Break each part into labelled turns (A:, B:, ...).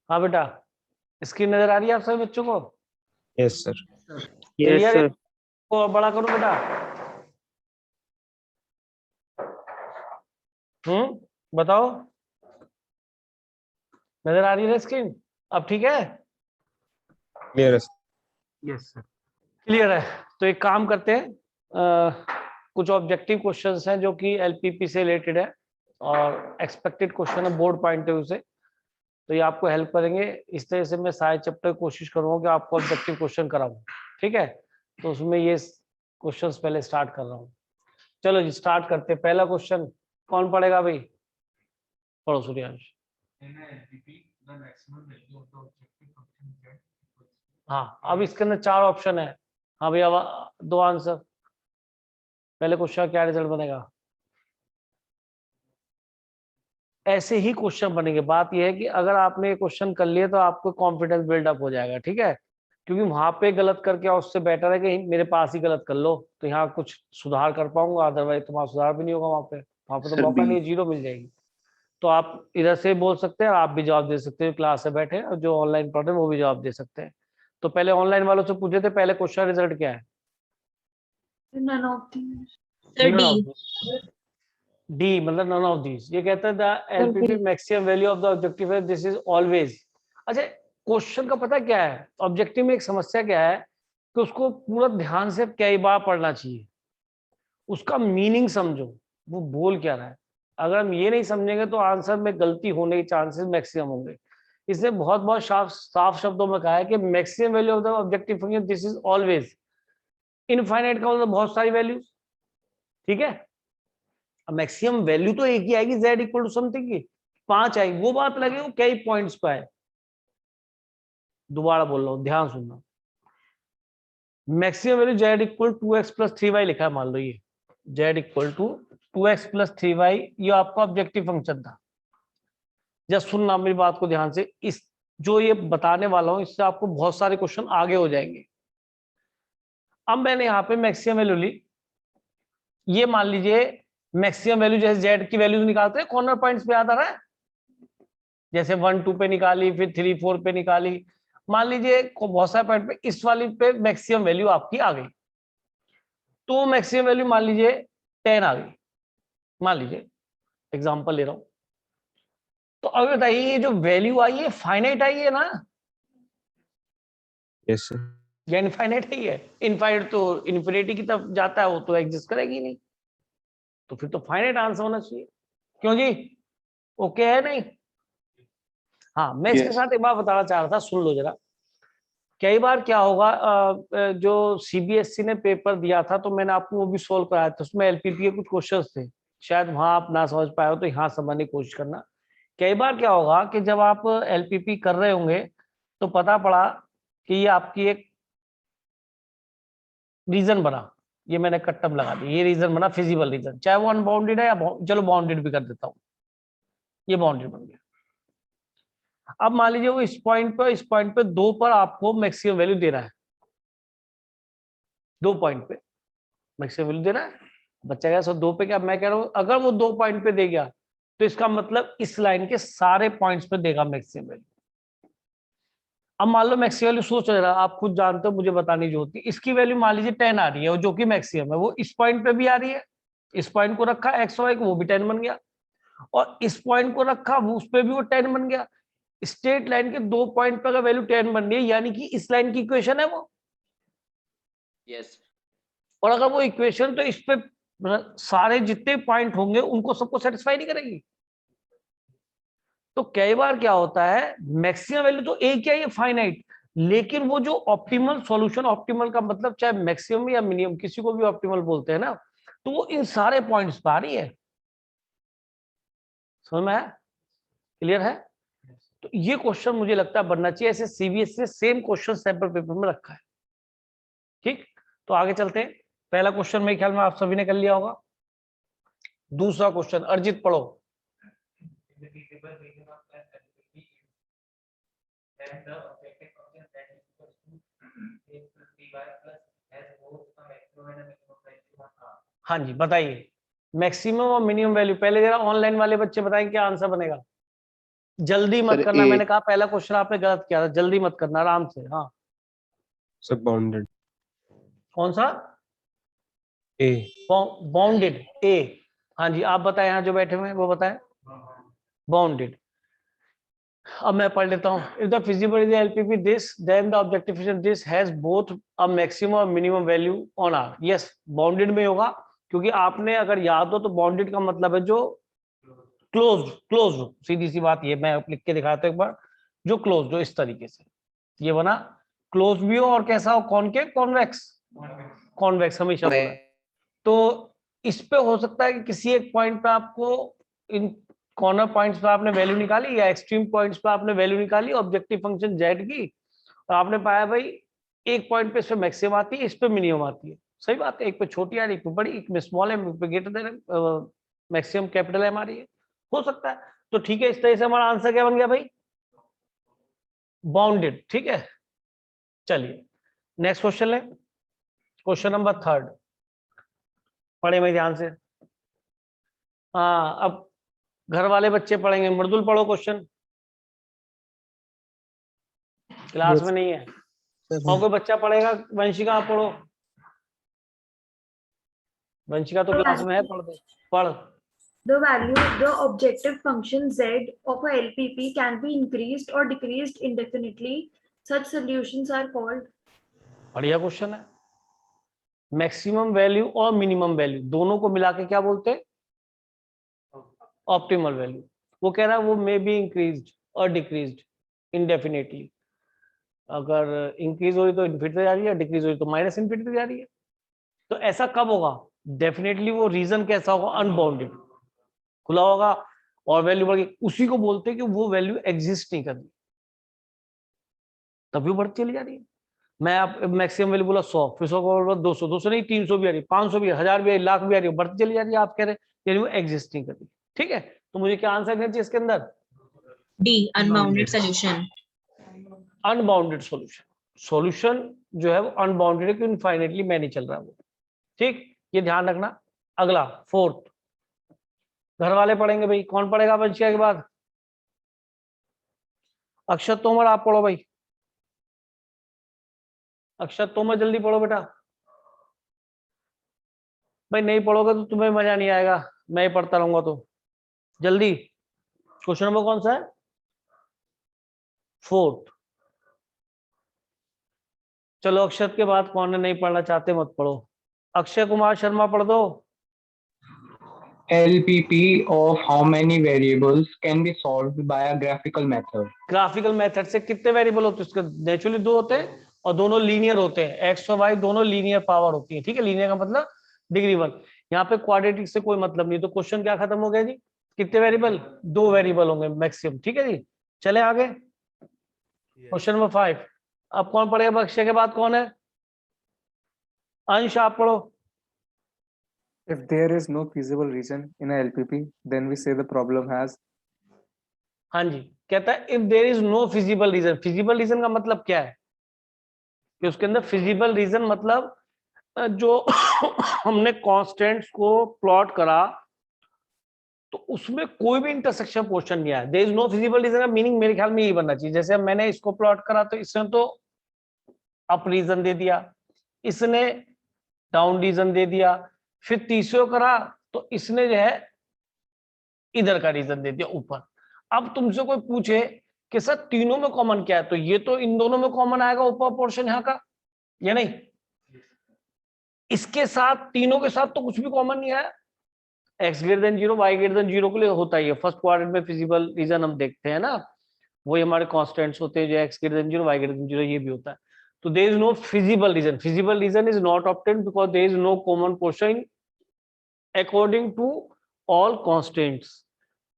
A: हाँ बेटा, स्क्रीन नजर आ रही है आप सभी बच्चों को?
B: Yes sir.
C: यस
A: क्लियर है?
C: सर।
A: को बड़ा करो बेटा। बताओ, नजर आ रही है स्क्रीन? अब ठीक है?
B: क्लियर है।
A: यस सर, क्लियर है। तो एक काम करते हैं, कुछ ऑब्जेक्टिव क्वेश्चंस हैं जो कि एलपीपी से रिलेटेड है और एक्सपेक्टेड क्वेश्चन है बोर्ड पॉइंट ऑफ व्यू से, तो ये आपको हेल्प करेंगे। इस तरह से मैं सारे चैप्टर कोशिश करूंगा कि आपको ऑब्जेक्टिव क्वेश्चन कराऊं, ठीक है? तो उसमें ये क्वेश्चंस पहले स्टार्ट कर रहा हूँ। चलो जी स्टार्ट करते हैं। पहला क्वेश्चन कौन पढ़ेगा भाई? पढ़ो सूर्यांश। हाँ, अब इसके अंदर 4 ऑप्शन है। हाँ भैया, दो आंसर। पहले क्वेश्चन का क्या रिजल्ट बनेगा? ऐसे ही क्वेश्चन बनेंगे। बात यह है कि अगर आपने क्वेश्चन कर लिए तो आपको कॉन्फिडेंस बिल्डअप हो जाएगा, ठीक है? क्योंकि वहां पे गलत करके और उससे बेटर है कि मेरे पास ही गलत कर लो, तो यहाँ कुछ सुधार कर पाऊंगा, अदरवाइज तुम्हारा सुधार भी नहीं होगा। वहां पे तो
C: सर
A: मौका
C: बी।
A: नहीं, जीरो मिल जाएगी। तो आप इधर से बोल सकते हैं और आप भी जवाब दे सकते हैं, क्लास से बैठे और जो ऑनलाइन पढ़ रहे हैं वो भी जवाब दे सकते हैं। तो पहले ऑनलाइन वालों से पूछे थे, पहले क्वेश्चन रिजल्ट क्या है?
D: None of the.
E: Sir
A: none
E: D.
A: Of D, मतलब नन ऑफ दीज। ये कहता है the
D: sir
A: LPP
D: B.
A: Maximum value of the objective है दिस इज ऑलवेज। अच्छा, क्वेश्चन का पता क्या है? ऑब्जेक्टिव में एक समस्या क्या है कि उसको पूरा ध्यान से कई बार पढ़ना चाहिए, उसका मीनिंग समझो, वो बोल क्या रहा है। अगर हम ये नहीं समझेंगे तो आंसर में गलती होने के चांसेस मैक्सिमम होंगे। इसने बहुत बहुत साफ साफ शब्दों में कहा है कि maximum value of the objective function this is always. Infinite का मतलब बहुत सारी वैल्यूज, ठीक है? अब मैक्सिमम वैल्यू तो एक ही आएगी, z इक्वल टू समथिंग की 5 आएगी, वो बात लगे वो कई पॉइंट्स पे है। दोबारा बोल रहा हूं, ध्यान सुनना। Maximum value z equal 2x plus 3y लिखा है, मान लो ये z equal to 2x plus 3y, ये आपका ऑब्जेक्टिव फंक्शन था। जस्ट सुनना मेरी बात को ध्यान से, इस जो ये बताने वाला हूं इससे आपको बहुत सारे क्वेश्चन आगे हो जाएंगे। अब मैंने यहाँ पे मैक्सिमम वैल्यू ली, ये मान लीजिए मैक्सिमम वैल्यू जैसे z की वैल्यूज निकालते हैं कॉर्नर पॉइंट्स पे याद आ रहा है, जैसे 1 2 पे निकाली, फिर 3 4 पे निकाली। मान लीजिए बहुत सारे पॉइंट पे इस वाली पे मैक्सिमम वैल्यू आपकी आ गई, तो मैक्सिमम वैल्यू मान लीजिए 10 आ गई, मान लीजिए एग्जांपल ले रहा हूं। तो अब बताइए ये जो वैल्यू आई है फाइनाइट आई है ना,
B: यस सर।
A: या इनफाइनाइट ही है? इनफाइनाइट तो इन्फिनिटी की तरफ जाता है, वो तो एग्जिस्ट करेगी नहीं, तो फिर तो फाइनाइट आंसर होना चाहिए। क्यों जी? ओके है नहीं? हाँ, मैं इसके
C: यस।
A: साथ एक बात बताना चाह रहा था, सुन लो जरा। कई बार क्या होगा, जो सीबीएसई ने पेपर दिया था तो मैंने आपको वो भी सोल्व कराया था, उसमें एलपीपी के कुछ क्वेश्चंस थे, शायद वहां आप ना समझ पाए हो तो यहाँ समझने की कोशिश करना। कई बार क्या होगा कि जब आप एलपीपी कर रहे होंगे तो पता पड़ा कि ये आपकी एक रीजन बना, ये मैंने कट्टम लगा दी, ये रीजन बना फिजिबल रीजन, चाहे वो अनबाउंडेड है या चलो बाउंडेड भी कर देता हूँ, ये बाउंडेड बन गया। अब मान लीजिए वो इस पॉइंट पे 2 पर आपको मैक्सिमम वैल्यू दे रहा है, 2 पॉइंट पे मैक्सिमम वैल्यू दे रहा है। बच्चा कह रहा 2 पे, क्या मैं कह रहा हूँ अगर वो 2 पॉइंट पे दे गया तो इसका मतलब इस लाइन के सारे पॉइंट्स पे देगा मैक्सिमम वैल्यू। अब मान लो मैक्सिमम वैल्यू, सोच रहा आप खुद जानते हो, मुझे बतानी जो होती है, इसकी वैल्यू मान लीजिए 10 आ रही है, जो कि मैक्सिमम है, वो इस पॉइंट पे भी आ रही है, इस पॉइंट को रखा एक्स वाई को, वो भी 10 बन गया, और इस पॉइंट को रखा वो उस पे भी वो 10 बन गया। स्ट्रेट लाइन के 2 पॉइंट पे अगर वैल्यू 10 बन रही है यानी कि इस लाइन की इक्वेशन है वो।
C: यस।
A: और अगर वो इक्वेशन तो इस पे सारे जितने पॉइंट होंगे उनको सबको सेटिस्फाई नहीं करेगी। तो कई बार क्या होता है, मैक्सिमम वैल्यू तो एक है, ये फाइनाइट, लेकिन वो जो ऑप्टिमल सॉल्यूशन, ऑप्टिमल का मतलब चाहे मैक्सिमम या मिनिमम, किसी को भी ऑप्टिमल बोलते हैं ना, तो वो इन सारे पॉइंट्स पर आ रही है। समझ में आया? क्लियर है? तो ये क्वेश्चन मुझे लगता है बनना चाहिए, ऐसे सीबीएसई ने सेम क्वेश्चन सैंपल पेपर में रखा है। ठीक, तो आगे चलते हैं। पहला क्वेश्चन मेरे ख्याल में आप सभी ने कर लिया होगा। दूसरा क्वेश्चन अर्जित पढ़ो। हाँ जी बताइए, मैक्सिमम और मिनिमम वैल्यू, पहले जरा ऑनलाइन वाले बच्चे बताएं क्या आंसर बनेगा। जल्दी मत
B: सर,
A: करना,
B: A.
A: मैंने कहा पहला क्वेश्चन आपने गलत किया था, जल्दी मत करना, आराम से। हाँ,
B: सर बाउंडेड।
A: कौन सा?
B: ए।
A: बाउंडेड, ए। हाँ जी, आप बताएं, यहाँ जो बैठे हुए हैं वो बताएं। बाउंडेड। अब मैं पढ़ लेता हूँ। If the feasible is LPP this, then the objective function this has both a maximum और minimum value on R. Yes, bounded में होगा, क्योंकि आपने अगर याद हो तो बाउंडेड का मतलब है जो क्लोज्ड, क्लोज्ड। सीधी सी बात, ये मैं लिख के दिखाता हूं एक बार। जो क्लोज्ड हो, इस तरीके से ये बना, क्लोज भी हो और कैसा हो, कॉनकेव, कॉन्वेक्स। कॉन्वेक्स हमेशा बोला। तो इस पे हो सकता है कि किसी एक पॉइंट पे आपको, इन कॉर्नर पॉइंट्स पे आपने वैल्यू निकाली, या एक्सट्रीम पॉइंट्स पे आपने वैल्यू निकाली ऑब्जेक्टिव फंक्शन जेड की, और आपने पाया भाई एक पॉइंट पे इस पे मैक्सिमम आती है, इस पे मिनिमम आती है। सही बात है, एक पे छोटी आ रही है, एक पे बड़ी, एक में स्मॉल है, एक पे greater than maximum capital M आ रही है, हो सकता है। तो ठीक है, इस तरह से हमारा आंसर क्या बन गया भाई? बाउंडेड। ठीक है, चलिए नेक्स्ट क्वेश्चन है, क्वेश्चन नंबर 3 पढ़े भाई ध्यान से। हाँ, अब घर वाले बच्चे पढ़ेंगे। मृदुल पढ़ो क्वेश्चन, क्लास में नहीं है। और कोई बच्चा पढ़ेगा? वंशिका आप पढ़ो। वंशिका तो क्लास में है, पढ़ दे, पढ़।
D: The value of the objective function z of a LPP can be increased or decreased indefinitely. Such solutions are called.
A: बढ़िया क्वेश्चन है। मैक्सिमम वैल्यू और मिनिमम वैल्यू दोनों को मिला के क्या बोलते हैं? Optimal value. वो कह रहा है वो मे बी इंक्रीज्ड और डिक्रीज्ड इंडेफिनेटली। अगर इंक्रीज हो रही तो इन्फिनिटी जा रही है, डिक्रीज हो रही तो माइनस इन्फिनिटी जा रही है। तो ऐसा कब होगा? डेफिनेटली वो रीजन कैसा होगा? अनबाउंडेड, खुला होगा और वैल्यू बढ़ गई, उसी को बोलते हैं कि वो वैल्यू एग्जिस्ट नहीं कर रही, तभी वो बढ़ती चली जा रही है। मैं आप मैक्सिमम वैल्यू बोला 100, फिर 100 को 200, 200 नहीं 300 भी आ रही, 500 भी, 1000 भी आ रही, लाख भी आ रही है, बढ़ती चली जा रही है। आप कह रहे हैं यानी वो एग्जिस्ट नहीं कर रही। ठीक है, तो मुझे क्या आंसर करना चाहिए इसके अंदर?
E: D, unbounded solution.
A: Unbounded solution. Solution जो है वो अनबाउंडेड है, कि इनफाइनेटली में नहीं चल रहा वो। ठीक, ये ध्यान रखना। अगला 4th, घर वाले पढ़ेंगे भाई। कौन पढ़ेगा वंशिका के बाद? अक्षत तोमर आप पढ़ो भाई। अक्षत तोमर जल्दी पढ़ो बेटा। भाई नहीं पढ़ोगे तो तुम्हें मजा नहीं आएगा, मैं ही पढ़ता रहूंगा तो। जल्दी, क्वेश्चन नंबर कौन सा है? 4th। चलो अक्षत के बाद कौन है नहीं पढ़ना चाहते मत पढ़ो। अक्षय कुमार शर्मा पढ़ दो।
F: LPP of how many variables can be solved by a graphical method?
A: Graphical method से कितने वेरिएबल होते हैं? उसके नेचुरली 2 होते हैं और दोनों लीनियर होते हैं। एक्स और वाई दोनों लीनियर पावर होती है। ठीक है, लीनियर का मतलब डिग्री 1। यहाँ पे क्वाड्रेटिक से कोई मतलब नहीं। तो क्वेश्चन क्या खत्म हो गया जी? कितने वेरिएबल? 2 वेरिएबल होंगे मैक्सिमम। ठीक है जी, चले आगे। Question number 5। अब कौन पढ़ेगा? अक्षय के बाद कौन है? अंश आप पढ़ो।
G: If there is no feasible reason in a LPP, then we say the problem has.
A: हाँ जी, कहता है if there is no feasible region. Feasible region का मतलब क्या है? कि उसके अंदर फिजिबल रीजन मतलब जो हमने कांस्टेंट्स को प्लॉट करा तो उसमें कोई भी इंटरसेक्शन पोर्शन नहीं आया। There is no feasible region का मीनिंग मेरे ख्याल में यही बनना चाहिए। जैसे मैंने इसको प्लॉट करा तो इसने तो अप रीजन दे दिया, इसने डाउन रीजन दे दिया, फिर तीसरे करा तो इसने जो है इधर का रीजन दे दिया ऊपर। अब तुमसे कोई पूछे कि सर तीनों में कॉमन क्या है, तो ये तो इन दोनों में कॉमन आएगा ऊपर पोर्शन यहाँ का, या नहीं? इसके साथ, तीनों के साथ तो कुछ भी कॉमन नहीं आया। X greater than 0, Y greater than 0 के लिए होता ही है। फर्स्ट क्वाड्रेंट में फिजिबल रीजन हम देखते हैं ना, वही हमारे कांस्टेंट्स होते हैं, जो X greater than 0, Y greater than 0, ये भी होता है। तो there is no feasible region. Feasible region is not obtained because there is no common portion according to all constants.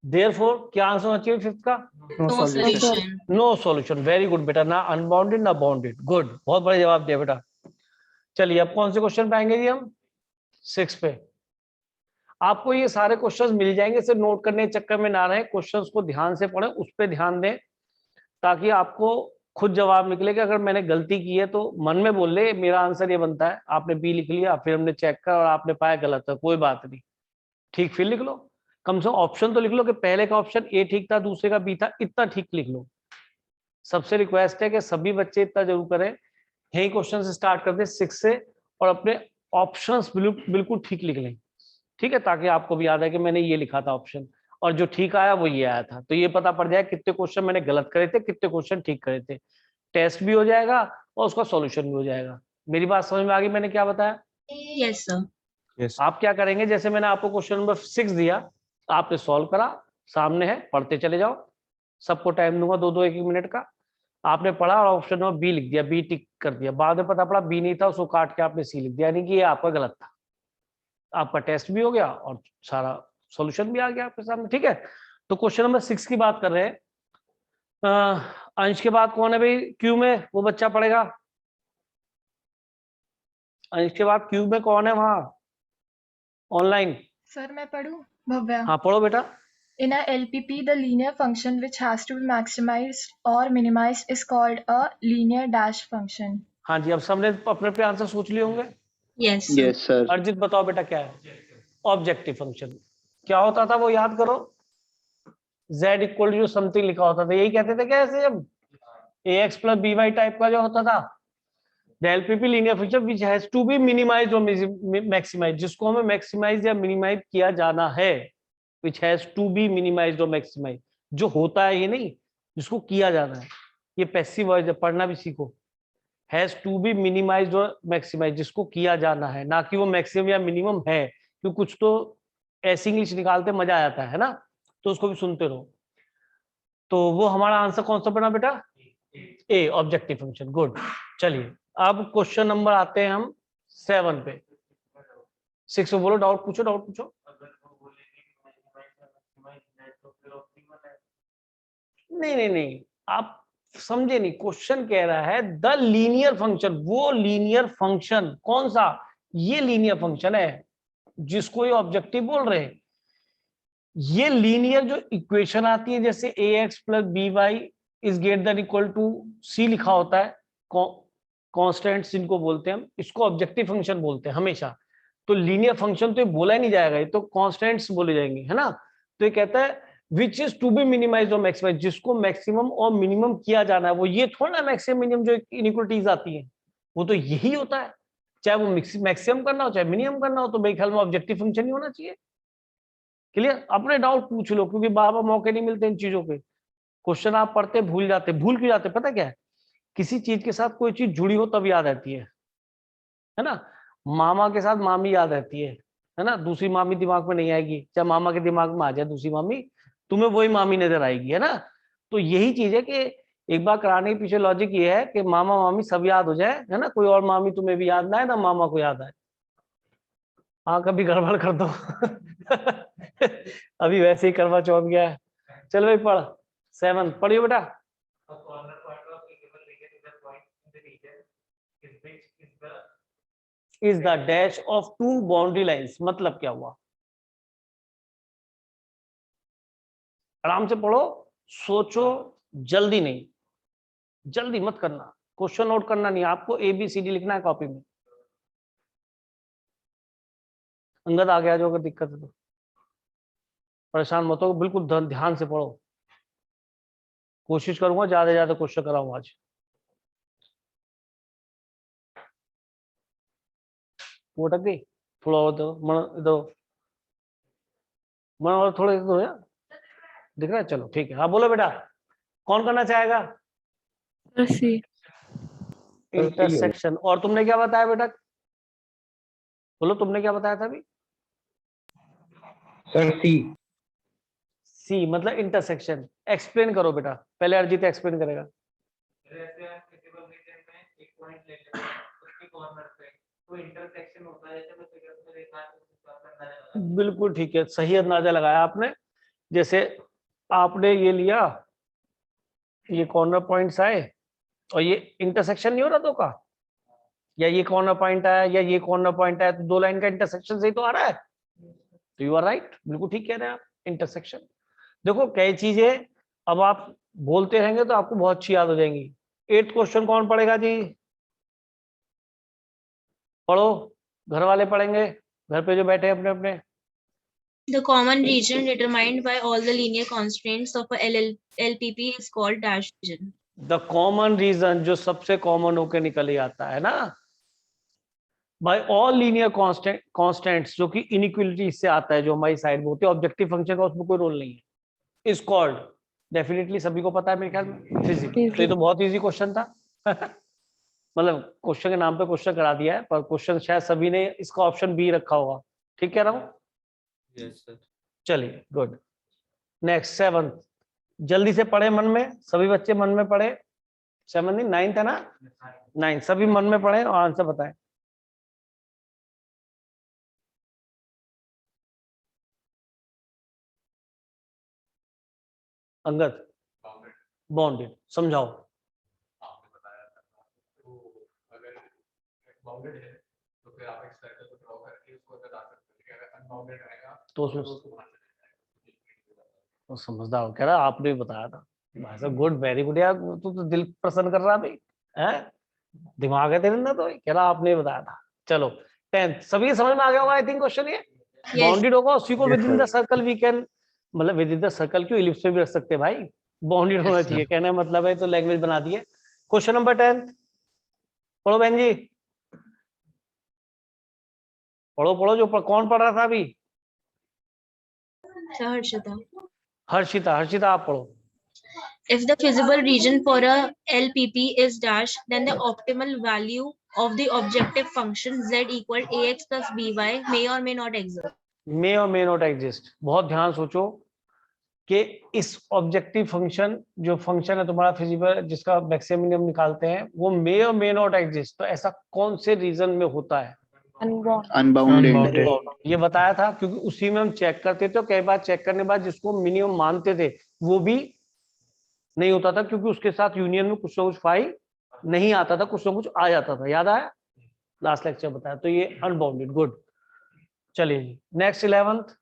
A: Therefore क्या आंसर होना चाहिए 5th का?
G: No
E: No
G: solution.
E: solution.
A: No solution. Very good बेटा, ना unbounded ना bounded. Good, बहुत बड़ा जवाब दिया बेटा। चलिए अब कौन से क्वेश्चन पे आएंगे जी हम? 6 पे। आपको ये सारे क्वेश्चंस मिल जाएंगे, सिर्फ नोट करने के चक्कर में ना रहे, क्वेश्चंस को ध्यान से पढ़ें, उस पर ध्यान दें, ताकि आपको खुद जवाब निकले। कि अगर मैंने गलती की है तो मन में बोल ले मेरा आंसर ये बनता है, आपने बी लिख लिया, फिर हमने चेक कर और आपने पाया गलत है, कोई बात नहीं, ठीक फिर लिख लो। कम से कम ऑप्शन तो लिख लो कि पहले का ऑप्शन ए ठीक था, दूसरे का बी था, इतना ठीक लिख लो। सबसे रिक्वेस्ट है कि सभी बच्चे इतना जरूर करें, यही क्वेश्चन से स्टार्ट करते 6 से, और अपने ऑप्शंस बिल्कुल ठीक लिख लें, ठीक है, ताकि आपको भी याद है कि मैंने ये लिखा था ऑप्शन, और जो ठीक आया वो ये आया था, तो ये पता पड़ जाए कितने क्वेश्चन मैंने गलत करे थे, कितने क्वेश्चन ठीक करे थे। टेस्ट भी हो जाएगा और उसका सॉल्यूशन भी हो जाएगा। मेरी बात समझ में आ गई मैंने क्या बताया?
E: Yes, sir.
B: Yes.
A: आप क्या करेंगे, जैसे मैंने आपको क्वेश्चन नंबर 6 दिया, आपने सॉल्व करा, सामने है, पढ़ते चले जाओ, सबको टाइम दूंगा 2-2 1-1 मिनट का। आपने पढ़ा और ऑप्शन नंबर बी लिख दिया, बी टिक कर दिया, बाद में पता पड़ा बी नहीं था, उसको काट के आपने सी लिख दिया, यानी कि ये आपका गलत था। आपका टेस्ट भी हो गया और सारा सॉल्यूशन भी आ गया आपके सामने, ठीक है। तो क्वेश्चन नंबर 6 की बात कर रहे हैं। अंश के बाद कौन है भाई क्यू में, वो बच्चा पढ़ेगा। अंश के बाद क्यू में कौन है वहां ऑनलाइन?
H: सर मैं पढ़ूं? भव्या।
A: हाँ पढ़ो बेटा।
H: In a LPP, the linear function which has to be maximized or minimized is called a linear dash function.
A: हाँ जी, अब सबने अपने अपने आंसर सोच लिए होंगे।
E: Yes, sir.
C: Yes, sir.
A: अर्जित बताओ बेटा क्या है ऑब्जेक्टिव फंक्शन? क्या होता था वो याद करो, z इक्वल टू समथिंग लिखा होता था, यही कहते थे क्या ऐसे, जब ax प्लस by टाइप का जो होता था, the LPP linear function which has to be minimized और मैक्सिमाइज्ड, जिसको हमें मैक्सिमाइज या मिनिमाइज किया जाना है, which has to be minimized और मैक्सिमाइज, जो होता है ये नहीं, जिसको किया जाना है, ये पैसिव वॉइस है, पढ़ना भी सीखो। हैज टू बी मिनिमाइज्ड और मैक्सिमाइज, जिसको किया जाना है, ना कि वो मैक्सिमम या मिनिमम है, क्योंकि कुछ तो ऐसी इंग्लिश निकालते मजा आ जाता है ना, तो उसको भी सुनते रहो। तो वो हमारा आंसर कौन सा बना बेटा? ए, ऑब्जेक्टिव फंक्शन। गुड। चलिए अब क्वेश्चन नंबर आते हैं हम 7 पे। 6 में बोलो, डाउट पूछो, डाउट पूछो। नहीं, आप समझे नहीं, क्वेश्चन कह रहा है द लीनियर फंक्शन, वो लीनियर फंक्शन कौन सा? ये लीनियर फंक्शन है जिसको ये ऑब्जेक्टिव बोल रहे हैं। ये लीनियर जो इक्वेशन आती है, जैसे ax plus by is greater than equal to c लिखा होता है, कांस्टेंट्स जिनको बोलते हैं हम, इसको ऑब्जेक्टिव फंक्शन बोलते हैं हमेशा। तो लीनियर फंक्शन तो ये बोला ही नहीं जाएगा, ये तो कांस्टेंट्स बोले जाएंगे, है ना। तो ये कहता है which is to be minimize और मैक्सिमाइज, जिसको मैक्सिमम और मिनिमम किया जाना है। वो ये थोड़ा ना मैक्सिमम मिनिमम जो इनइक्वालिटीज आती है, वो तो यही होता है, चाहे वो मैक्सिमम करना हो चाहे मिनिमम करना हो, तो मेरे ख्याल में ऑब्जेक्टिव फंक्शन ही होना चाहिए। क्लियर? अपने डाउट पूछ लो, क्योंकि बार बार मौके नहीं मिलते इन चीजों के। क्वेश्चन आप पढ़ते भूल जाते, भूल क्यों जाते पता क्या है? किसी चीज के साथ कोई चीज जुड़ी हो तब याद रहती है ना। मामा के साथ मामी याद रहती है ना, दूसरी मामी दिमाग में नहीं आएगी, चाहे मामा के दिमाग में आ जाए दूसरी मामी, तुम्हें वही मामी नजर आएगी, है ना। तो यही चीज है कि एक बार कराने के पीछे लॉजिक ये है कि मामा मामी सब याद हो जाए, है ना, कोई और मामी तुम्हें भी याद ना आए, ना मामा को याद आए। हाँ कभी गड़बड़ कर दो अभी वैसे ही करवा चौथ गया है। चल भाई पढ़, 7 पढ़ियो बेटा। Is the dash of 2 boundary lines, मतलब क्या हुआ? आराम से पढ़ो, सोचो, जल्दी नहीं, जल्दी मत करना, क्वेश्चन नोट करना नहीं, आपको ABCD लिखना है कॉपी में। अंगद आ गया जो, अगर दिक्कत है तो परेशान मत हो, बिल्कुल ध्यान से पढ़ो। कोशिश करूंगा ज्यादा से ज्यादा क्वेश्चन कराऊं आज। वो अटक गई, थोड़ा और दो मन, दो मन और थोड़े दो यार, दिख रहा है? चलो ठीक है। हाँ बोलो बेटा, कौन करना चाहेगा? इंटरसेक्शन। और तुमने क्या बताया बेटा? बोलो तुमने क्या बताया था अभी?
F: सर
A: सी मतलब इंटरसेक्शन। एक्सप्लेन करो बेटा, पहले अरिजीत एक्सप्लेन करेगा। बिल्कुल ठीक है, सही अंदाजा लगाया आपने। जैसे आपने ये लिया, ये कॉर्नर पॉइंट्स आए और ये इंटरसेक्शन नहीं हो रहा दो का, या ये कॉर्नर पॉइंट आया या ये कॉर्नर पॉइंट आया, तो 2 लाइन का इंटरसेक्शन सही तो आ रहा है। तो यू आर राइट, बिल्कुल ठीक कह रहे हैं आप, इंटरसेक्शन। देखो कई चीजें अब आप बोलते रहेंगे तो आपको बहुत अच्छी याद हो जाएंगी। 8th क्वेश्चन कौन पढ़ेगा जी? पढ़ो, घर वाले पढ़ेंगे, घर पे जो बैठे अपने अपने।
E: The common region determined by all the linear constraints of a LPP is called dash region.
A: The common region, जो सबसे कॉमन होकर निकल ही आता है ना, बाय ऑल लीनियर कांस्टेंट्स, जो कि इनइक्वालिटी से आता है, जो हमारी साइड में होती है, ऑब्जेक्टिव फंक्शन का उसमें कोई रोल नहीं है, इज कॉल्ड, डेफिनेटली सभी को पता है मेरे ख्याल में, फिजिक्स। तो ये तो बहुत इजी क्वेश्चन था मतलब क्वेश्चन के नाम पे क्वेश्चन करा दिया है, पर क्वेश्चन शायद सभी ने इसका ऑप्शन बी रखा होगा, ठीक कह रहा हूँ?
C: Yes, sir.
A: चलिए गुड। नेक्स्ट 7th, जल्दी से पढ़े मन में, सभी बच्चे मन में पढ़े। 7 नहीं 9th है ना, 9th सभी मन में पढ़े और आंसर बताएं। अंगद, बाउंडेड समझाओ। तो उसमें तो समझदार हो, कह रहा आपने भी बताया था भाई साहब, गुड, वेरी गुड यार, तू तो दिल प्रसन्न कर रहा भाई है, दिमाग है तेरे अंदर, तो कह रहा आपने बताया था। चलो 10th सभी समझ में आ गया होगा आई थिंक क्वेश्चन, ये बाउंडेड होगा, उसी को within the circle we can, मतलब विद इन द सर्कल क्यों, इलिप्स में भी रख सकते हैं भाई, बाउंडेड होना चाहिए, कहने का मतलब है, तो लैंग्वेज बना दी है। क्वेश्चन नंबर 10 पढ़ो बहन जी, पढ़ो पढ़ो, जो कौन पढ़ रहा था अभी?
E: Harshita.
A: हर्षिता, हर्षिता आप पढ़ो।
E: If the feasible region for a LPP is dash, then the optimal value of the objective function z equal ax plus by may or may not exist.
A: मे और मे नॉट एग्जिस्ट। बहुत ध्यान सोचो कि इस objective function, जो function है तुम्हारा feasible, जिसका मैक्सिमम मिनिमम निकालते हैं, वो मे और मे नॉट एग्जिस्ट, तो ऐसा कौन से रीजन में होता है?
C: Unbounded.
A: ये बताया था, क्योंकि उसी में हम चेक करते थे, तो कई बार चेक करने के बाद जिसको मिनिमम मानते थे वो भी नहीं होता था, क्योंकि उसके साथ यूनियन में कुछ ना कुछ फाई नहीं आता था, कुछ ना कुछ आ जाता था, याद आया? लास्ट लेक्चर बताया, तो ये अनबाउंडेड। गुड, चलिए जी नेक्स्ट 11th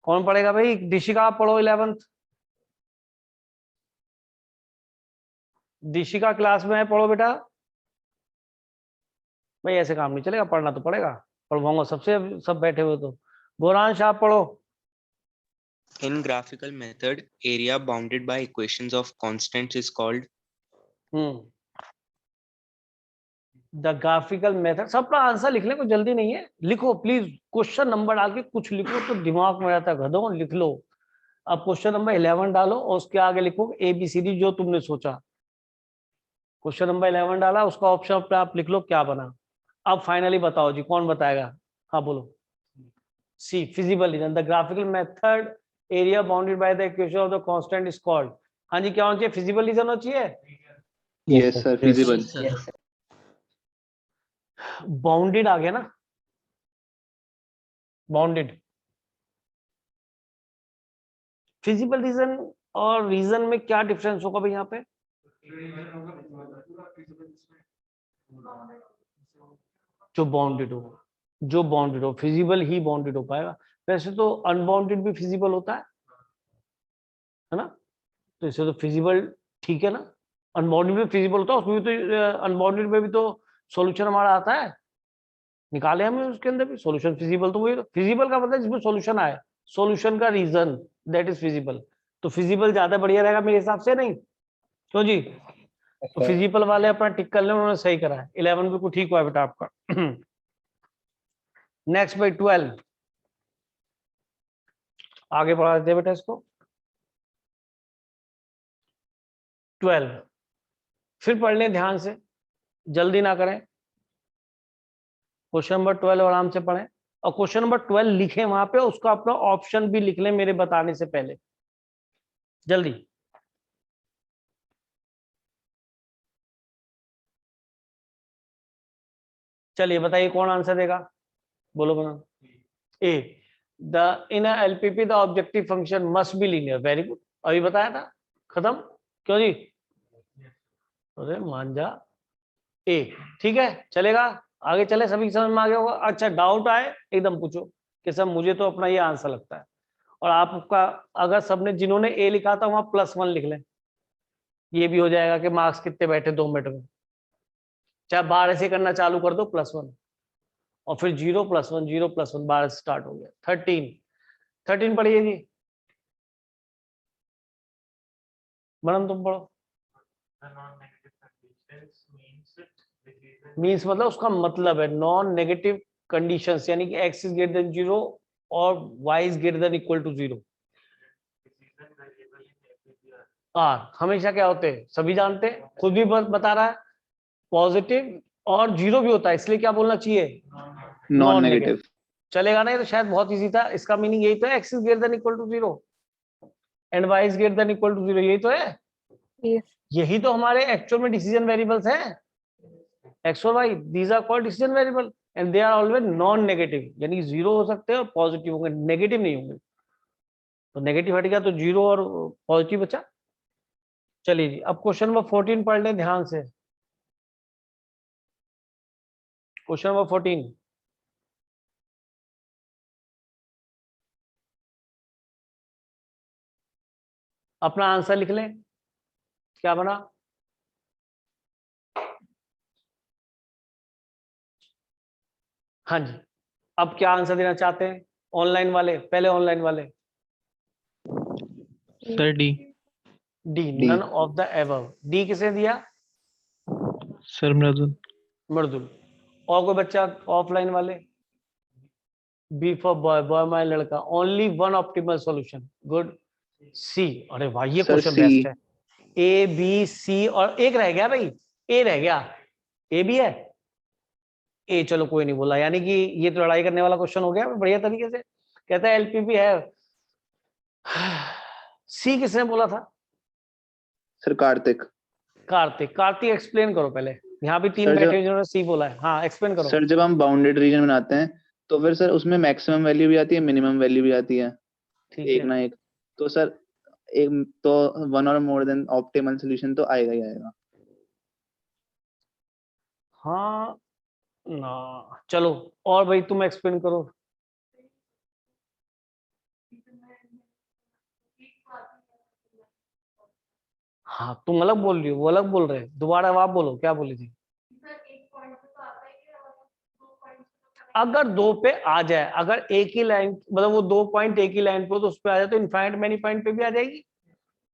A: कौन पढ़ेगा भाई? दिशिका आप पढ़ो 11th। दिशिका क्लास में है, पढ़ो बेटा। भाई ऐसे काम नहीं चलेगा, पढ़ना तो पड़ेगा, पढ़वाऊंगा सबसे, सब बैठे हुए तो। गोरांश आप पढ़ो।
I: In graphical method, area bounded by equations of constants is called.
A: The graphical method, सबका आंसर लिख ले, कोई जल्दी नहीं है, लिखो प्लीज, क्वेश्चन नंबर डाल के कुछ लिखो तो दिमाग में रहता है, गधों लिख लो। अब क्वेश्चन नंबर 11 डालो और उसके आगे लिखो ABCD जो तुमने सोचा। क्वेश्चन नंबर 11 डाला, उसका ऑप्शन पे आप लिख लो क्या बना। अब फाइनली बताओ जी, कौन बताएगा? हाँ बोलो। C, feasible region, the graphical method area bounded by the equation of the constant is called. हाँ जी, क्या होना चाहिए? फिजिबल रीजन होना चाहिए।
C: Yes, sir. Feasible.
A: बाउंडेड आ गया ना, बाउंडेड। फिजिबल रीजन और रीजन में क्या डिफरेंस होगा भाई यहाँ पे? जो बाउंडेड हो, जो बाउंडेड हो, फिजिबल ही बाउंडेड हो पाएगा। वैसे तो अनबाउंडेड भी फिजिबल होता है ना, तो इससे तो फिजिबल ठीक है ना, अनबाउंडेड में फिजिबल होता है, उसमें भी तो अनबाउंडेड में भी तो सॉल्यूशन हमारा आता है, निकाले हमें उसके अंदर भी सॉल्यूशन। फिजिबल तो वही, फिजिबल का मतलब जिसमें सॉल्यूशन आए, सॉल्यूशन का रीजन, दैट इज फिजिबल। तो फिजिबल ज्यादा बढ़िया रहेगा मेरे हिसाब से, नहीं क्यों जी? तो फिजिबल वाले अपना टिक कर ले, उन्होंने सही करा है। 11 बिल्कुल ठीक हुआ है बेटा आपका। नेक्स्ट भाई 12 आगे बढ़ा देते बेटा इसको। 12 फिर पढ़ लें ध्यान से, जल्दी ना करें। क्वेश्चन नंबर 12 आराम से पढ़ें, और क्वेश्चन नंबर 12 लिखें वहां पे, उसका अपना ऑप्शन भी लिख लें मेरे बताने से पहले, जल्दी। चलिए बताइए कौन आंसर देगा, बोलो बना। A, the in LPP the objective function must be linear. Very good, अभी बताया था, खत्म। क्यों जी? अरे मान जा। ए ठीक है, चलेगा, आगे चले, सभी समझ में आ गया होगा। अच्छा डाउट आए एकदम पूछो कि सर मुझे तो अपना ये आंसर लगता है, और आपका अगर सबने जिन्होंने ए लिखा था वहां +1 लिख लें, ये भी हो जाएगा कि मार्क्स कितने बैठे 2 मिनट में, चाहे बाहर ऐसे करना चालू कर दो +1। और फिर 0+1 0+1 12 स्टार्ट हो गया 13 पढ़िए जी, मैडम तुम पढ़ो। मीन्स मतलब उसका मतलब है नॉन नेगेटिव कंडीशंस, यानी कि x इज ग्रेटर देन 0 और y is greater than equal to 0। हमेशा क्या होते हैं सभी जानते हैं, खुद भी बता रहा है, पॉजिटिव और 0 भी होता है, इसलिए क्या बोलना चाहिए,
C: नॉन नेगेटिव।
A: चलेगा ना, ये तो शायद बहुत इजी था, इसका मीनिंग यही तो है, x is greater than equal to 0 and y is greater than equal to 0, यही तो है। यही तो हमारे एक्चुअल में डिसीजन वेरिएबल्स हैं, x और y, these are called decision variable and they are always non negative, यानी 0 हो सकते हैं और पॉजिटिव होंगे, नेगेटिव नहीं होंगे। तो नेगेटिव हट गया तो 0 और पॉजिटिव बचा। चलिए जी, अब क्वेश्चन नंबर 14 पढ़ लें ध्यान से। क्वेश्चन नंबर 14, अपना आंसर लिख लें, क्या बना। हाँ जी, अब क्या आंसर देना चाहते हैं ऑनलाइन वाले, पहले ऑनलाइन वाले।
B: Sir D.
A: D, none of the above. D किसे दिया,
B: सर मृदुल।
A: मृदुल। और कोई बच्चा ऑफलाइन वाले, B for boy, boy my लड़का, only one optimal solution, good. C, अरे भाई ये
C: सर
A: क्वेश्चन
C: सी।
A: बेस्ट है। ए बी सी और एक रह गया भाई, ए रह गया, ए भी है, ए चलो कोई नहीं बोला, यानी कि ये तो लड़ाई करने वाला क्वेश्चन हो गया बढ़िया तरीके से। कहता है एलपीपी है। सी किसने बोला था,
C: सर कार्तिक।
A: कार्तिक। कार्तिक एक्सप्लेन करो पहले, यहाँ भी तीन
C: सर
A: बैठे
C: जब
A: हैं जिन्होंने सी बोला है। हाँ एक्सप्लेन करो।
C: सर जब हम बाउंडेड रीजन बनाते हैं तो फिर सर उसमें मैक्सिमम वैल्यू भी आती है, मिनिमम वैल्यू भी आती है,
A: ठीक
C: एक
A: है,
C: ना एक। तो सर एक तो वन और मोर देन ऑप्टिमल सोल्यूशन तो आएगा ही आएगा।
A: हाँ ना, चलो और भाई तुम एक्सप्लेन करो। हाँ तुम अलग बोल रही हो, वो अलग बोल रहे हैं, दोबारा अब आप बोलो क्या बोली थी। अगर दो पे आ जाए, अगर एक ही लाइन, मतलब वो 2 पॉइंट एक ही लाइन पे हो तो उस पे आ जाए, तो इनफाइनाइट मैनी पॉइंट पे भी आ जाएगी,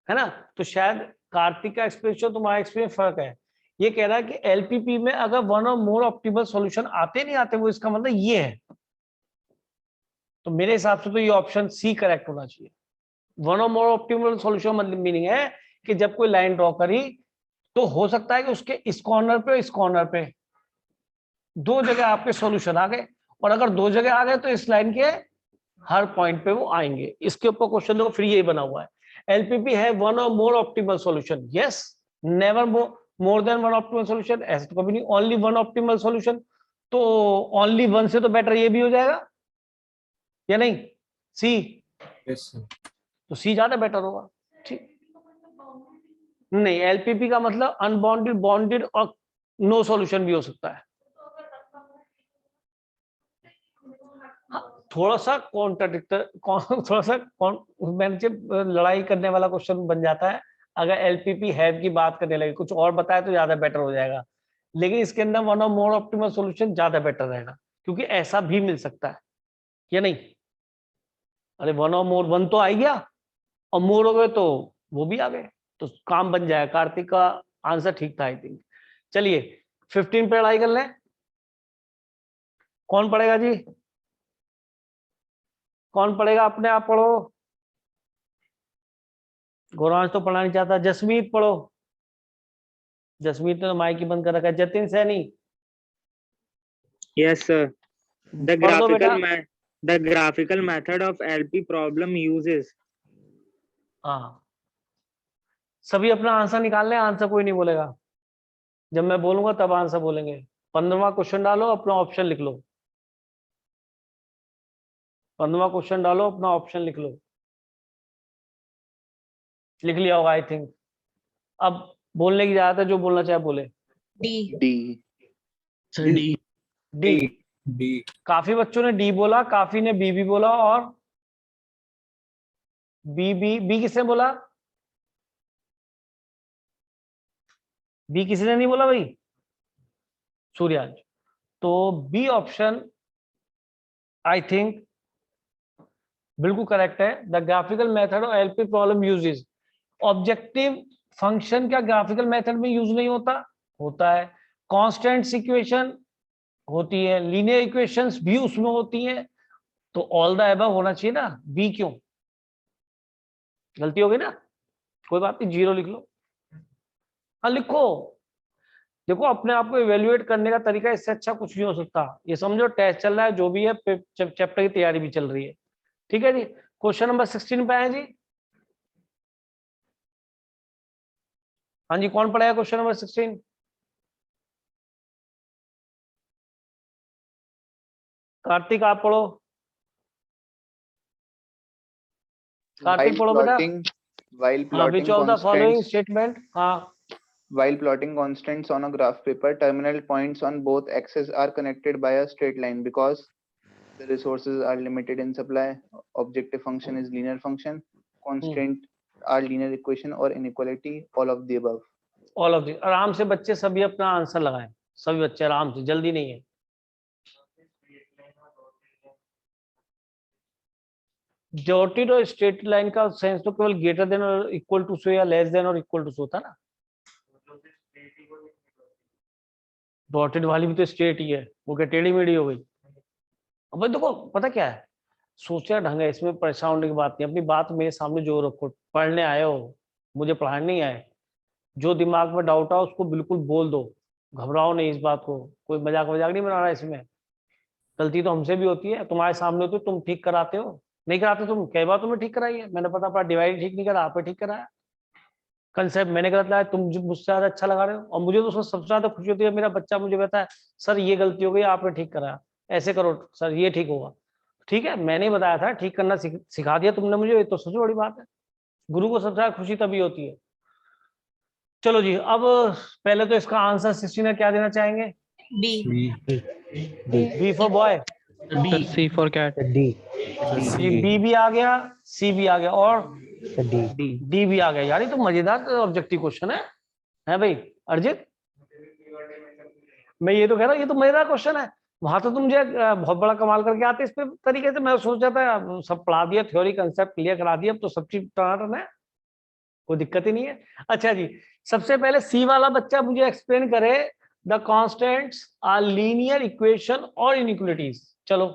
A: है ना। तो शायद कार्तिक का एक्सपीरियंस तुम्हारा एक्सपीरियंस फर्क है। ये कह रहा है कि एलपीपी में अगर वन और मोर ऑप्टिमल सॉल्यूशन आते नहीं आते, वो इसका मतलब ये है। तो मेरे हिसाब से तो ये ऑप्शन सी करेक्ट होना चाहिए। वन और मोर ऑप्टिमल सॉल्यूशन मतलब मीनिंग है कि जब कोई लाइन ड्रॉ करी तो हो सकता है कि उसके इस कॉर्नर पे इस कॉर्नर पे दो जगह आपके सॉल्यूशन आ गए, और अगर दो जगह आ गए तो इस लाइन के हर पॉइंट पे वो आएंगे। इसके ऊपर क्वेश्चन देखो, फिर यही बना हुआ है, एलपीपी है वन और more optimal solution, yes, never more than one optimal solution, ऐसा तो कभी नहीं, ओनली वन ऑप्टिमल सॉल्यूशन। तो ओनली वन से तो बेटर ये भी हो जाएगा या नहीं, सी।
B: Yes sir.
A: तो सी ज्यादा बेटर होगा, ठीक। नहीं, एलपीपी का मतलब अनबाउंडेड, बाउंडेड और नो सॉल्यूशन भी हो सकता है। थोड़ा सा कॉन्ट्राडिक्टर, थोड़ा सा मैंने जब लड़ाई करने वाला क्वेश्चन बन जाता है, अगर एलपीपी हैव की बात करने लगे, कुछ और बताए तो ज्यादा बेटर हो जाएगा, लेकिन इसके अंदर वन और मोर ऑप्टिमल सॉल्यूशन ज्यादा बेटर रहेगा, क्योंकि ऐसा भी मिल सकता है या नहीं। अरे वन और मोर, वन तो आ ही गया और मोर हो गए तो वो भी आ गए, तो काम बन जाएगा। कार्तिक का आंसर ठीक था आई थिंक। चलिए 15 पे लड़ाई कर लें, कौन पढ़ेगा जी, कौन पढ़ेगा, अपने आप पढ़ो। गौरांश तो पढ़ना नहीं चाहता, जसमीत पढ़ो। जसमीत ने तो माइक ही बंद कर रखा है। Jatin Saini
J: Yes, sir. The
A: पढ़ दो बेटा।
J: graphical method of LP problem uses.
A: हाँ, सभी अपना आंसर निकाल लें, आंसर कोई नहीं बोलेगा, जब मैं बोलूंगा तब आंसर बोलेंगे। 15वां क्वेश्चन डालो, अपना ऑप्शन लिख लो। 15वां क्वेश्चन डालो, अपना ऑप्शन लिख लो। लिख लिया होगा आई थिंक। अब बोलने की इजाजत है, जो बोलना चाहे बोले।
E: D.
C: D.
B: Sir D.
A: D.
B: D.
A: काफी बच्चों ने डी बोला, काफी ने बी भी बोला, और बी किसने बोला, बी किसी ने नहीं बोला भाई, सूर्यांश। तो बी ऑप्शन आई थिंक बिल्कुल करेक्ट है। The graphical method of LP problem uses objective function. क्या ग्राफिकल मेथड में यूज नहीं होता? होता है। कांस्टेंट्स इक्वेशन होती है, लीनियर इक्वेशंस भी उसमें होती हैं, तो ऑल द अबव होना चाहिए ना। बी क्यों? गलती हो गई ना, कोई बात नहीं, 0 लिख लो। हाँ लिखो, देखो अपने आप को इवेल्युएट करने का तरीका इससे अच्छा कुछ नहीं हो सकता। ये समझो टेस्ट चल रहा है, जो भी है चैप्टर की तैयारी भी चल रही है, ठीक है जी। क्वेश्चन नंबर 16 पे आए जी। हाँ जी, कौन पढ़ेगा क्वेश्चन नंबर 16? कार्तिक आप पढ़ो। कार्तिक पढ़ो बेटा।
C: While
A: हाँ, विच
C: plotting
A: of the following
C: constants,
A: statement? हाँ,
C: while plotting constants on a graph paper, terminal points on both axes are connected by a straight line because the resources are limited in supply. Objective function is linear function. Constraint are linear equation or inequality. All of the above.
A: All of the. आराम से बच्चे सभी अपना answer लगाएं, सभी बच्चे आराम से, जल्दी नहीं है। डॉटेड और स्ट्रेट लाइन का सेंस तो केवल ग्रेटर देन और इक्वल टू से या लेस देन और इक्वल टू से होता है ना। डॉटेड वाली भी तो स्ट्रेट ही है, वो क्या टेढ़ी मेढ़ी हो गई? अब देखो पता क्या है, सोचा ढंग है, इसमें परेशान होने की बात नहीं। अपनी बात मेरे सामने जो रखो, पढ़ने आए हो, मुझे पढ़ाने नहीं आए। जो दिमाग में डाउट आओ उसको बिल्कुल बोल दो, घबराओ नहीं इस बात को। कोई मजाक वजाक नहीं बना रहा है इसमें। गलती तो हमसे भी होती है, तुम्हारे सामने होती है, तुम ठीक कराते हो, नहीं कराते तुम। कई बार तुमने ठीक कराई है, मैंने पता पड़ा डिवाइड ठीक नहीं करा, आपने ठीक कराया। कंसेप्ट मैंने गलत लाया, तुम मुझसे ज्यादा अच्छा लगा रहे हो। और मुझे तो सबसे ज्यादा खुशी होती है, मेरा बच्चा मुझे कहता है सर ये गलती हो गई, आपने ठीक कराया, ऐसे करो सर ये ठीक होगा। ठीक है, मैंने ही बताया था, ठीक करना सिखा दिया तुमने मुझे, तो सबसे बड़ी बात है। गुरु को सबसे ज्यादा खुशी तभी होती है। चलो जी, अब पहले तो इसका आंसर 16 क्या देना चाहेंगे?
E: B.
A: B for boy,
B: sir C for cat.
A: B भी आ गया, सी भी आ गया, और डी भी आ गया। यार ये तो मजेदार ऑब्जेक्टिव क्वेश्चन है भाई अर्जित। मैं ये तो कह रहा हूँ, ये तो मजेदार क्वेश्चन है। वहां तो तुम मुझे बहुत बड़ा कमाल करके आते इस पे तरीके से। मैं सोच रहा था सब पढ़ा दिया, थ्योरी कंसेप्ट क्लियर करा दिया, अब तो सब चीज टनाटन है, कोई दिक्कत ही नहीं है। अच्छा जी, सबसे पहले सी वाला बच्चा मुझे एक्सप्लेन करे the constants are linear equation और इनइक्वालिटीज। चलो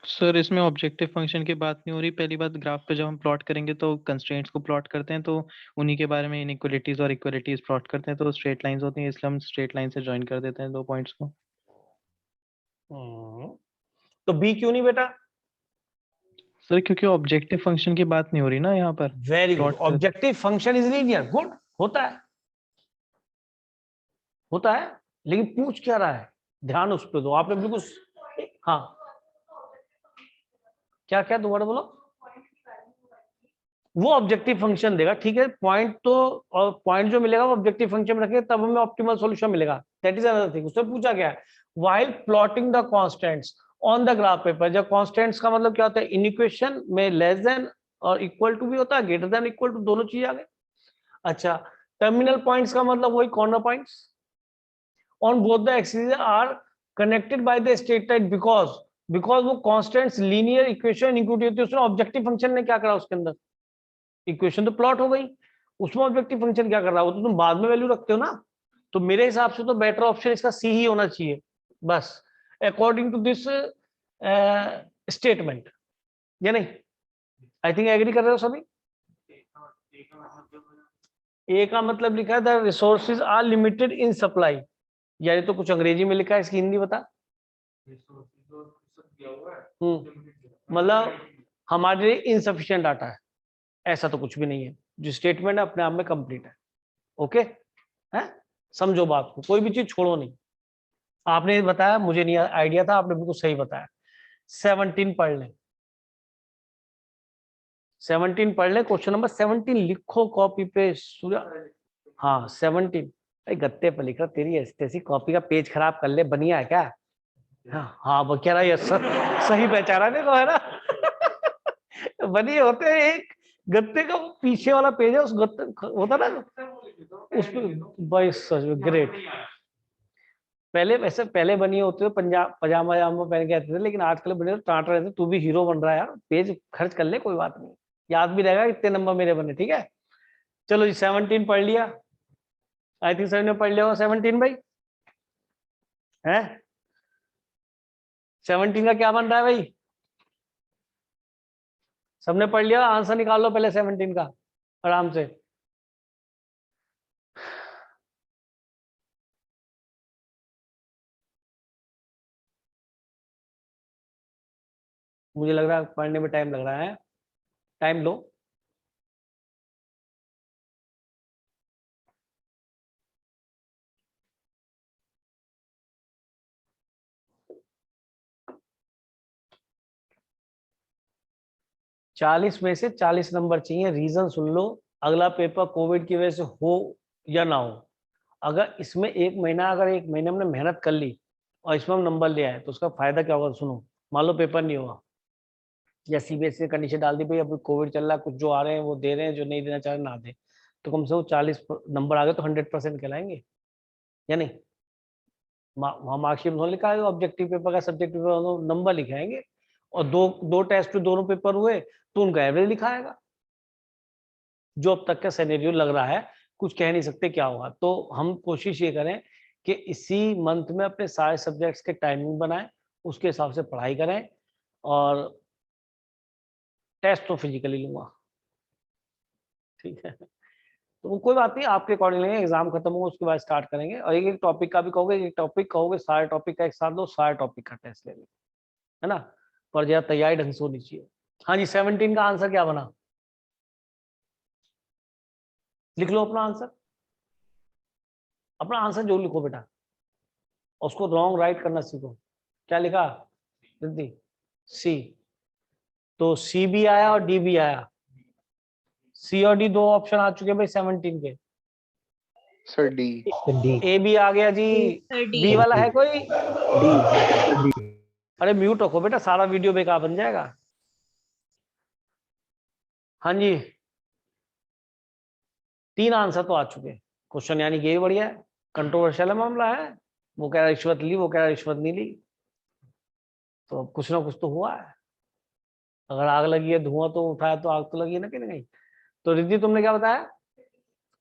B: सर इसमें ऑब्जेक्टिव फंक्शन की बात नहीं हो रही। पहली बात, ग्राफ पे जब हम प्लॉट करेंगे तो कंस्ट्रेंट्स को प्लॉट करते हैं, तो उन्हीं के बारे में इनइक्वालिटीज और इक्वालिटीज प्लॉट करते हैं, तो स्ट्रेट लाइंस होती हैं, इसलिए हम स्ट्रेट लाइन से ज्वाइन कर देते हैं दो पॉइंट्स को।
A: तो बी क्यों नहीं बेटा?
B: सर क्योंकि ऑब्जेक्टिव फंक्शन की बात नहीं हो रही ना यहाँ पर।
A: वेरी गुड,
B: Plot कर-
A: objective function is linear. Good, होता है होता है, लेकिन पूछ क्या रहा है, ध्यान उस पर दो। आपने बिल्कुल, हाँ क्या क्या दोबारा बोलो। वो ऑब्जेक्टिव फंक्शन देगा, ठीक है। पॉइंट तो, और पॉइंट जो मिलेगा वो ऑब्जेक्टिव फंक्शन में रखेंगे, तब हमें ऑप्टिमल सॉल्यूशन मिलेगा। That is another thing. उससे पूछा गया है while plotting the constants on the graph paper. जब कांस्टेंट्स का मतलब क्या होता है, इन इक्वेशन में लेस देन और इक्वल टू भी होता है, ग्रेटर देन इक्वल टू, दोनों चीज आ गए। अच्छा, टर्मिनल पॉइंट्स का मतलब वही corner points on both the axis are connected by the straight line because वो कांस्टेंट्स लीनियर इक्वेशन इंक्लूड होती है। उसमें ऑब्जेक्टिव फंक्शन ने क्या करा, उसके अंदर इक्वेशन तो प्लॉट हो गई, उसमें ऑब्जेक्टिव फंक्शन क्या कर रहा है, वो तो तुम बाद में वैल्यू रखते हो ना। तो मेरे हिसाब से तो बेटर ऑप्शन इसका सी ही होना चाहिए, बस अकॉर्डिंग टू दिस स्टेटमेंट, या नहीं? आई थिंक एग्री कर रहे हो सभी। ए का मतलब लिखा है the resources are limited in supply, यानी तो कुछ अंग्रेजी में लिखा है, इसकी हिंदी बता। मतलब हमारे लिए इनसफिशिएंट डाटा है, ऐसा तो कुछ भी नहीं है। जो स्टेटमेंट है अपने आप में कंप्लीट है। ओके है, समझो बात को, कोई भी चीज छोड़ो नहीं। आपने बताया, मुझे नहीं आइडिया था, आपने बिल्कुल सही बताया। 17 पढ़ लें, 17 पढ़ लें। क्वेश्चन नंबर 17 लिखो कॉपी पे सूर्या। हाँ 17 गत्ते पर लिख रहा, तेरी ऐसी कॉपी का पेज खराब कर ले, बनिया है क्या? हाँ वो कह रहा है, सही पहचाना देखो, है ना। बनिए होते हैं, एक गत्ते का पीछे वाला पेज है, उस गत्ते होता ना उस पर। भाई सच में ग्रेट। पहले वैसे पहले बनी होते हो पंजाब पजामा जामा पहन के आते थे, लेकिन आजकल बने तो टाटा रहते। तू भी हीरो बन रहा है यार, पेज खर्च कर ले, कोई बात नहीं, याद भी रहेगा इतने नंबर मेरे बने। ठीक है, चलो जी 17 पढ़ लिया, आई थिंक सर ने पढ़ लिया होगा 17 भाई, है 17 का क्या बन रहा है भाई? सबने पढ़ लिया? आंसर निकाल लो पहले 17 का आराम से। मुझे लग रहा है पढ़ने में टाइम लग रहा है, टाइम लो। चालीस में से 40 नंबर चाहिए, रीजन सुन लो। अगला पेपर कोविड की वजह से हो या ना हो, अगर इसमें एक महीना हमने मेहनत कर ली और इसमें हम नंबर ले आए तो उसका फायदा क्या होगा? सुनो, मान लो पेपर नहीं हुआ या सीबीएसई ने कंडीशन डाल दी भाई अभी कोविड चल रहा है, कुछ जो आ रहे हैं वो दे रहे हैं, जो नहीं देना चाह रहे ना दे, तो कम से कम 40 नंबर आ गए तो 100% कहलाएंगे या नहीं? वहाँ मार्कशीट में लिखा है ऑब्जेक्टिव पेपर का सब्जेक्टिव पेपर नंबर लिखाएंगे, और दो टेस्ट दोनों पेपर हुए तो उनका एवरेज लिखाएगा। जो अब तक का सिनेरियो लग रहा है, कुछ कह नहीं सकते क्या होगा, तो हम कोशिश ये करें कि इसी मंथ में अपने सारे सब्जेक्ट्स के टाइमिंग बनाएं, उसके हिसाब से पढ़ाई करें, और टेस्ट तो फिजिकली लूंगा, ठीक है? तो वो कोई बात नहीं, आपके अकॉर्डिंग लेंगे, एग्जाम खत्म होगा उसके बाद स्टार्ट करेंगे, और एक एक टॉपिक का भी कहोगे, एक टॉपिक कहोगे, सारे टॉपिक का एक साथ लो, सारे टॉपिक का टेस्ट ले लेंगे, है ना? पर जरा तैयारी ढंग से होनी चाहिए। हाँ जी, 17 का आंसर क्या बना? लिख लो अपना आंसर, अपना आंसर जो लिखो बेटा, उसको रॉन्ग राइट करना सीखो। क्या लिखा रिद्धि? सी, तो सी भी आया और डी भी आया। सी और डी दो ऑप्शन आ चुके भाई 17 के।
C: Sir D.
A: ए भी आ गया जी, बी वाला है कोई? अरे म्यूट रखो बेटा, सारा वीडियो बेकार बन जाएगा। हाँ जी, 3 आंसर तो आ चुके क्वेश्चन, यानी ये भी बढ़िया है। कंट्रोवर्शियल मामला है, वो कह रहा रिश्वत ली, वो कह रहा रिश्वत नहीं ली, तो कुछ ना कुछ तो हुआ है। अगर आग लगी है, धुआं तो उठाया, तो आग तो लगी है ना कहीं ना कहीं। तो रिद्धि तुमने क्या बताया?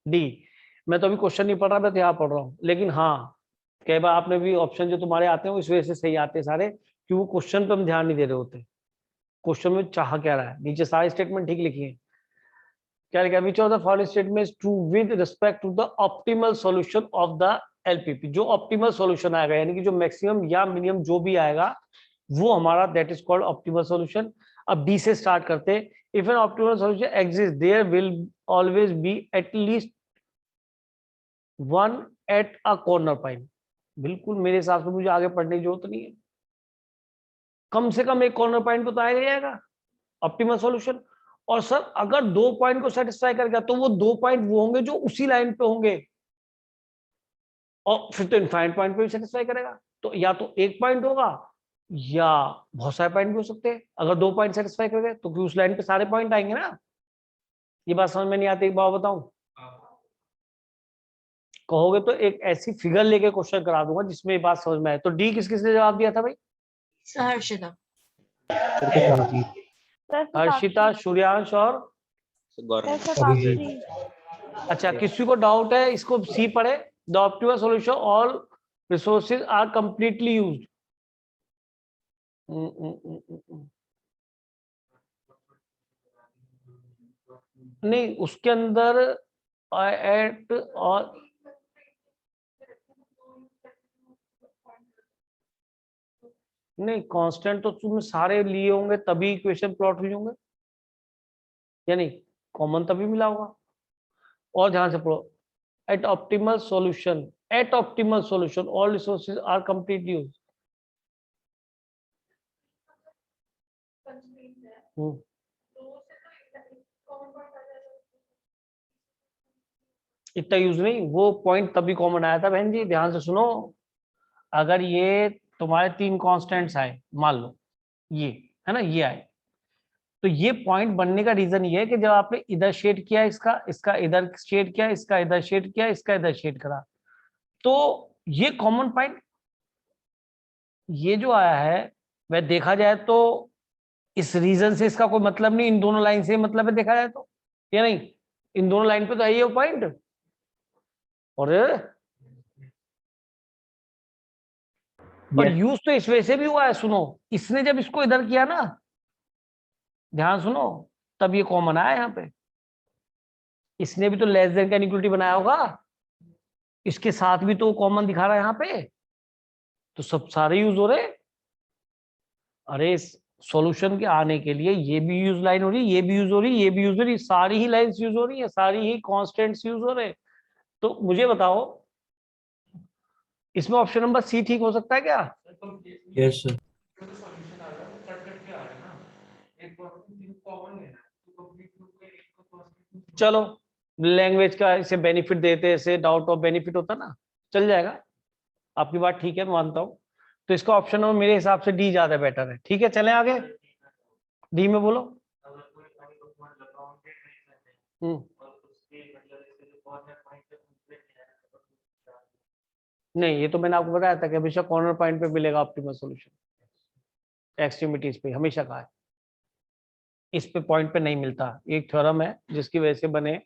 A: डी। मैं तो अभी क्वेश्चन नहीं पढ़ रहा, मैं तो यहाँ पढ़ रहा हूँ, लेकिन हाँ कई बार आपने भी ऑप्शन जो तुम्हारे आते हैं वो इस वजह से सही आते हैं सारे, कि वो क्वेश्चन पे हम ध्यान नहीं दे रहे होते, क्वेश्चन में चाह क्या रहा है। नीचे सारे स्टेटमेंट ठीक लिखिए। क्या लिखा? Which of the following statements true with respect to the optimal solution of the LPP. जो ऑप्टिमल सॉल्यूशन आएगा, यानी कि जो मैक्सिमम या मिनिमम जो भी आएगा वो हमारा that is called optimal solution. अब डी से स्टार्ट करते हैं। If an optimal solution exist there will always be at least one at a corner point. बिल्कुल मेरे हिसाब से मुझे आगे पढ़ने की जरूरत नहीं है, कम से कम एक कॉर्नर पॉइंट तो आएगा ही आएगा ऑप्टिमल सॉल्यूशन। और सर अगर 2 पॉइंट को सेटिस्फाई करेगा तो वो 2 पॉइंट वो होंगे जो उसी लाइन पे होंगे, और फिर तो इनफाइनाइट पॉइंट पे भी सेटिस्फाई करेगा। तो या तो एक पॉइंट होगा या बहुत सारे पॉइंट भी हो सकते हैं। अगर 2 पॉइंट सेटिस्फाई करेंगे तो उस लाइन पे सारे पॉइंट आएंगे ना। ये बात समझ में नहीं आती, एक बात बताऊं, कहोगे तो एक ऐसी फिगर लेके क्वेश्चन करा दूंगा जिसमें ये बात समझ में आए। तो डी किस किसने जवाब दिया था भाई?
E: हर्षिता,
A: हर्षिता, सूर्यांश और अच्छा, किसी को डाउट है इसको सी पढ़े। The optimal solution all resources are completely used. नहीं, उसके अंदर एट और नहीं, कांस्टेंट तो तुमने सारे लिए होंगे तभी इक्वेशन प्लॉट हुई होंगे, यानी कॉमन तभी मिला होगा। और ध्यान से पढ़ो, at optimal solution all resources are completely used. इतना यूज नहीं, वो पॉइंट तभी कॉमन आया था बहन जी, ध्यान से सुनो। अगर ये तुम्हारे 3 कांस्टेंट्स आए, मान लो ये है ना, ये आए, तो ये पॉइंट बनने का रीजन ये है कि जब आपने इधर शेड किया, इसका इधर शेड किया, इसका इधर शेड किया, इसका इधर शेड करा, तो ये कॉमन पॉइंट ये जो आया है वह देखा जाए तो इस रीजन से इसका कोई मतलब नहीं, इन दोनों लाइन से मतलब है देखा जाए तो, या नहीं? इन दोनों लाइन पे तो है ये पॉइंट। और यूज तो इस वजह से भी हुआ है, सुनो, इसने जब इसको इधर किया ना, ध्यान सुनो, तब ये कॉमन आया यहाँ पे। इसने भी तो लेस देन का इनइक्वालिटी बनाया होगा, इसके साथ भी तो कॉमन दिखा रहा है यहाँ पे, तो सब सारे यूज हो रहे। अरे सॉल्यूशन के आने के लिए ये भी यूज लाइन हो रही है, ये भी यूज हो रही है, ये भी यूज हो रही है, सारी ही लाइंस यूज हो रही है, सारी ही कांस्टेंट्स यूज हो रहे। तो मुझे बताओ इसमें ऑप्शन नंबर सी ठीक हो सकता है क्या?
K: Yes sir.
A: चलो लैंग्वेज का इसे बेनिफिट देते, इसे डाउट ऑफ बेनिफिट होता ना, चल जाएगा। आपकी बात ठीक है, मानता हूं। तो इसका ऑप्शन नंबर मेरे हिसाब से डी ज्यादा बेटर है। ठीक है, चलें आगे, डी में बोलो। नहीं, ये तो मैंने आपको बताया था कि हमेशा कॉर्नर पॉइंट पे मिलेगा ऑप्टिमल सॉल्यूशन, एक्सट्रीमिटीज पे हमेशा कहा है, इस पे पॉइंट पे नहीं मिलता। एक थ्योरम है जिसकी वजह से बने,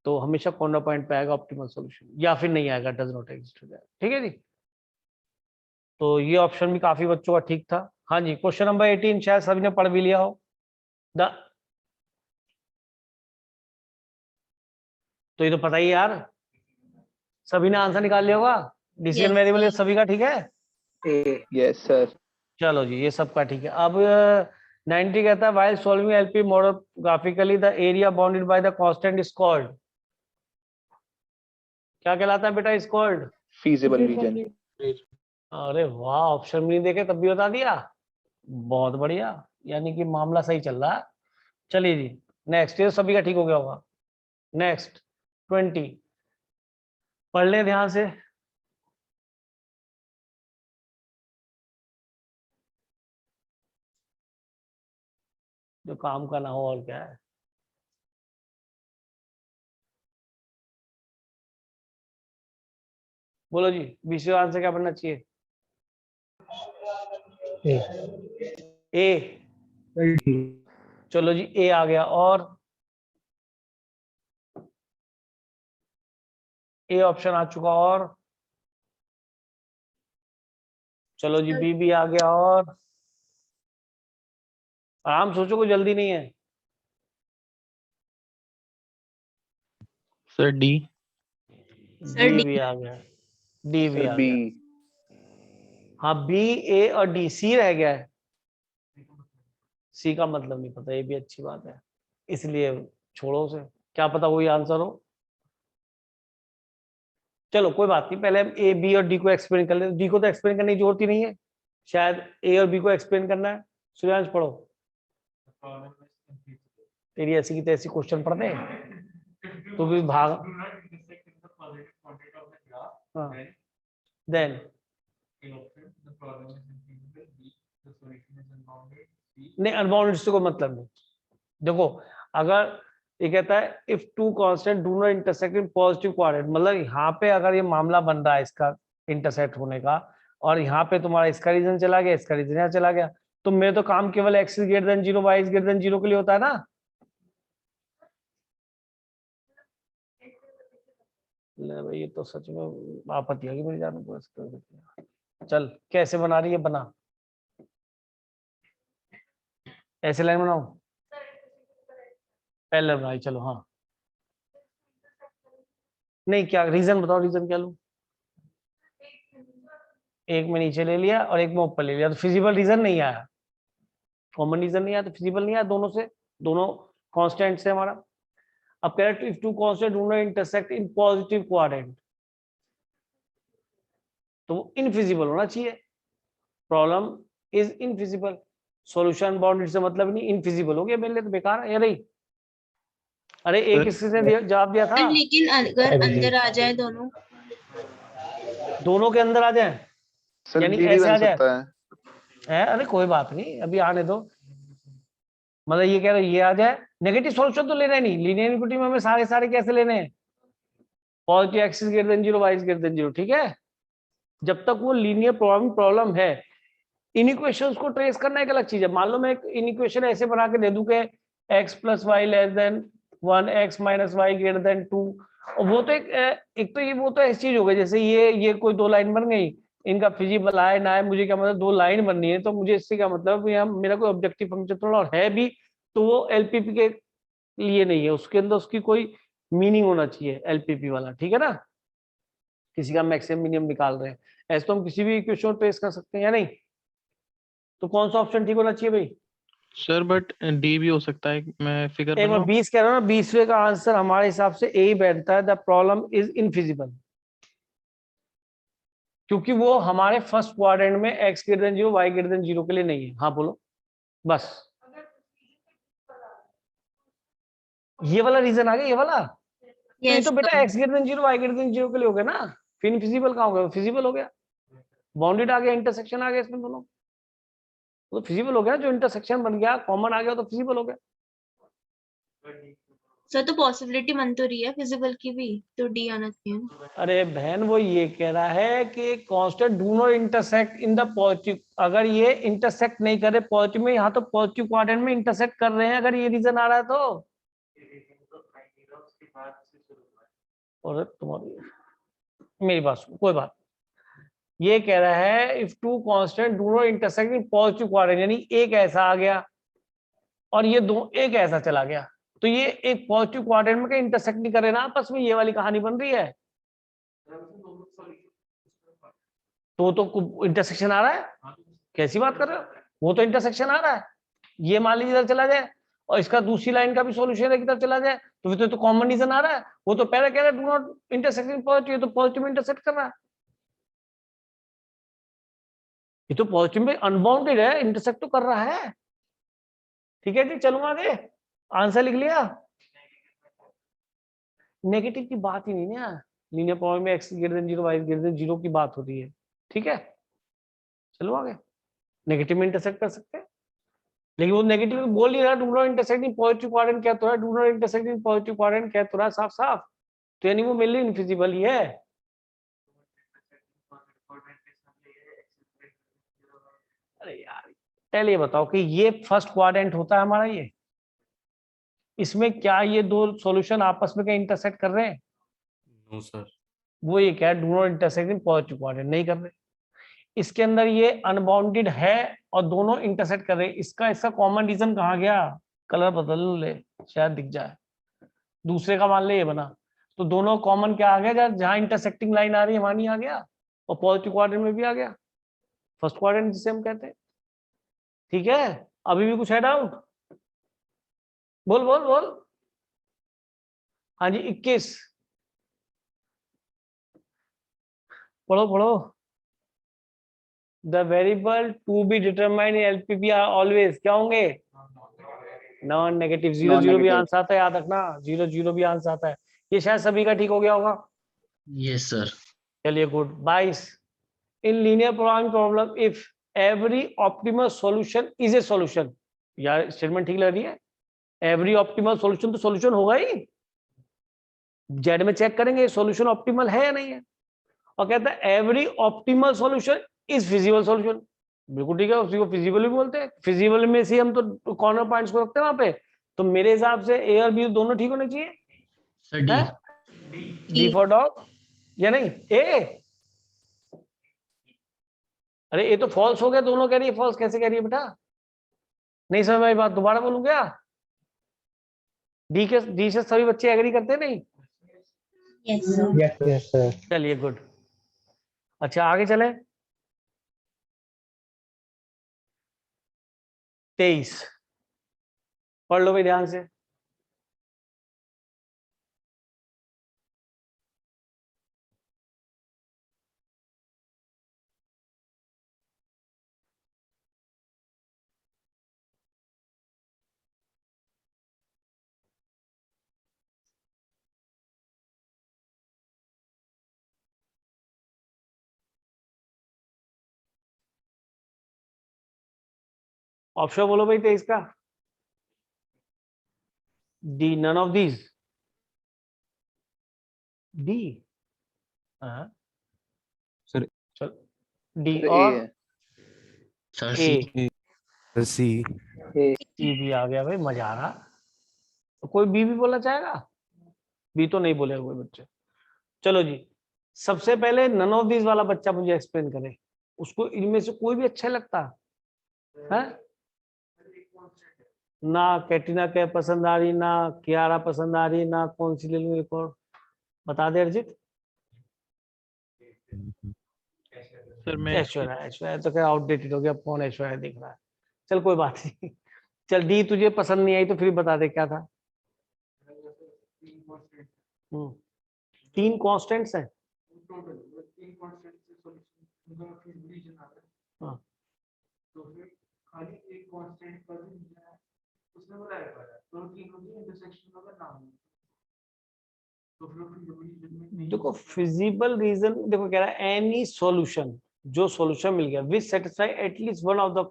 A: तो हमेशा कॉर्नर पॉइंट पे आएगा ऑप्टिमल सॉल्यूशन, या फिर नहीं आएगा, डज नॉट एग्जिस्ट हो जाएगा। ठीक है जी, तो ये ऑप्शन भी काफी बच्चों का ठीक था। हाँ जी, क्वेश्चन नंबर 18 शायद सभी ने पढ़ भी लिया हो। तो ये तो पता ही यार, सभी ने आंसर निकाल लिया होगा। डिसीजन वेरिएबल सभी का ठीक है?
C: Yes sir.
A: चलो जी, ये सबका ठीक है। अब 90 कहता है while solving LP model graphically the area bounded by the constant is called, क्या कहलाता है बेटा? is called
C: feasible region।
A: अरे वाह, ऑप्शन नहीं देखे तब भी बता दिया, बहुत बढ़िया, यानी कि मामला सही चल रहा है। चलिए जी नेक्स्ट, ये सभी का ठीक हो गया होगा। नेक्स्ट 20 पढ़ ले ध्यान से। जो काम का ना हो, और क्या है। बोलो जी, बीसीओ आंसर क्या पढ़ना चाहिए? ए। चलो जी, ए आ गया, और ए ऑप्शन आ चुका, और चलो जी बी भी आ गया, और आराम सोचो, कोई जल्दी नहीं है।
B: Sir D.
A: डी भी आ गया, डी भी आ गया। हाँ, बी, ए और डी, सी रह गया है। सी का मतलब नहीं पता, ये भी अच्छी बात है, इसलिए छोड़ो उसे, क्या पता वही आंसर हो। चलो कोई बात नहीं, पहले हम ए, बी और डी को एक्सप्लेन कर लेते। डी को तो एक्सप्लेन करने की जरूरत ही नहीं है, शायद ए और बी को एक्सप्लेन करना है। सूर्यांश पढ़ो, तेरी ऐसी की तैसी क्वेश्चन पढ़ दे तो भी भाग। देन नहीं, अनबाउंडेड से कोई मतलब नहीं। देखो, अगर ये कहता है if two constant do not intersect in positive quadrant, मतलब यहाँ पे अगर ये मामला बन रहा है इसका इंटरसेक्ट होने का, और यहाँ पे तुम्हारा इसका रीजन चला गया, इसका रीजन यहाँ चला गया, तो मेरे तो काम केवल x is greater than 0, y is greater than 0 के लिए होता है ना। ले भाई, ये तो सच में आपत्ति है कि मेरी जान को। चल कैसे बना रही है, बना, ऐसे लाइन बनाओ, पहले बनाई। चलो हाँ, नहीं क्या रीजन बताओ, रीजन क्या लूं? एक में नीचे ले लिया और एक में ऊपर ले लिया, तो फिजिबल रीजन नहीं आया, कॉमन रीजन नहीं आया, तो फिजिबल नहीं आया दोनों से, दोनों कांस्टेंट से हमारा। अब कह रहे if two constant do not intersect in positive quadrant, तो वो इनफिजिबल होना चाहिए। Problem is infeasible, solution bounded से मतलब नहीं, इनफिजिबल हो गया मेरे लिए, तो बेकार है। नहीं, अरे एक किसने जवाब दिया था,
E: लेकिन अगर अंदर आ जाए दोनों,
A: दोनों के अंदर आ जाए, यानी ऐसे आ जाए
C: है।
A: अरे कोई बात नहीं, अभी आने दो। मतलब ये कह रहे ये आ जाए, नेगेटिव सॉल्यूशन तो लेना ही नहीं, लीनियर इनइक्वालिटी में हमें सारे कैसे लेने हैं? Positive x is greater than 0, y is greater than 0, ठीक है। जब तक वो लीनियर प्रॉब्लम है, इन इक्वेशंस को ट्रेस करना एक अलग चीज है। मान लो मैं इन इक्वेशन ऐसे बना के दे दूं कि x plus y less than 1, x minus y greater than 2, और वो तो एक तो ये वो तो ऐसी चीज हो गई जैसे ये कोई दो लाइन बन गई, इनका फिजिबल आए ना आए मुझे क्या मतलब, दो लाइन बननी है तो मुझे इससे क्या मतलब, यहाँ मेरा कोई ऑब्जेक्टिव फंक्शन थोड़ा और है भी तो वो एलपीपी के लिए नहीं है, उसके अंदर उसकी कोई मीनिंग होना चाहिए एलपीपी वाला, ठीक है ना। किसी का मैक्सिमम मिनिमम निकाल रहे हैं, ऐसे तो हम किसी भी इक्वेशन ट्रेस कर सकते हैं या नहीं। तो कौन सा ऑप्शन ठीक होना चाहिए भाई?
B: सर बट डी भी हो सकता है, मैं फिगर
A: एक बार
B: बनाऊं?
A: 20 कह रहा हूँ ना, 20वें का आंसर हमारे हिसाब से ए ही बैठता है, द प्रॉब्लम इज इनफिजिबल, क्योंकि वो हमारे फर्स्ट क्वाड्रेंट में x greater than 0 y greater than 0 के लिए नहीं है। हाँ बोलो बस, ये वाला रीजन आ गया, ये वाला। तो ये
E: Yes,
A: तो बेटा
E: sir.
A: x greater than 0 y greater than 0 के लिए हो गया ना, फिर इनफिजिबल कहाँ हो गया? फिजिबल हो गया, बाउंडेड आ गया, इंटरसेक्शन आ गया इसमें दोनों, तो फिजिबल हो गया। जो इंटरसेक्शन बन गया कॉमन आ गया तो फिजिबल हो गया।
E: सर तो पॉसिबिलिटी बन तो रही है फिजिबल की भी, तो डी आना चाहिए।
A: अरे बहन वो ये कह रहा है कि constant do not intersect in the positive, अगर ये इंटरसेक्ट नहीं कर रहे पॉजिटिव में, यहाँ तो पॉजिटिव क्वाड्रेंट में इंटरसेक्ट कर रहे हैं, अगर ये रीजन आ रहा है तो। और तुम्हारी मेरी बात सुनो, कोई बात, ये कह रहा है if two constant do not intersect in positive quadrant, यानी एक ऐसा आ गया और ये दो एक ऐसा चला गया, तो ये एक पॉजिटिव क्वाड्रेंट में इंटरसेक्ट नहीं कर रहे ना आपस में, ये वाली कहानी बन रही है। तो इंटरसेक्शन आ रहा है, कैसी बात कर रहे हो, वो तो इंटरसेक्शन आ रहा है। ये मान लीजिए इधर चला जाए और इसका दूसरी लाइन का भी सॉल्यूशन है कि तरफ चला जाए, तो फिर तो कॉमन रीजन आ रहा है। वो तो पहले कह रहा है do not intersect in positive, तो पॉजिटिव में इंटरसेक्ट कर रहा है, ये तो पॉजिटिव में अनबाउंडेड है, इंटरसेक्ट तो कर रहा है। ठीक है जी, चलूंगा आगे, आंसर लिख लिया। नेगेटिव की बात ही नहीं ना, लीनियर प्रॉब्लम में x greater than 0 y greater than 0 की बात हो रही है, ठीक है। चलो आगे, नेगेटिव में इंटरसेक्ट कर सकते हैं, लेकिन वो नेगेटिव बोल नहीं रहा, do not intersect in positive quadrant क्या तो है, do not intersect in positive quadrant क्या तो रहा साफ साफ, तो यानी वो मेरे लिए इनफिजिबल ही है। अरे यार पहले ये बताओ कि ये फर्स्ट क्वाड्रेंट होता है हमारा, ये इसमें क्या ये दो सॉल्यूशन आपस में क्या इंटरसेक्ट कर रहे हैं?
I: No sir.
A: वो ये क्या है, do not intersect in positive quadrant, नहीं कर रहे। इसके अंदर ये अनबाउंडेड है और दोनों इंटरसेक्ट कर रहे हैं, इसका इसका कॉमन रीजन कहाँ गया? कलर बदल ले शायद दिख जाए। दूसरे का मान ले ये बना, तो दोनों कॉमन क्या आ गया, जहां इंटरसेक्टिंग लाइन आ रही है वहां नहीं आ गया, और पॉजिटिव क्वाड्रेंट में भी आ गया, फर्स्ट क्वाड्रेंट जिसे हम कहते हैं। ठीक है, अभी भी कुछ है डाउट? बोल बोल बोल। हाँ जी 21, पढ़ो पढ़ो। The variable to be determined in LPP are always क्या होंगे? Non negative. 0 0 भी
C: Non-negative.
A: आंसर आता है, याद रखना 0 0 भी आंसर आता है। ये शायद सभी का ठीक हो गया होगा।
K: Yes sir.
A: चलिए good. 22, in linear programming problem if every optimal solution is a solution, यार स्टेटमेंट ठीक लग रही है, एवरी ऑप्टिमल सॉल्यूशन तो सॉल्यूशन होगा ही, जेड में चेक करेंगे सॉल्यूशन ऑप्टिमल है या नहीं है, और कहता है every optimal solution is feasible solution, बिल्कुल ठीक है, उसी को फिजिबल भी बोलते हैं, फिजिबल में से हम तो कॉर्नर पॉइंट्स को रखते हैं वहां पे, तो मेरे हिसाब से ए और बी दोनों ठीक होने चाहिए।
K: Sir D.
A: D for dog या नहीं? ए, अरे ये तो फॉल्स हो गया, दोनों कह रही है फॉल्स, कैसे कह रही है बेटा? नहीं समझ में बात, दोबारा बोलूं क्या? डी से सभी बच्चे एग्री करते हैं नहीं?
E: Yes, sir.
F: Yes, sir.
A: चलिए गुड। अच्छा आगे चले, 23 पढ़ लो भाई ध्यान से। ऑप्शन बोलो भाई 23 का। D, none of these. D, हाँ
I: सर
A: चल डी
C: तो A
A: और
C: है.
K: सर
A: ए
K: सी
A: सी भी आ गया भाई, मजा आ रहा। तो कोई बी भी बोलना चाहेगा? बी तो नहीं बोलेगा कोई बच्चे। चलो जी, सबसे पहले नन ऑफ दिस वाला बच्चा मुझे एक्सप्लेन करे, उसको इनमें से कोई भी अच्छा लगता है? ना कैटरीना कैफ पसंद आ रही, ना कियारा पसंद आ रही, ना कौन सी ले लूं एक और, बता दे अरिजीत।
B: सर मैं
A: ऐश्वर्या, ऐश्वर्या तो क्या आउटडेटेड हो गया, कौन ऐश्वर्या देख रहा है। चल कोई बात नहीं। चल डी तुझे पसंद नहीं आई तो फिर बता दे क्या था। 3 कांस्टेंट्स हैं। हाँ। देखो फिजिबल रीजन, देखो कह रहा है एनी सॉल्यूशन, जो सॉल्यूशन मिल गया which satisfy at least one of the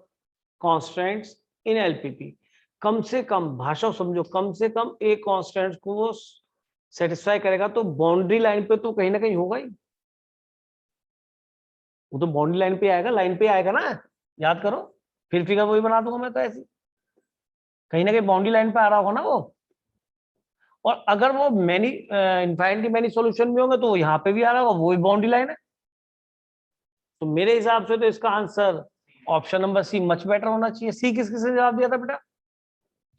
A: constants in LPP. कम से कम, भाषा समझो, कम से कम एक कांस्टेंट को वो सेटिस्फाई करेगा, तो बाउंड्री लाइन पे तो कहीं ना कहीं होगा ही। वो तो बाउंड्री लाइन पे आएगा, लाइन पे आएगा ना, याद करो, फिर फिगर वही बना दूंगा मैं तो ऐसी, कहीं ना कहीं बाउंड्री लाइन पे आ रहा होगा ना वो। और अगर वो मैनी इनफाइनिटली मैनी सॉल्यूशन में होंगे तो यहाँ पे भी आ रहा होगा, वो भी बाउंड्री लाइन है। तो मेरे हिसाब से तो इसका answer option number see much better होना चाहिए। सी किस किसने जवाब दिया था बेटा?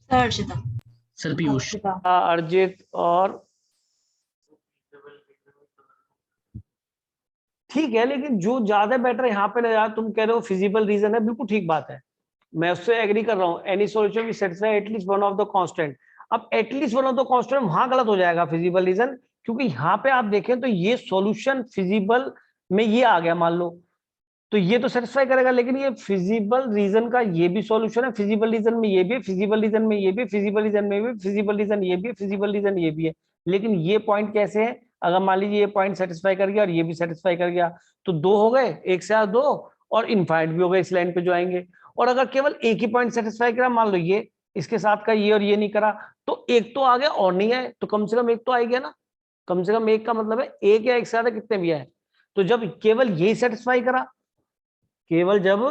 E: हर्षिता।
K: सर पीयूष
A: अर्जित और ठीक है, लेकिन जो ज्यादा बेटर यहाँ पे लगा, तुम कह रहे हो फिजिबल रीजन है, बिल्कुल ठीक बात है, मैं उससे एग्री कर रहा हूँ। Any solution which satisfy at least one of the constant. अब at least one of the constant वहां गलत हो जाएगा फिजिबल रीजन, क्योंकि यहाँ पे आप देखें तो ये सॉल्यूशन फिजिबल में ये आ गया मान लो, तो ये तो सेटिस्फाई करेगा, लेकिन ये फिजिबल रीजन का ये भी सॉल्यूशन है, फिजिबल रीजन में ये भी, फिजिबल रीजन में ये भी, फिजिबल रीजन में भी, फिजिबल रीजन ये भी, फिजिबल रीजन ये भी है। लेकिन ये पॉइंट कैसे है? अगर मान लीजिए ये पॉइंट सेटिस्फाई कर गया और ये भी सेटिस्फाई कर गया, तो 2 हो गए, एक से 2, और इनफाइनाइट भी हो गए इस लाइन पे जो आएंगे। और अगर केवल एक ही पॉइंट सेटिस्फाई करा, मान लो ये इसके साथ का ये और ये नहीं करा, तो एक तो आ गया और नहीं आए, तो कम से कम एक तो आ गया ना। कम से कम एक का मतलब है एक या एक से ज्यादा कितने भी आए। तो जब केवल यही सेटिस्फाई करा, केवल जब,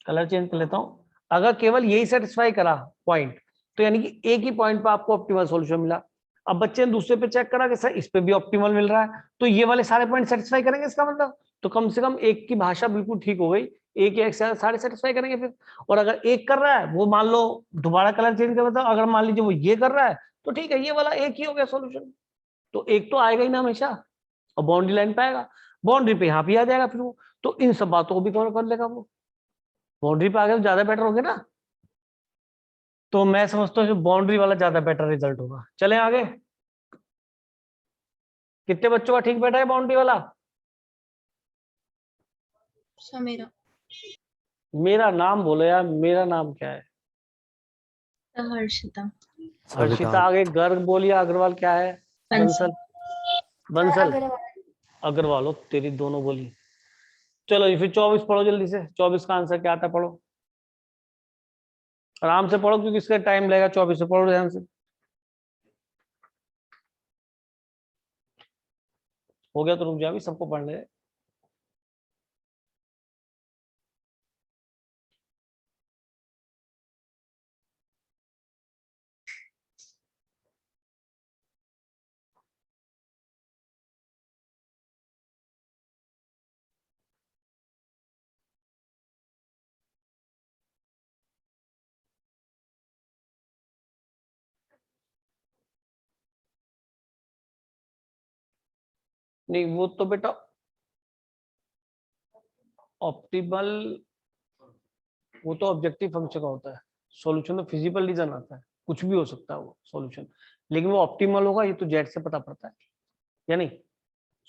A: कलर चेंज कर लेता हूं, अगर केवल यही सेटिस्फाई करा पॉइंट, तो यानी कि एक ही पॉइंट पे आपको ऑप्टिमल सॉल्यूशन मिला। अब बच्चे ने दूसरे पे चेक करा कि सर इस पे भी ऑप्टिमल मिल रहा है, तो ये वाले सारे पॉइंट सेटिस्फाई करेंगे इसका मतलब, तो कम से कम एक की भाषा बिल्कुल ठीक हो गई, एक या एक से सारे सेटिस्फाई करेंगे फिर। और अगर एक कर रहा है वो, मान लो दोबारा कलर चेंज कर बताओ, अगर मान लीजिए वो ये कर रहा है, तो ठीक है, ये वाला एक ही हो गया सॉल्यूशन, तो एक तो आएगा ही ना हमेशा, और बाउंड्री लाइन पे आएगा, बाउंड्री पे यहाँ भी आ जाएगा फिर वो, तो इन सब बातों को भी कवर कर लेगा वो, बाउंड्री पे आ गया तो ज्यादा बेटर हो गया ना। तो मैं समझता हूँ बाउंड्री वाला ज्यादा बेटर रिजल्ट होगा। चलें आगे, कितने बच्चों का ठीक बैठा है बाउंड्री वाला?
E: समीरा।
A: मेरा नाम बोलो यार, मेरा नाम क्या है?
E: हर्षिता।
A: हर्षिता आगे, गर्ग बोलिए, अग्रवाल क्या है? बंसल, बंसल, अग्रवाल हो तेरी दोनों बोली। चलो जी, फिर 24 पढ़ो जल्दी से, 24 का आंसर क्या आता है पढ़ो, आराम से पढ़ो क्योंकि इसका टाइम लगेगा। 24 से पढ़ो ध्यान से, हो गया तो रुक जा, भी सबको पढ़ने दे। नहीं वो तो बेटा ऑप्टिमल, वो तो ऑब्जेक्टिव फंक्शन का होता है, सॉल्यूशन तो फिजिबल रीजन आता है, कुछ भी हो सकता है वो सॉल्यूशन, लेकिन वो ऑप्टिमल होगा ये तो जेड से पता पड़ता है, या नहीं?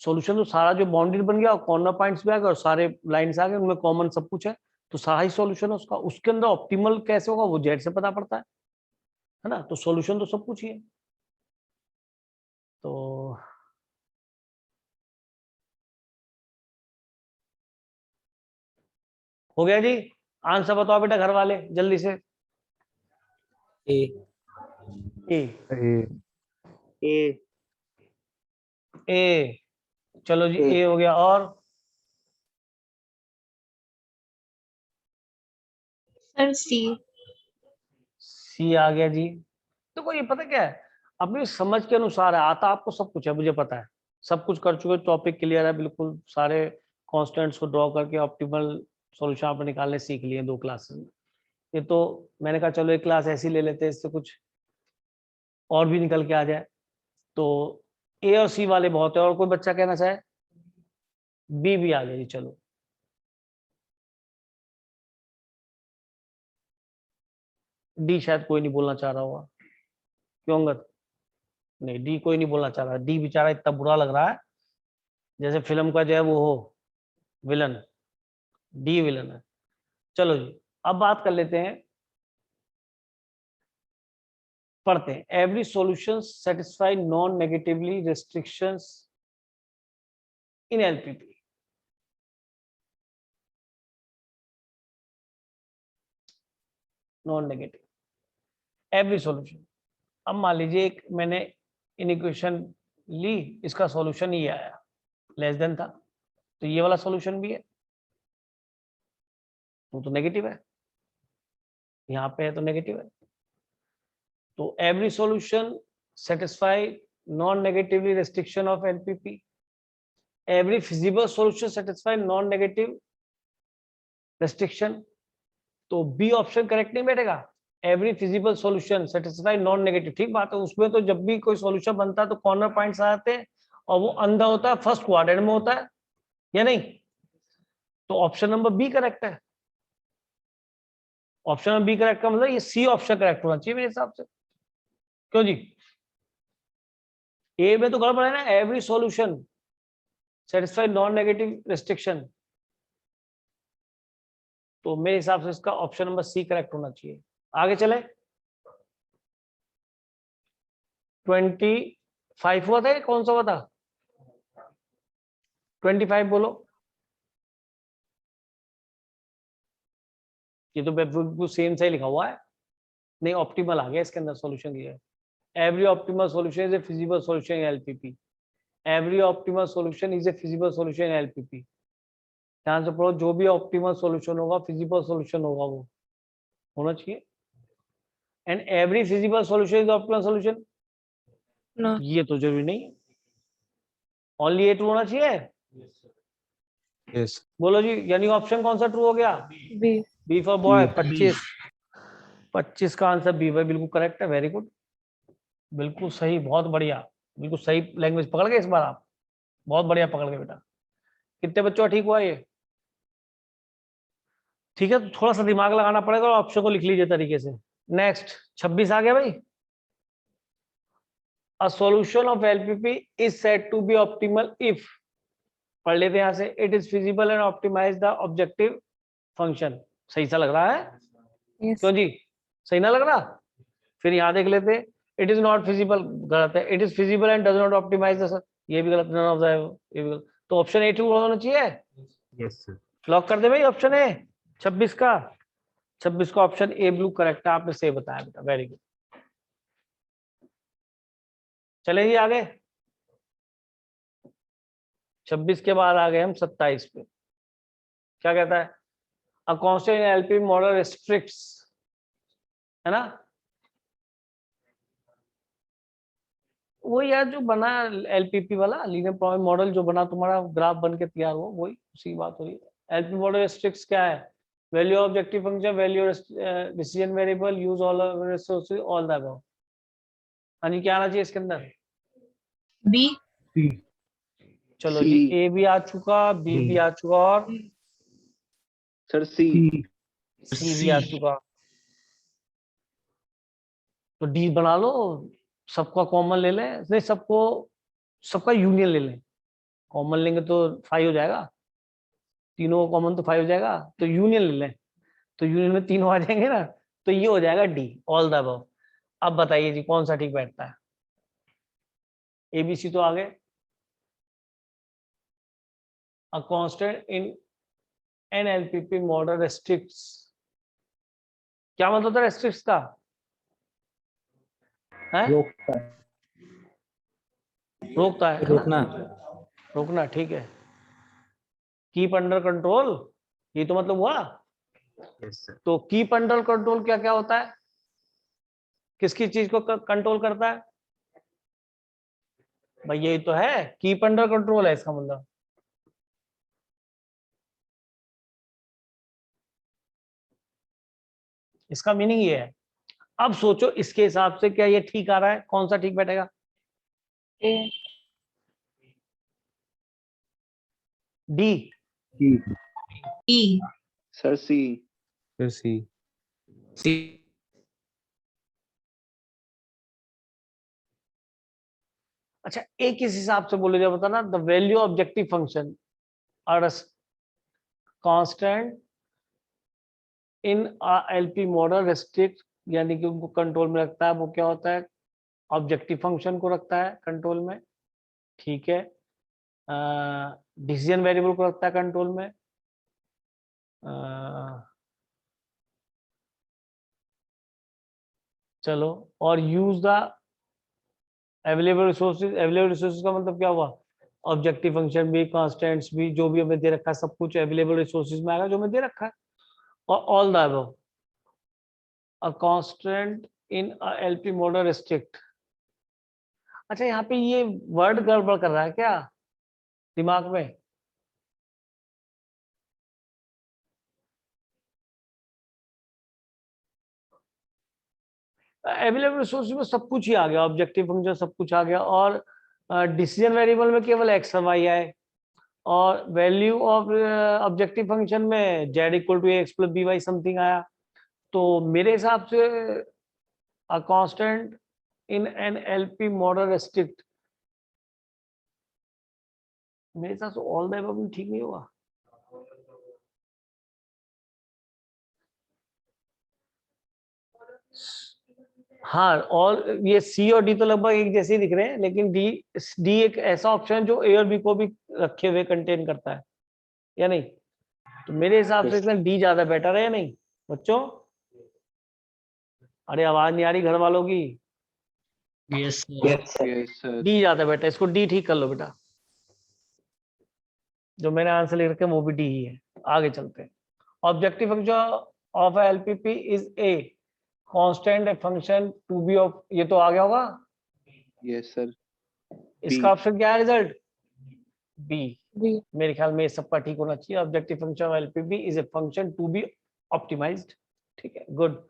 A: सॉल्यूशन तो सारा जो बाउंड्री बन गया, कॉर्नर पॉइंट्स भी आ गए और सारे लाइंस आ गए, उनमें कॉमन सब कुछ है, तो सारा ही सॉल्यूशन है उसका। उसके अंदर ऑप्टिमल कैसे होगा वो जेड से पता पड़ता है ना? तो सॉल्यूशन तो सब कुछ ही है। तो हो गया जी, आंसर बताओ बेटा घर वाले जल्दी से।
I: ए
A: ए
J: ए
A: ए, चलो जी ए हो गया, और
E: सर सी।
A: सी आ गया जी। तो ये पता क्या है, अपनी समझ के अनुसार है, आता आपको सब कुछ है, मुझे पता है, सब कुछ कर चुके, टॉपिक क्लियर है बिल्कुल, सारे कांस्टेंट्स को ड्रॉ करके ऑप्टिमल सॉल्यूशन आपने निकालने सीख लिए 2 क्लासेस में। ये तो मैंने कहा चलो एक क्लास ऐसी ले लेते हैं, इससे कुछ और भी निकल के आ जाए। तो ए और सी वाले बहुत है, और कोई बच्चा कहना चाहे? बी भी आ गया जी। चलो डी शायद कोई नहीं बोलना चाह रहा होगा, क्यों अंगद? नहीं, डी कोई नहीं बोलना चाह रहा। डी बेचारा इतना बुरा लग रहा है जैसे फिल्म का जो है वो हो विलन, डी विलन है। चलो जी, अब बात कर लेते हैं, पढ़ते हैं। Every solution satisfy non negatively restrictions in LPP. Non negative every solution. अब मान लीजिए एक मैंने इक्वेशन ली, इसका सॉल्यूशन ये आया, लेस देन था, तो ये वाला सॉल्यूशन भी है, वो तो नेगेटिव है, यहाँ पे है तो नेगेटिव है। तो every solution satisfy non negatively restriction of LPP. Every feasible solution satisfy non negative restriction. तो बी ऑप्शन करेक्ट नहीं बैठेगा। Every feasible solution satisfy non negative, ठीक बात है। उसमें तो जब भी कोई सॉल्यूशन बनता है तो कॉर्नर पॉइंट्स आ जाते हैं, और वो अंधा होता है, फर्स्ट क्वाड्रेंट में होता है या नहीं? तो ऑप्शन नंबर बी करेक्ट है। ऑप्शन नंबर बी करेक्ट का मतलब ये सी ऑप्शन करेक्ट होना चाहिए मेरे हिसाब से। क्यों जी? ए में तो गड़बड़ है ना, every solution satisfy non negative restriction, तो मेरे हिसाब से इसका ऑप्शन नंबर सी करेक्ट होना चाहिए। आगे चले। 25 हुआ था, ये कौन सा हुआ था? 25 बोलो। ये तो बिल्कुल सेम सही लिखा हुआ है। नहीं, ऑप्टिमल आ गया इसके अंदर, सॉल्यूशन ये है। Every optimal solution is A feasible solution in LPP. Every optimal solution is A feasible solution in LPP. ध्यान से पढ़ो, जो भी ऑप्टिमल सॉल्यूशन होगा फिजिबल सॉल्यूशन होगा, वो होना चाहिए। And every feasible solution is optimal solution, ये तो जरूरी नहीं, ओनली ए ट्रू होना चाहिए।
K: यस
A: बोलो जी, यानी ऑप्शन कौन सा ट्रू हो गया?
H: बी।
A: B for boy. 25 का आंसर बी भाई, बिल्कुल करेक्ट है। वेरी गुड, बिल्कुल सही, बहुत बढ़िया, बिल्कुल सही लैंग्वेज पकड़ गए इस बार आप, बहुत बढ़िया पकड़ गए बेटा। कितने बच्चों का ठीक हुआ ये? ठीक है, तो थोड़ा सा दिमाग लगाना पड़ेगा और ऑप्शन को लिख लीजिए तरीके से। नेक्स्ट 26 आ गया भाई। A solution of LPP is said to be optimal if, पढ़ लेते हैं यहाँ से, it is feasible and optimize the objective function। सही सा लग रहा है?
H: Yes.
A: क्यों जी, सही ना लग रहा? फिर यहाँ देख लेते, it is not feasible, गलत है। It is feasible and does not optimize the, ये भी गलत, none of the, ये भी गलत। तो ऑप्शन ए ट्रू होना चाहिए।
K: यस सर
A: लॉक कर दे भाई ऑप्शन ए। 26 का ऑप्शन ए ब्लू करेक्ट है, आपने सही बताया बेटा, वेरी गुड। चले जी आगे। 26 के बाद आ गए हम 27 पे। क्या कहता है? अ constant in LP model restricts, है ना? वो यार जो बना एलपीपी वाला लीनियर प्रॉब्लम मॉडल जो बना, तुम्हारा ग्राफ बन के तैयार हुआ, वही उसी बात हो रही है। एलपी मॉडल रिस्ट्रिक्ट्स क्या है? Value objective function, value decision variable, use all resources, all the above. हाँ जी, क्या आना चाहिए इसके अंदर?
E: बी।
A: चलो
C: C.
A: जी, ए भी आ चुका, बी भी आ चुका, और
C: सर सी।
A: सी भी आ चुका। तो डी बना लो, सबका कॉमन ले लें, नहीं सबका यूनियन ले लें। कॉमन लेंगे तो 5 हो जाएगा, तीनों कॉमन तो 5 हो जाएगा, तो यूनियन ले लें, तो यूनियन में तीनों आ जाएंगे ना, तो ये हो जाएगा डी, ऑल द अबव। अब बताइए जी कौन सा ठीक बैठता है? एबीसी तो आ गए। A constant in an LPP model restricts, क्या मतलब होता है restricts का? है? रोकता है, रोकना, ठीक है। कीप अंडर कंट्रोल, ये तो मतलब हुआ
K: Yes, sir.
A: तो कीप अंडर कंट्रोल क्या क्या होता है, किसकी चीज को कंट्रोल करता है भाई, यही तो है, कीप अंडर कंट्रोल है इसका मतलब। इसका मीनिंग ये है। अब सोचो इसके हिसाब से क्या ये ठीक आ रहा है, कौन सा ठीक बैठेगा? D.
E: E.
C: Sir, C.
K: Sir, C.
I: C.
A: अच्छा, एक इस हिसाब से बोले जाए, बताना, the value objective function are constant in LP model restrict, यानी कि उनको कंट्रोल में रखता है, वो क्या होता है, ऑब्जेक्टिव फंक्शन को रखता है कंट्रोल में, ठीक है। डिसीजन वेरिएबल को रखता है कंट्रोल में, चलो, और use the available resources. Available resources का मतलब क्या हुआ, ऑब्जेक्टिव फंक्शन भी, कांस्टेंट्स भी, जो भी हमें दे रखा है सब कुछ अवेलेबल रिसोर्सेज में आएगा जो हमें दे रखा है। और all the above, a constant in a LP model restrict. अच्छा, यहाँ पे ये वर्ड गड़बड़ कर रहा है क्या दिमाग में? अवेलेबल रिसोर्स में सब कुछ ही आ गया, ऑब्जेक्टिव फंक्शन सब कुछ आ गया, और डिसीजन वेरिएबल में केवल एक्स और वाई आए, और वैल्यू ऑफ ऑब्जेक्टिव फंक्शन में z equal to x plus b y something आया। तो मेरे हिसाब से a constant in an LP model restrict, मेरे हिसाब से ऑल द अबव ठीक नहीं होगा। हाँ, और ये सी और डी तो लगभग एक जैसे ही दिख रहे हैं, लेकिन डी एक ऐसा ऑप्शन जो ए और बी को भी रखे हुए कंटेन करता है, या नहीं? तो मेरे हिसाब से इसमें डी ज्यादा बेटर है, या नहीं बच्चों? अरे आवाज नहीं आ रही घर वालों की।
I: Yes,
C: Yes, sir.
A: डी ज्यादा बेटर, इसको डी ठीक कर लो बेटा, जो मैंने आंसर लिख रखे वो भी डी ही है। आगे चलते हैं। Objective function of LPP is a constant function to be of, ये तो आ गया होगा।
C: Yes, sir.
A: इसका ऑप्शन क्या है, रिजल्ट बी। मेरे ख्याल में सबका ठीक होना चाहिए। Objective function of LPP is a function to be optimized, ठीक है, गुड,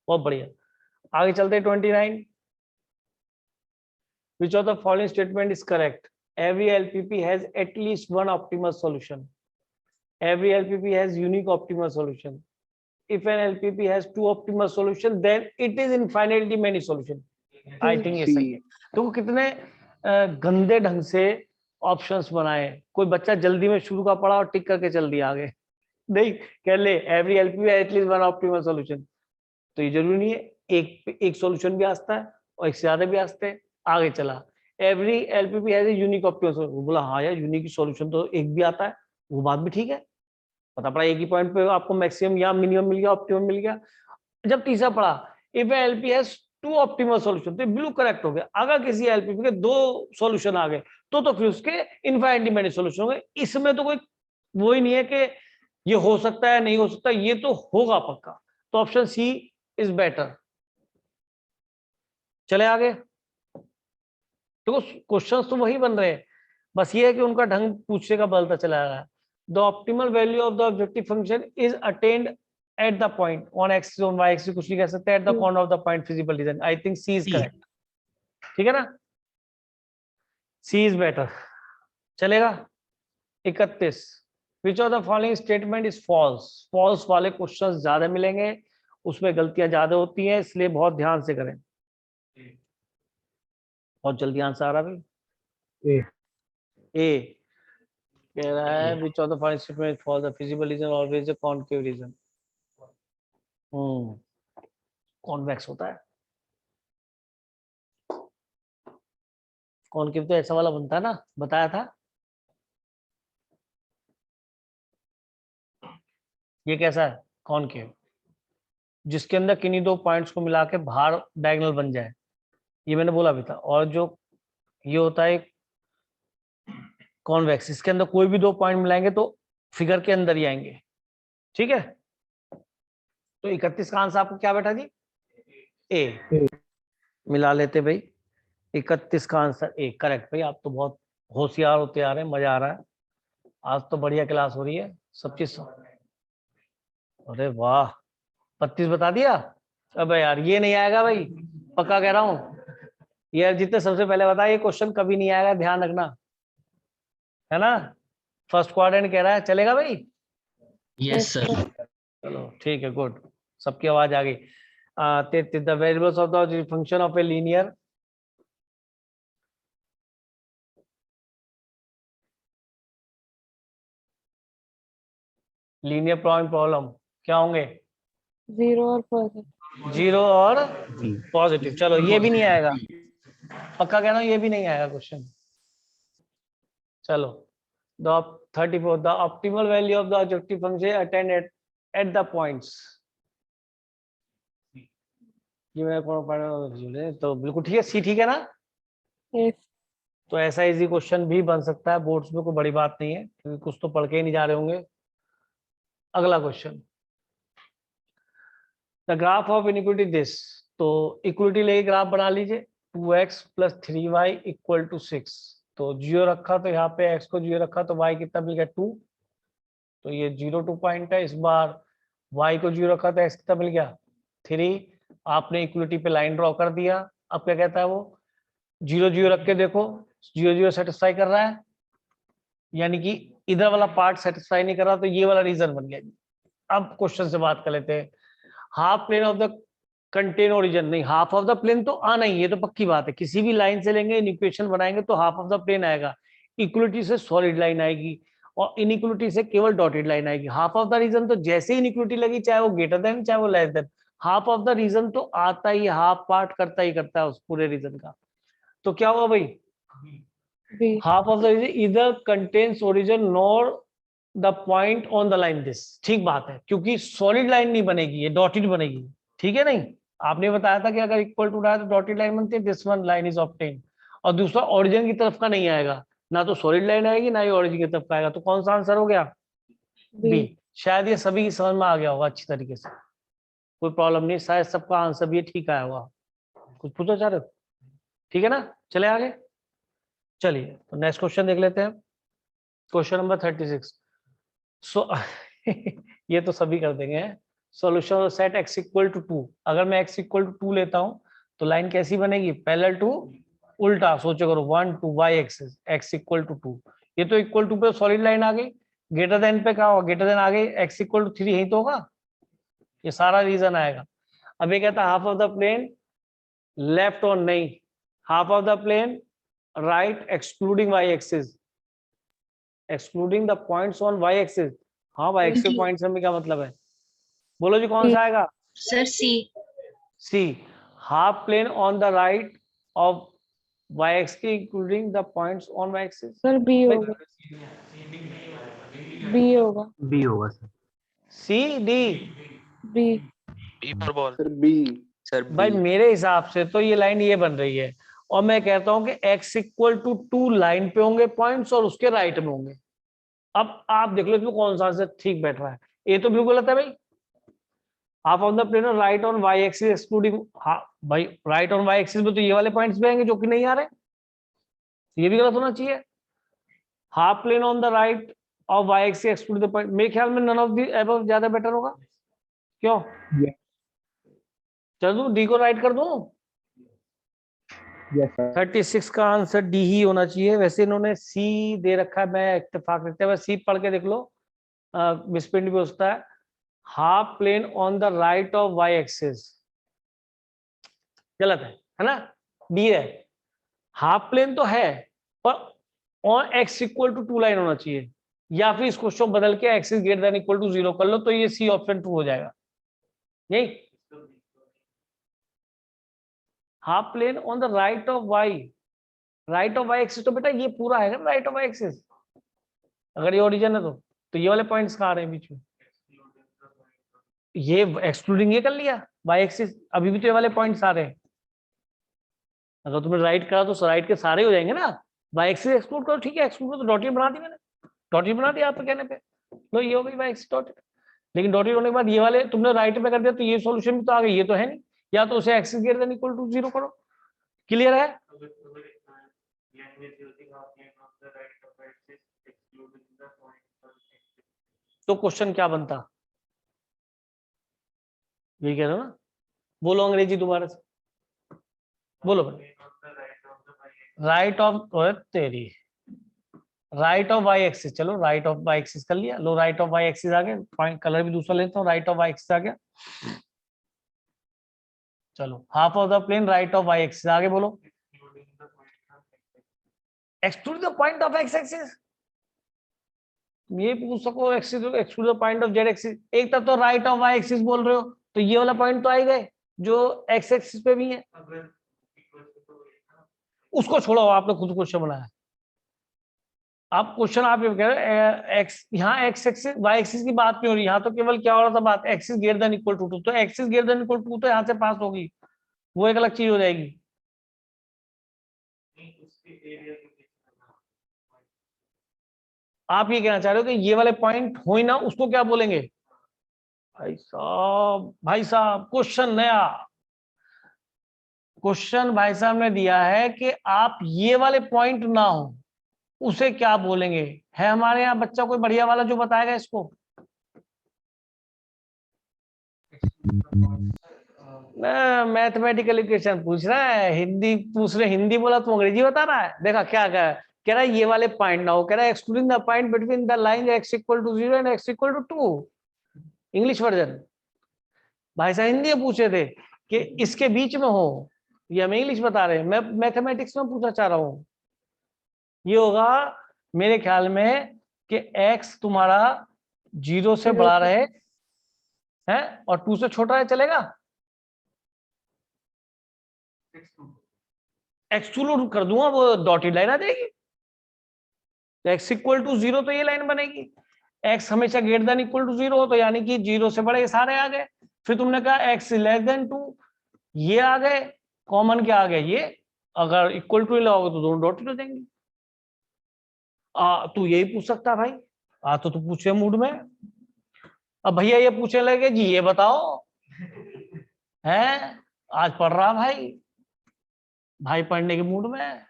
A: बहुत बढ़िया। आगे चलते हैं 29। Which of the following statement is correct? Every LPP has at least one optimal solution. Every LPP has unique optimal solution. If an LPP has two optimal solution, then it is infinitely many solution. I think ये सही है। तो कितने गंदे ढंग से options बनाए, कोई बच्चा जल्दी में शुरू का पढ़ा और टिक करके चल दिया आगे, नहीं कह ले every LPP eight least one optimal solution, तो ये जरूरी नहीं है, एक सॉल्यूशन भी आता है और एक से ज्यादा भी आते हैं। आगे चला, every LPP has a unique optimal solution, बोला हाँ यार यूनिक सॉल्यूशन तो एक भी आता है, वो बात भी ठीक है, पता पड़ा एक ही पॉइंट पे आपको मैक्सिमम या मिनिमम मिल गया, ऑप्टिमम मिल गया। जब तीसरा पढ़ा, if LP has two optimal solution, तो बिल्कुल करेक्ट हो गया। अगर किसी एलपीपी के दो सॉल्यूशन आ गए तो फिर उसके इनफाइनाइटली मेनी सॉल्यूशन हो गए। इसमें तो कोई वो ही नहीं है कि ये हो सकता है नहीं हो सकता, ये तो होगा पक्का। तो ऑप्शन सी इज बेटर। चले आगे, देखो क्वेश्चंस तो वही बन रहे हैं, बस ये है कि उनका ढंग पूछने का बदलता चला रहा है। The optimal value of the objective function is attend at the point on axis on y axis, कुछ नहीं कह सकते, at the corner of the point feasible region. I think C is correct, ठीक है ना, सी इज बेटर। चलेगा 31। Which of the following statement is false. False वाले questions ज्यादा मिलेंगे, उसमें गलतियां ज्यादा होती हैं, इसलिए बहुत ध्यान से करें। बहुत जल्दी आंसर आ रहा भाई। ए कह रहा है which of the following statement for the feasible region always a concave region. Convex होता है, कॉनकेव तो ऐसा वाला बनता है ना, बताया था। ये कैसा है, कॉनकेव, जिसके अंदर किन्हीं दो पॉइंट्स को मिला के बाहर डायगोनल बन जाए, ये मैंने बोला भी था। और जो ये होता है कॉन्वेक्स, इसके अंदर कोई भी दो पॉइंट मिलाएंगे तो फिगर के अंदर ही आएंगे, ठीक है। तो 31 का आंसर आपको क्या बैठा जी? ए। मिला लेते भाई, 31 का आंसर ए करेक्ट। भाई आप तो बहुत होशियार होते आ रहे हैं, मजा आ रहा है, आज तो बढ़िया क्लास हो रही है सब चीज। अरे वाह, 32 बता दिया। अबे यार ये नहीं आएगा भाई, पक्का कह रहा हूँ। ये जितने सबसे पहले बताया, ये क्वेश्चन कभी नहीं आएगा, ध्यान रखना, है ना। फर्स्ट क्वाड्रेंट कह रहा है, चलेगा भाई?
I: Yes, sir.
A: चलो ठीक है, गुड, सबकी आवाज आ गई। The variables of the function of a linear linear problem क्या होंगे?
L: 0 और पॉजिटिव।
A: 0 और पॉजिटिव। चलो ये भी नहीं आएगा, पक्का कह रहा हूँ, ये भी नहीं आएगा क्वेश्चन। चलो, the 34 the optimal value of the objective function attend at the points. ये मैं पढ़ तो बिल्कुल ठीक है, सी ठीक है ना?
L: Yes.
A: तो ऐसा इजी क्वेश्चन भी बन सकता है बोर्ड्स में, कोई बड़ी बात नहीं है, क्योंकि कुछ तो पढ़ के ही नहीं जा रहे होंगे। अगला question, the graph of iniquity this. तो इक्विटी लेके ग्राफ बना लीजिए, 2x + 3y = 6। तो 0 रखा तो यहाँ पे x को 0 रखा तो y कितना मिल गया? 2। तो ये 0 2 पॉइंट है। इस बार y को 0 रखा तो x कितना मिल गया? 3। आपने इक्विटी पे लाइन ड्रॉ कर दिया। अब क्या कहता है वो? 0 0 रख के देखो, 0 0 सेटिस्फाई कर रहा है, यानी कि इधर वाला पार्ट सेटिस्फाई नहीं कर रहा, तो ये वाला रीजन बन गया। अब क्वेश्चन से बात कर लेते हैं। Half plane of the contain origin, नहीं, हाफ ऑफ द प्लेन तो आना ही, ये तो पक्की बात है। किसी भी लाइन से लेंगे, इक्वेशन बनाएंगे तो हाफ ऑफ द प्लेन आएगा। इक्वलिटी से सॉलिड लाइन आएगी और इनइक्वलिटी से केवल डॉटेड लाइन आएगी। हाफ ऑफ द रीजन तो जैसे ही इनइक्वलिटी लगी, चाहे वो ग्रेटर देन चाहे वो less than, half of the region तो आता ही, हाफ पार्ट करता ही करता है उस पूरे रीजन का। तो क्या हुआ भाई? हाफ ऑफ द रीजन इधर contains origin nor the point on the line this. ठीक बात है, क्योंकि सॉलिड लाइन नहीं बनेगी, ये डॉटेड बनेगी। ठीक है, नहीं आपने बताया था कि अगर इक्वल टू रहा है तो डॉटेड लाइन बनती है, this one line is obtain. और दूसरा ओरिजिन की तरफ का नहीं आएगा, ना तो सॉलिड लाइन आएगी ना ही ओरिजिन की तरफ का आएगा। तो कौन सा आंसर हो गया? बी। शायद ये सभी की समझ में आ गया होगा अच्छी तरीके से, कोई प्रॉब्लम नहीं, शायद सबका आंसर भी ठीक आया होगा। कुछ पूछो चाह रहे हो? ठीक है ना, चले आगे। चलिए तो नेक्स्ट क्वेश्चन देख लेते हैं, क्वेश्चन नंबर 36। सो ये तो सभी कर देंगे। Solution set x = 2। अगर मैं x = 2 लेता हूं तो लाइन कैसी बनेगी? पैरेलल टू उल्टा, सोचो करो, 1 2 y एक्सिस, x = 2। ये तो इक्वल टू पे सॉलिड लाइन आ गई। ग्रेटर देन पे क्या होगा? ग्रेटर देन आ गई, x = 3 यही तो होगा, ये सारा रीजन आएगा। अब ये कहता है half of the plane left और नहीं, half of the plane right excluding y axis, excluding the points on y axis. हाँ, y एक्सिस के पॉइंट्स में क्या मतलब है? बोलो जी, कौन सा आएगा?
E: Sir C.
A: C. Half plane on the right of y axis including the points on y axis.
L: Sir B होगा, बी होगा,
K: बी होगा sir.
A: C D
L: B.
C: Sir B.
I: Sir,
A: भाई
I: B.
A: मेरे हिसाब से तो ये लाइन ये बन रही है, और मैं कहता हूं कि x = 2 लाइन पे होंगे पॉइंट्स और उसके राइट में होंगे। अब आप देख लो इसमें कौन सा आंसर ठीक बैठ रहा है। ये तो बिल्कुल गलत है भाई। Half of the plane right on y axis excluding, भाई राइट ऑन y एक्सिस में तो ये वाले पॉइंट्स भी आएंगे जो कि नहीं आ रहे, ये भी गलत होना चाहिए। Half plane on the right of y axis excluding the point, मेरे ख्याल में नन ऑफ द अबव ज्यादा बेटर होगा। क्यों? चलो डी को राइट कर दूं।
K: Yes sir.
A: 36 का आंसर डी ही होना चाहिए। वैसे इन्होंने सी दे रखा है, मैं इत्तेफाक रखते हैं, सी पढ़ के देख लो, मिसप्रिंट भी होता है। Half plane on the right of y axis, गलत है ना? डी है। हाफ प्लेन तो है पर ऑन x = 2 लाइन होना चाहिए, या फिर इस क्वेश्चन बदल के axis greater than equal to 0 कर लो, तो ये सी ऑप्शन 2 हो जाएगा। यही half plane on the right of y, right of y axis तो बेटा ये पूरा है ना राइट ऑफ y एक्सिस। अगर ये ओरिजिन है तो ये वाले पॉइंट्स कहाँ आ रहे हैं बीच में? ये एक्सक्लूडिंग ये कर लिया y एक्सिस, अभी भी तो ये वाले पॉइंट्स आ रहे हैं। अगर तुमने राइट करा तो राइट के सारे हो जाएंगे ना। y एक्सिस एक्सक्लूड करो, ठीक है, एक्सक्लूड करो तो डॉटेड बना दी मैंने, डॉटेड बना दिया आपके कहने पे, तो ये हो गई y एक्सिस डॉटेड। लेकिन डॉटेड होने के बाद ये वाले तुमने राइट पे कर दिया तो ये सॉल्यूशन भी तो आ गई, ये तो है नहीं। या तो उसे x greater than equal to 0 करो। क्लियर है? तो क्वेश्चन क्या बनता? यही कह रहे हो ना? बोलो अंग्रेजी दोबारा से बोलो। राइट ऑफ तेरी राइट ऑफ वाई एक्सिस, चलो राइट ऑफ वाई एक्सिस कर लिया। लो राइट ऑफ वाई एक्सिस आ गया, पॉइंट कलर भी दूसरा लेता हूँ, राइट ऑफ वाई एक्सिस आ गया। चलो half of the plane right of y axis, आगे बोलो। Exclude the point of x axis, ये पूछ सको exclude the point of z axis. एक तरफ तो राइट ऑफ वाई एक्सिस बोल रहे हो तो ये वाला पॉइंट तो आ ही गए जो एक्स एक्सिस पे भी है। उसको छोड़ो, आपने खुद क्वेश्चन बनाया। आप क्वेश्चन आप ये कह रहे हैं एक्स, यहाँ एक्स एक्सिस वाई एक्सिस की बात नहीं हो रही, यहाँ तो केवल क्या हो रहा था बात, axis greater than equal to 2। तो axis greater than equal to तो यहाँ से पास होगी, वो एक अलग चीज हो जाएगी। आप ये कहना चाह रहे हो कि ये वाले पॉइंट हो ही ना, उसको क्या बोलेंगे? भाई साहब क्वेश्चन नया क्वेश्चन भाई साहब ने दिया है कि आप ये वाले पॉइंट ना हो, उसे क्या बोलेंगे? है हमारे यहाँ बच्चा कोई बढ़िया वाला जो बताएगा इसको? मैथमेटिकल इक्वेशन पूछ रहा है, हिंदी पूछ रहे, हिंदी बोला तो अंग्रेजी बता रहा है। देखा क्या कह रहा है ये वाले पॉइंट ना हो, कह रहा है excluding the point between the line x equal to 0 and x equal to 2। English version भाई साहब हिंदी पूछे थे कि इसके बीच में हो, ये हमें इंग्लिश बता रहे हैं। मैं मैथमेटिक्स में पूछना चाह रहा हूं। ये होगा मेरे ख्याल में कि x तुम्हारा 0 से बड़ा रहे है और 2 से छोटा है, चलेगा? एक्सक्लूड कर दूंगा, वो डॉटेड लाइन आ जाएगी। तो x इक्वल टू 0 तो ये लाइन बनेगी। x हमेशा ग्रेटर देन इक्वल टू 0 हो तो यानी कि 0 से बड़े सारे आ गए। फिर तुमने कहा x लेस देन 2, ये आ गए, कॉमन क्या आ गया ये, अगर इक्वल टू लगाओगे तो दोनों डॉटेड हो जाएंगे। तू यही पूछ सकता भाई, तो तू पूछे मूड में। अब भैया ये पूछने लगे जी ये बताओ, है आज पढ़ रहा भाई पढ़ने के मूड में,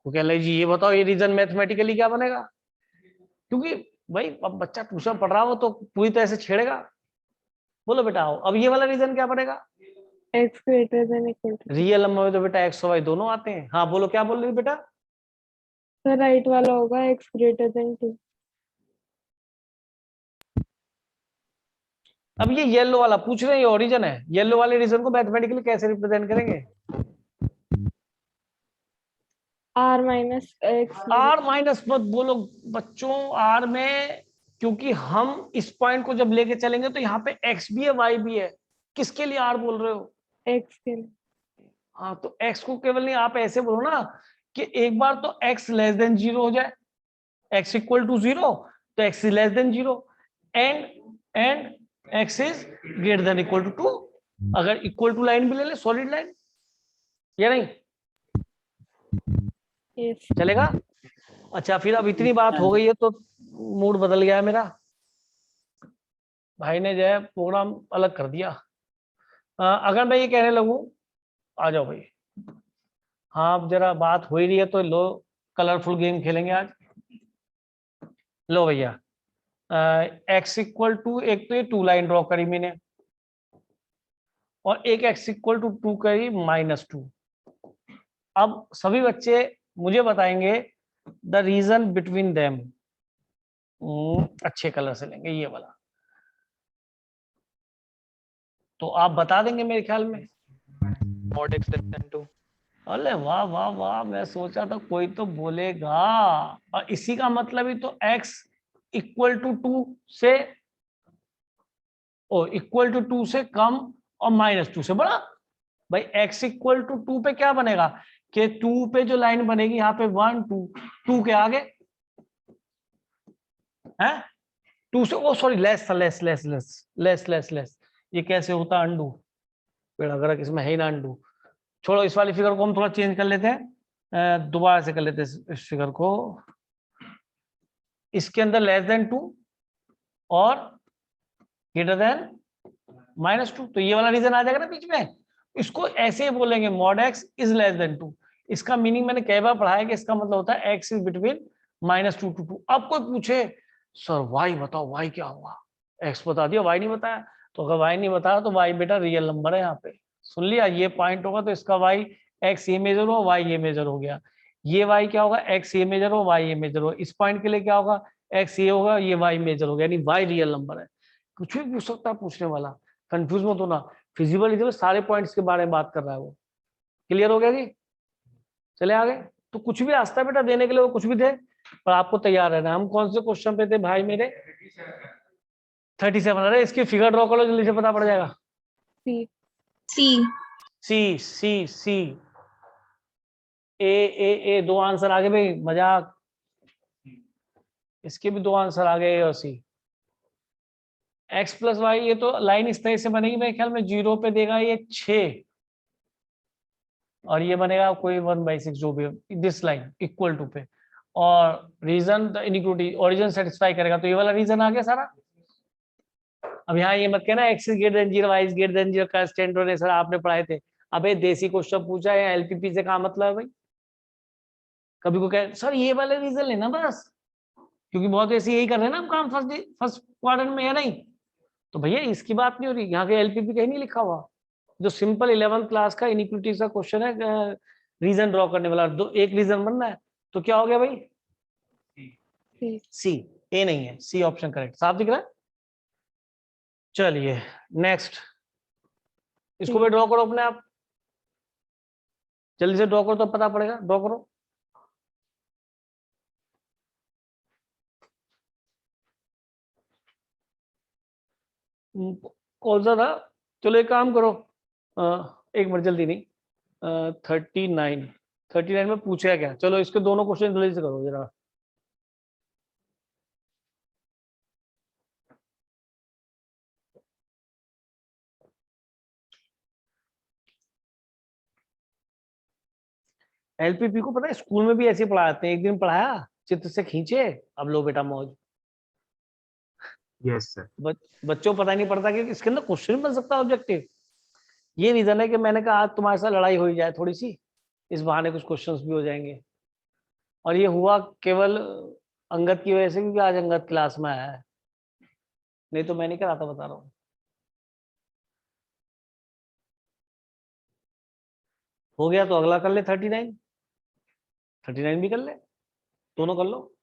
A: वो कह रहे जी ये बताओ ये रीजन मैथमेटिकली क्या बनेगा? क्योंकि भाई अब बच्चा ट्यूशन पढ़ रहा हो तो पूरी तरह से छेड़ेगा। बोलो बेटा आओ, अब ये वाला रीजन क्या बनेगा?
L: x greater than equal to.
A: Real number में तो बेटा एक्स और वाई दोनों आते हैं। हाँ बोलो क्या बोल रही बेटा?
L: सर राइट वाला होगा x ग्रेटर देन 2।
A: अब ये येलो वाला पूछ रहे हैं, ये ओरिजिन है। येलो वाले रीजन को मैथमेटिकली कैसे रिप्रेजेंट करेंगे?
L: r minus x।
A: r minus मत बोलो बच्चों, r में, क्योंकि हम इस पॉइंट को जब लेके चलेंगे तो यहाँ पे x भी है y भी है। किसके लिए r बोल रहे हो?
L: x के लिए।
A: हाँ तो x को केवल नहीं, आप ऐसे बोलो ना कि एक बार तो x लेस देन 0 हो जाए, x इक्वल टू 0 तो x is less than 0 and x is greater than equal to 2। अगर इक्वल टू लाइन भी ले ले, सॉलिड लाइन, या नहीं?
L: yes.
A: चलेगा? अच्छा फिर अब इतनी बात हो गई है तो मूड बदल गया है मेरा, भाई ने जो है प्रोग्राम अलग कर दिया। अगर मैं ये कहने लगूं, आ जाओ भाई, हाँ अब जरा बात हो ही रही है तो लो कलरफुल गेम खेलेंगे आज। लो भैया x इक्वल टू, एक तो ये 2 लाइन ड्रॉ करी मैंने और एक x इक्वल टू 2 करी -2। अब सभी बच्चे मुझे बताएंगे द रीजन बिटवीन देम। अच्छे कलर से लेंगे ये वाला, तो आप बता देंगे मेरे ख्याल में।
B: mod x less than 2।
A: अरे वाह वाह वाह, मैं सोचा था कोई तो बोलेगा। और इसी का मतलब ही तो x इक्वल टू 2 से इक्वल टू 2 से कम और -2 से बड़ा। भाई x इक्वल टू 2 पे क्या बनेगा कि 2 पे जो लाइन बनेगी यहाँ पे 1 2 के आगे है 2 से, सॉरी लेस था, लेस। ये कैसे होता अंडू? अगर इसमें है ही ना अंडू। छोड़ो, इस वाली फिगर को हम थोड़ा चेंज कर लेते हैं, दोबारा से कर लेते हैं इस फिगर को। इसके अंदर लेस देन 2 और ग्रेटर देन -2, तो ये वाला रीजन आ जाएगा ना बीच में। इसको ऐसे ही बोलेंगे mod x is less than 2। इसका मीनिंग मैंने कई बार पढ़ा है कि इसका मतलब होता है x इज बिटवीन -2 to 2। अब कोई पूछे सर y बताओ, y क्या होगा, x बता दिया y नहीं बताया, तो अगर y नहीं बताया तो y बेटा रियल नंबर है, यहाँ पे सुन लिया, ये पॉइंट होगा तो इसका y x ये मेजर हो, y ये मेजर हो गया, ये y क्या होगा, x ये मेजर हो, y ये मेजर हो, इस पॉइंट के लिए क्या होगा, x ये होगा, ये y मेजर हो गया, यानी y रियल नंबर है। कुछ भी पूछ सकता है पूछने वाला, कंफ्यूज मत होना। फिजिबल में सारे पॉइंट्स के बारे में बात कर रहा है वो। क्लियर हो गया जी? चले आगे। तो कुछ भी आस्था बेटा देने के लिए वो कुछ भी दे, पर आपको तैयार रहना। हम कौन से क्वेश्चन पे थे भाई मेरे? 37। अरे इसकी फिगर ड्रॉ करो जल्दी से, पता पड़ जाएगा।
L: सी
E: सी
A: सी सी सी ए दो आंसर आगे भाई, मजाक। इसके भी दो आंसर आ गए और सी। x प्लस वाई, ये तो लाइन इस तरह से बनेगी मेरे ख्याल में, 0 पे देगा ये 6 और ये बनेगा कोई 1/6 जो भी, दिस लाइन इक्वल टू पे। और region the inequality, origin satisfy करेगा, तो ये वाला रीजन आ गया सारा। अब यहाँ ये मत कहना x is greater than 0, y is greater than 0 का स्टैंडर्ड है सर, आपने पढ़ाए थे। अबे देसी क्वेश्चन पूछा है, एलपीपी से क्या मतलब है भाई? कभी को कहे सर ये वाले रीजन लेना बस, क्योंकि बहुत ऐसे यही कर रहे हैं ना हम काम फर्स्ट क्वाड्रेंट में, है नहीं? तो भैया इसकी बात नहीं हो रही, यहाँ के एलपीपी कहीं नहीं लिखा हुआ। जो सिंपल 11th क्लास का इनइक्वालिटी का क्वेश्चन है, रीजन ड्रॉ करने वाला, दो एक रीजन बनना है, तो क्या हो गया भाई? सी। ए नहीं है, सी ऑप्शन करेक्ट। साफ दिख रहा है? चलिए नेक्स्ट, इसको भी ड्रॉ करो अपने आप, जल्दी से ड्रॉ करो तो पता पड़ेगा। ड्रॉ करो। कौन सा था? चलो एक काम करो, एक मिनट, जल्दी नहीं, 39 में पूछा क्या? चलो इसके दोनों क्वेश्चन जल्दी से करो जरा। एलपीपी को पता है स्कूल में भी ऐसे पढ़ाते हैं, एक दिन पढ़ाया चित्र से खींचे, अब लो बेटा मौज।
K: Yes sir.
A: बच्चों को पता नहीं पड़ता कि इसके अंदर क्वेश्चन बन सकता है ऑब्जेक्टिव। ये रीजन है कि मैंने कहा आज तुम्हारे साथ लड़ाई हो जाए थोड़ी सी, इस बहाने कुछ क्वेश्चंस भी हो जाएंगे। और ये हुआ केवल अंगद की वजह से, क्योंकि आज अंगद क्लास में आया है, नहीं तो मैं नहीं कराता, बता रहा हूँ। हो गया तो अगला कर ले, 39 भी कर ले, दोनों कर लो।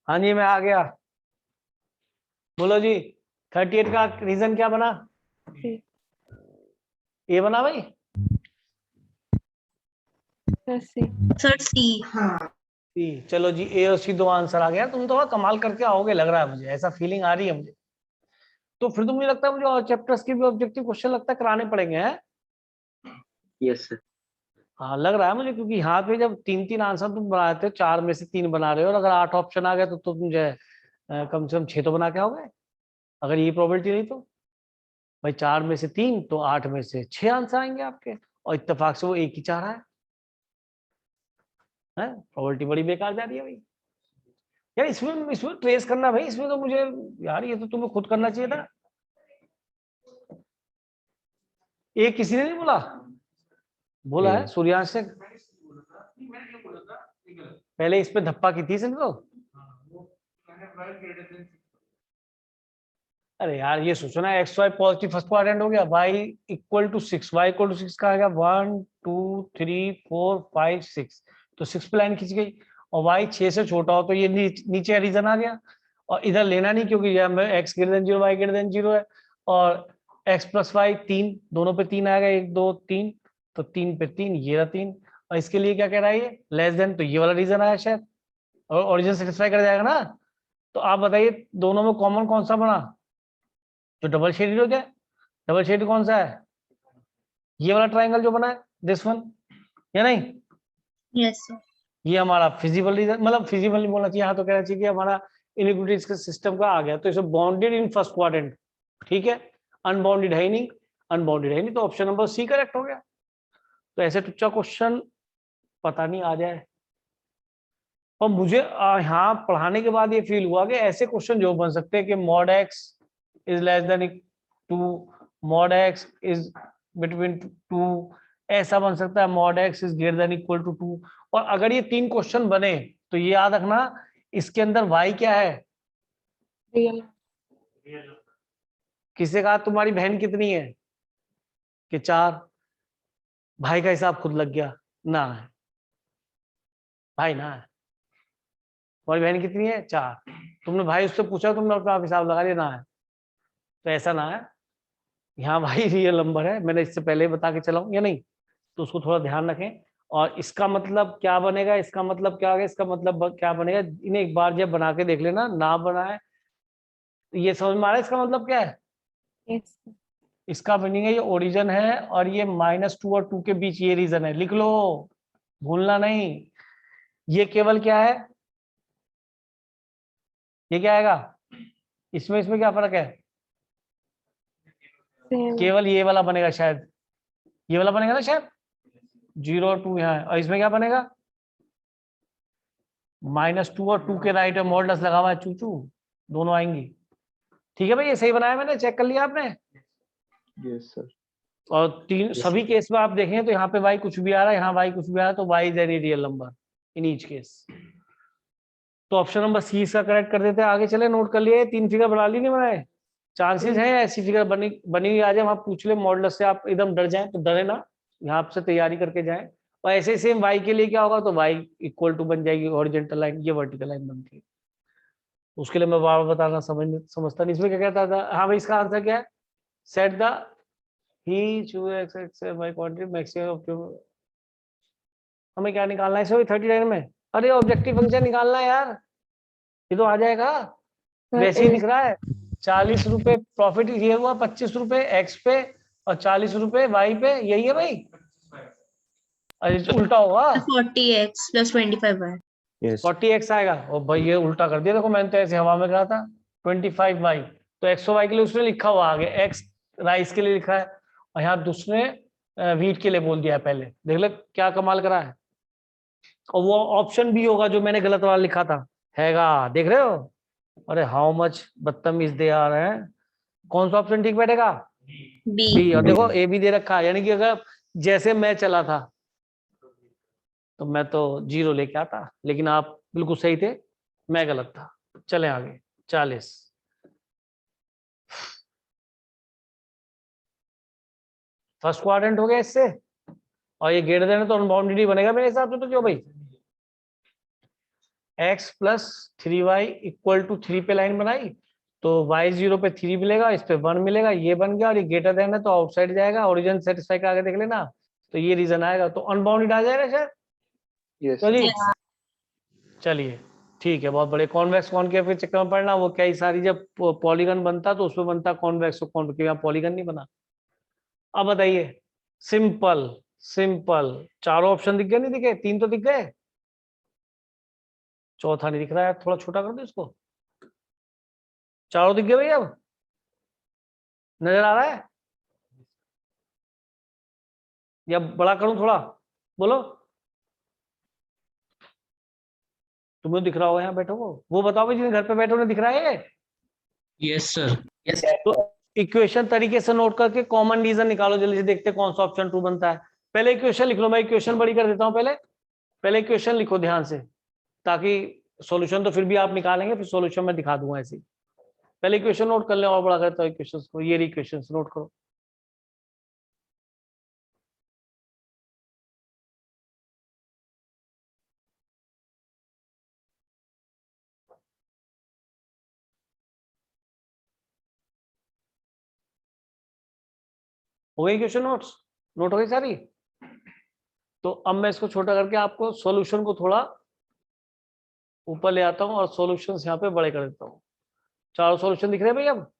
A: हाँ जी मैं आ गया, बोलो जी। 38 का रीजन क्या बना? ए बना भाई?
E: Sir C.
A: सी। चलो जी, ए और सी दो आंसर आ गया। तुम तो कमाल करके आओगे लग रहा है मुझे, ऐसा फीलिंग आ रही है मुझे। तो फिर तो मुझे लगता है मुझे और चैप्टर्स के भी ऑब्जेक्टिव क्वेश्चन लगता है कराने पड़ेंगे, हैं?
I: Yes sir.
A: हाँ लग रहा है मुझे, क्योंकि यहाँ पे जब 3 आंसर तुम बनाते हो, 4 में से 3 बना रहे हो, और अगर 8 ऑप्शन आ गए तो तुम जो है कम से कम 6 तो बना के आओगे, अगर ये प्रोबेबिलिटी नहीं तो। भाई 4 में से 3 तो 8 में से 6 आंसर आएंगे आपके, और इत्तेफाक से वो एक ही चाह रहा है। प्रोबेबिलिटी बड़ी बेकार जा रही है भाई। यार इसमें ट्रेस करना भाई, इसमें तो मुझे, यार ये तो तुम्हें खुद करना चाहिए था। एक किसी ने नहीं बोला? बोला है सूर्यांश से। पहले इस पे धप्पा की थी समझो। अरे यार ये सोचो ना, x y positive first quadrant हो गया, y equal to 6, y equal to 6 का आ गया 1 2 3 4 5 6, तो 6 पे लाइन खींच गई, और वाई 6 से छोटा हो तो ये नीचे रीजन आ गया, और इधर लेना नहीं क्योंकि यहाँ में x greater than 0 Y greater than 0 है, और एक्स प्लस वाई 3, दोनों पे 3 आएगा, 1 2 3, तो 3 पे 3, ये रहा 3, और इसके लिए क्या कह रहा है ये लेस देन, तो ये वाला रीजन आया शायद, और ओरिजिन सेटिस्फाई कर जाएगा ना। तो आप बताइए दोनों में कॉमन कौन सा बना, जो डबल शेडेड हो गया। डबल शेड कौन सा है, ये वाला ट्राइंगल जो बना है, दिस वन, या नहीं?
E: Yes sir.
A: ये हमारा फिजिबल रीजन, मतलब फिजिबल नहीं बोलना चाहिए, यहाँ तो कहना चाहिए कि हमारा इनइक्विटीज के सिस्टम का आ गया, तो इसे बाउंडेड इन फर्स्ट क्वाड्रेंट, ठीक है, अनबाउंडेड है ही नहीं, अनबाउंडेड है ही नहीं, तो ऑप्शन नंबर सी करेक्ट हो गया। तो ऐसे टुच्चा क्वेश्चन पता नहीं आ जाए, और मुझे यहाँ पढ़ाने के बाद ये फील हुआ कि ऐसे क्वेश्चन जो बन सकते हैं कि mod x is less than 2, mod x is between 2, ऐसा बन सकता है mod x is greater than equal to 2, और अगर ये 3 क्वेश्चन बने तो ये याद रखना इसके अंदर y क्या है,
L: रियल।
A: किसी कहा तुम्हारी बहन कितनी है कि 4, भाई का हिसाब खुद लग गया, ना है भाई, ना है, तुम्हारी बहन कितनी है 4, तुमने भाई उससे पूछा, तुमने अपना हिसाब लगा लिया, ना है, तो ऐसा ना है, यहाँ भाई रियल नंबर है, मैंने इससे पहले ही बता के चला हूं या नहीं, तो उसको थोड़ा ध्यान रखें। और इसका मतलब क्या बनेगा, इसका मतलब क्या होगा, इसका मतलब क्या बनेगा, इन्हें एक बार जब बना के देख लेना, ना बनाए तो ये समझ में आ रहा है इसका मतलब क्या है।
L: यस।
A: इसका मीनिंग है ये ओरिजिन है, और ये -2 और 2 के बीच ये रीजन है, लिख लो, भूलना नहीं। ये केवल क्या है, ये क्या आएगा, इसमें क्या फर्क है, केवल ये वाला बनेगा शायद, ये वाला बनेगा ना शायद, 0 और 2 यहाँ है, और इसमें क्या बनेगा, -2 और 2 के राइट में मॉडुलस लगा हुआ है, चूचू दोनों आएंगी, ठीक है भाई, ये सही बनाया मैंने, चेक कर लिया आपने।
C: Yes sir.
A: और तीन सभी केस में आप देखें तो यहाँ पे y कुछ भी आ रहा है, यहाँ y कुछ भी आ रहा है, तो y is any real number in each case. तो ऑप्शन नंबर सी इसका करेक्ट कर देते हैं, आगे चले, नोट कर लिए, 3 फिगर बना ली नहीं बनाए, चांसेस है ऐसी फिगर बनी हुई आ जाए, वहां पूछ ले मॉडुलस से, आप एकदम डर जाए तो डरे ना, यहाँ से तैयारी करके जाए, और ऐसे सेम y के लिए क्या होगा, तो y इक्वल टू बन जाएगी हॉरिजॉन्टल लाइन, ये वर्टिकल लाइन बनती है, उसके लिए मैं बार बताना समझता नहीं। इसमें क्या कहता था, हाँ भाई इसका आंसर क्या है, सेट द ही चू x x by quantity maximum of, हमें क्या निकालना है इसमें 39 में, अरे ऑब्जेक्टिव फंक्शन निकालना है यार, ये तो आ जाएगा, वैसे ही दिख रहा है, 40 रुपए प्रॉफिट ये हुआ, 25 रुपए एक्स पे और 40 रुपए वाई पे, यही है भाई, अरे उल्टा होगा,
E: 40x plus 25y।
A: 40x आएगा, और भाई ये उल्टा कर दिया, देखो मैंने तो ऐसे हवा में कहा था 25y, तो एक्स और वाई के लिए उसने लिखा हुआ आगे, एक्स राइस के लिए लिखा है, और यहाँ दूसरे वीट के लिए बोल दिया है पहले, देख ले क्या कमाल करा है, और वो ऑप्शन भी होगा जो मैंने गलत वाला लिखा था, हैगा, देख रहे हो, अरे हाउ मच बदतमीज दे आ रहे हैं, कौन सा ऑप्शन ठीक बैठेगा, बी, और देखो ए भी दे रखा है, यानी कि अगर जैसे मैं चला था तो मैं तो 0 लेके आता, लेकिन आप बिल्कुल सही थे, मैं गलत था। चले आगे, 40 फर्स्ट क्वाड्रेंट हो गया इससे, और ये ग्रेटर देन है तो अनबाउंडेड ही बनेगा मेरे हिसाब से, तो क्यों भाई, x plus 3y equal to 3 पे लाइन बनाई, तो y 0 पे 3 मिलेगा, इस पे 1 मिलेगा, ये बन गया, और ये ग्रेटर देन है तो आउटसाइड जाएगा, ओरिजिन सेटिस्फाई का आगे देख लेना, तो ये रीजन आएगा, तो अनबाउंडेड आ जाएगा शायद। चलिए चलिए ठीक है, बहुत बड़े कॉन्वेक्स कॉनकेव के चक्कर में पड़ना, वो कई सारी जब पॉलीगन बनता तो उसमें बनता कॉन्वेक्स और कॉनकेव, यहाँ पॉलीगन नहीं बना। अब बताइए, सिंपल सिंपल, चारों ऑप्शन दिख गए, नहीं दिखे, 3 तो दिख गए, चौथा नहीं दिख रहा है, थोड़ा छोटा कर दो इसको, चारों दिख गए भाई, अब नजर आ रहा है या बड़ा करूं थोड़ा, बोलो, तुम्हें दिख रहा होगा यहाँ बैठो, वो बताओ भाई जिन्हें घर पे बैठे उन्हें दिख रहा है।
I: Yes sir. यस।
A: तो इक्वेशन तरीके से नोट करके कॉमन रीजन निकालो, जल्दी से देखते हैं कौन सा ऑप्शन ट्रू बनता है। पहले इक्वेशन लिख लो, मैं इक्वेशन बड़ी कर देता हूं पहले, पहले इक्वेशन लिखो ध्यान से, ताकि सॉल्यूशन तो फिर भी आप निकालेंगे, फिर सॉल्यूशन मैं दिखा दूंगा ऐसे ही। पहले इक्वेशन नोट कर लें और बड़ा करता हूँ इक्वेशंस को, ये इक्वेशंस नोट करो। हो गई इक्वेशन नोट्स, नोट हो गई सारी। तो अब मैं इसको छोटा करके आपको सॉल्यूशन को थोड़ा ऊपर ले आता हूँ और सॉल्यूशंस यहाँ पे बड़े कर देता हूँ। चारों सॉल्यूशन दिख रहे हैं भाई अब?